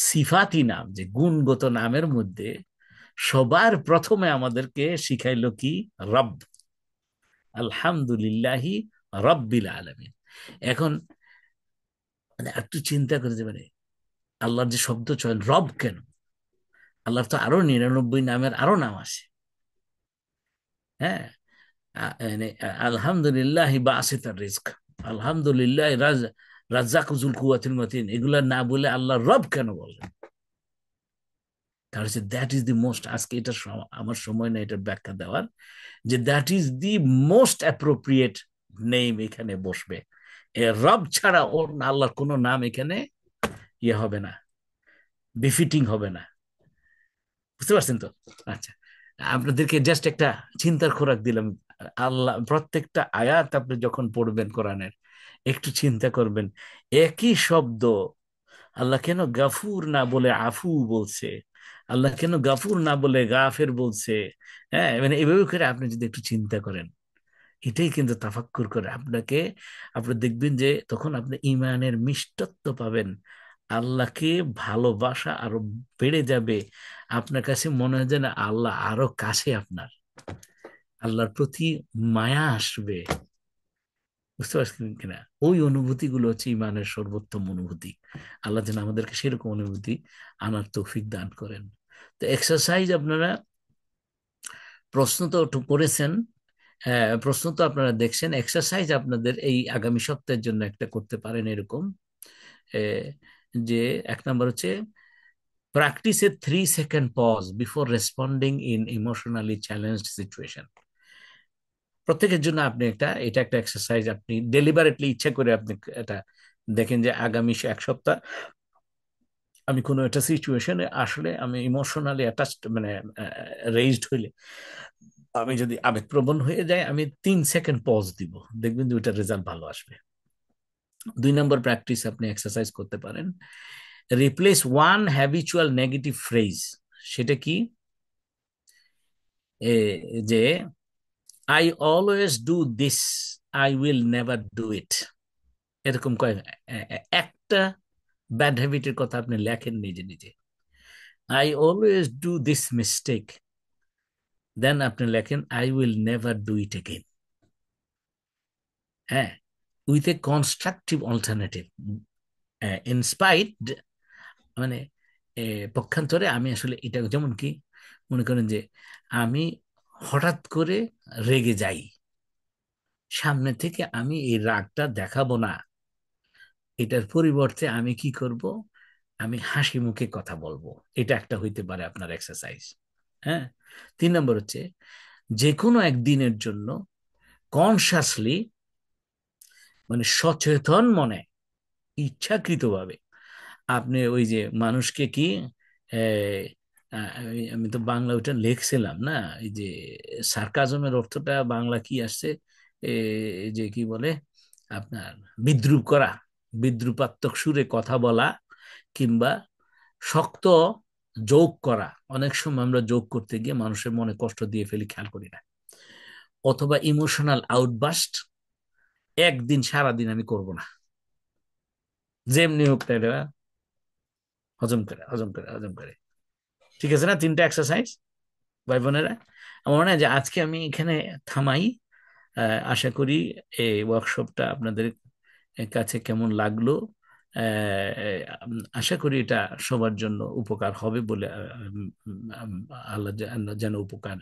সিফাতি নাম, যে গুণগত নামের মধ্যে সবার প্রথমে আমাদেরকে শিখাইলো কি? রব। আলহামদুলিল্লাহি রব্বিল আলামিন। এখন মানে একটু চিন্তা করে যে মানে আল্লাহর যে শব্দ চয়ন রব কেন? আল্লাহর তো আরো 99 নামের আরো নাম আছে। হ্যাঁ, মানে আলহামদুলিল্লাহ বাসিতার রিজক, আলহামদুলিল্লাহ রাজ্জাক যুল কুওয়াতিল মতিন, এগুলা না বলে আল্লাহ রব কেন বললেন? কারণ হচ্ছে দ্যাট ইজ দি মোস্ট, আজকে এটা আমার সময় না এটার ব্যাখ্যা দেওয়ার, যে that is the most appropriate name এখানে বসবে। এ রব ছাড়া ওর আল্লাহর কোনো নাম এখানে ইয়ে হবে না, বিফিটিং হবে না। বুঝতে পারছেন তো? আচ্ছা, আপনাদেরকে জাস্ট একটা চিন্তার খোরাক দিলাম। আল্লাহ প্রত্যেকটা আয়াত আপনি যখন পড়বেন কোরআনের, একটু চিন্তা করবেন একই শব্দ আল্লাহ কেন গাফুর না বলে আফু বলছে, আল্লাহ কেন গাফুর না বলে গাফের বলছে। হ্যাঁ, মানে এভাবে করে আপনি যদি একটু চিন্তা করেন, এটাই কিন্তু তাফাক্কুর করে আপনাকে, আপনি দেখবেন যে তখন আপনি ইমানের মিষ্টত্ব পাবেন, আল্লাহকে ভালোবাসা আরো বেড়ে যাবে। আপনার কাছে মনে হয় যে না, আল্লাহ আরো কাছে, আপনার আল্লাহর প্রতি মায়া আসবে। বুঝতে পারছেন কিনা? ওই অনুভূতিগুলো হচ্ছে ইমানের সর্বোত্তম অনুভূতি। আল্লাহ যেন আমাদেরকে সেরকম অনুভূতি আনার তৌফিক দান করেন। তো এক্সারসাইজ আপনারা, প্রশ্ন তো একটু করেছেন, হ্যাঁ প্রশ্ন তো আপনারা দেখছেন। এক্সারসাইজ আপনাদের এই আগামী সপ্তাহের জন্য একটা করতে পারেন এরকম, এ, যে 1 নম্বর হচ্ছে practice a 3 second pause before responding in emotionally challenged situation. প্রত্যেকের জন্য আপনি এটা একটা এক্সারসাইজ, আপনি ডেলিবারেটলি ইচ্ছা করে আপনি এটা দেখেন যে আগামী 1 সপ্তাহ আমি কোনো একটা সিচুয়েশনে আসলে আমি ইমোশনালি অ্যাটাচড, মানে রেইজড হইলে, আমি যদি আবেগপ্রবণ হয়ে যাই, আমি 3 সেকেন্ড পজ দিব, দেখবেন যে ওইটার রেজাল্ট ভালো আসবে। 2 নম্বর প্র্যাকটিস আপনি এক্সারসাইজ করতে পারেন, replace one habitual negative phrase. সেটা কি? যে I always do this, I will never do it, এরকম একটা ব্যাড হ্যাবিটের কথা আপনি লেখেন নিজে নিজে। I always do this mistake, then আপনি লেখেন I will never do it again. হ্যাঁ, with a constructive alternative, in spite, মানে পক্ষান্তরে আমি আসলে এটা, যেমন কি মনে করেন যে আমি হঠাৎ করে রেগে যাই, সামনে থেকে আমি এই রাগটা দেখাবো না, এটার পরিবর্তে আমি কি করব, আমি হাসি মুখে কথা বলবো। এটা একটা হইতে পারে আপনার এক্সারসাইজ। হ্যাঁ, 3 নম্বর হচ্ছে যে কোনো একদিনের জন্য কনসাসলি, মানে সচেতন মনে, ইচ্ছাকৃতভাবে আপনি ওই যে মানুষকে কি, আমি তো বাংলা ওইটা লিখছিলাম না, এই যে সার্কাজমের অর্থটা বাংলা কি আসছে, এই যে কি বলে আপনার বিদ্রূপ করা, বিদ্রূপাত্মক সুরে কথা বলা, কিংবা শক্ত যোগ করা। অনেক সময় আমরা যোগ করতে গিয়ে মানুষের মনে কষ্ট দিয়ে ফেলি, খেয়াল করি না। অথবা ইমোশনাল আউটবাস্ট, একদিন সারাদিন আমি করব না, যেমনি হোক তাই হজম করে হজম করে হজম করে। ঠিক আছে না? 3টা এক্সারসাইজ ভাই বোনেরা। আমার মনে হয় যে আজকে আমি এখানে থামাই। আশা করি এই ওয়ার্কশপটা আপনাদের কাছে কেমন লাগলো। আশা করি এটা সবার জন্য উপকার হবে বলে, আল্লাহ যেন উপকার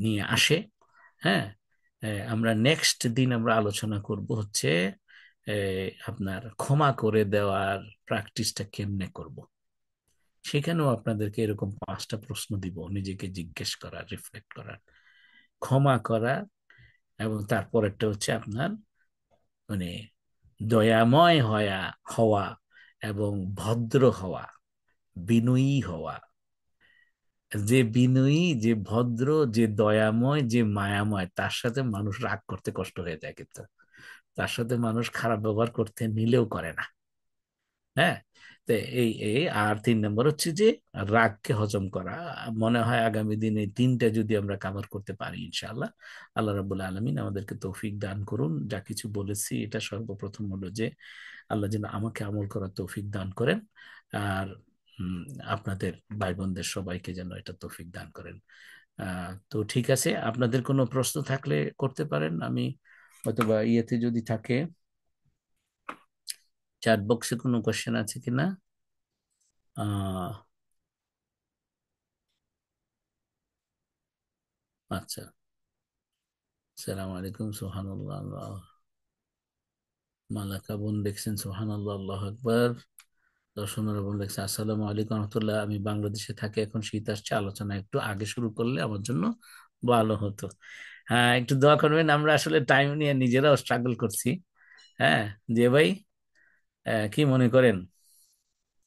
নিয়ে আসে। হ্যাঁ, আমরা নেক্সট দিন আমরা আলোচনা করব হচ্ছে আপনার ক্ষমা করে দেওয়ার প্র্যাকটিসটা কেমনে করব। সেখানেও আপনাদেরকে এরকম 5টা প্রশ্ন দিব, নিজেকে জিজ্ঞেস করার, রিফ্লেক্ট করার, ক্ষমা করা, এবং তারপরেরটা হচ্ছে আপনার মানে দয়াময় হওয়া এবং ভদ্র হওয়া, বিনয়ী হওয়া। যে বিনয়ী, যে ভদ্র, যে দয়াময়, যে মায়াময়, তার সাথে মানুষ রাগ করতে কষ্ট হয়ে যায়, কিন্তু তার সাথে মানুষ খারাপ ব্যবহার করতে নিলেও করে না। হ্যাঁ, তো এই এই আর 3 নম্বর হচ্ছে যে রাগকে হজম করা। মনে হয় আগামী দিনে 3টা যদি আমরা কাভার করতে পারি ইনশাআল্লাহ, আল্লাহ রাব্বুল আলামিন আমাদেরকে তৌফিক দান করুন। যা কিছু বলেছি এটা সর্বপ্রথম হলো যে আল্লাহ যেন আমাকে আমল করার তৌফিক দান করেন, আর উম, আপনাদের ভাই বোনদের সবাইকে যেন এটা তৌফিক দান করেন। তো ঠিক আছে, আপনাদের কোনো প্রশ্ন থাকলে করতে পারেন। আমি অথবা ইয়েতে যদি থাকে, চ্যাট বক্সে কোনো কোশ্চেন আছে কিনা। আহ আচ্ছা, সালাম আলাইকুম, সুবহানাল্লাহ, মালাকা বোন দেখছেন সুবহানাল্লাহ, আল্লাহু আকবার। দর্শনারা বোন দেখছেন আসসালামু আলাইকুম রহমতুল্লাহ, আমি বাংলাদেশে থাকি, এখন শীত আসছে, আলোচনা একটু আগে শুরু করলে আমার জন্য ভালো হতো। হ্যাঁ, একটু দোয়া করবেন, আমরা আসলে টাইম নিয়ে নিজেরাও স্ট্রাগল করছি। হ্যাঁ, জি ভাই, কি মনে করেন?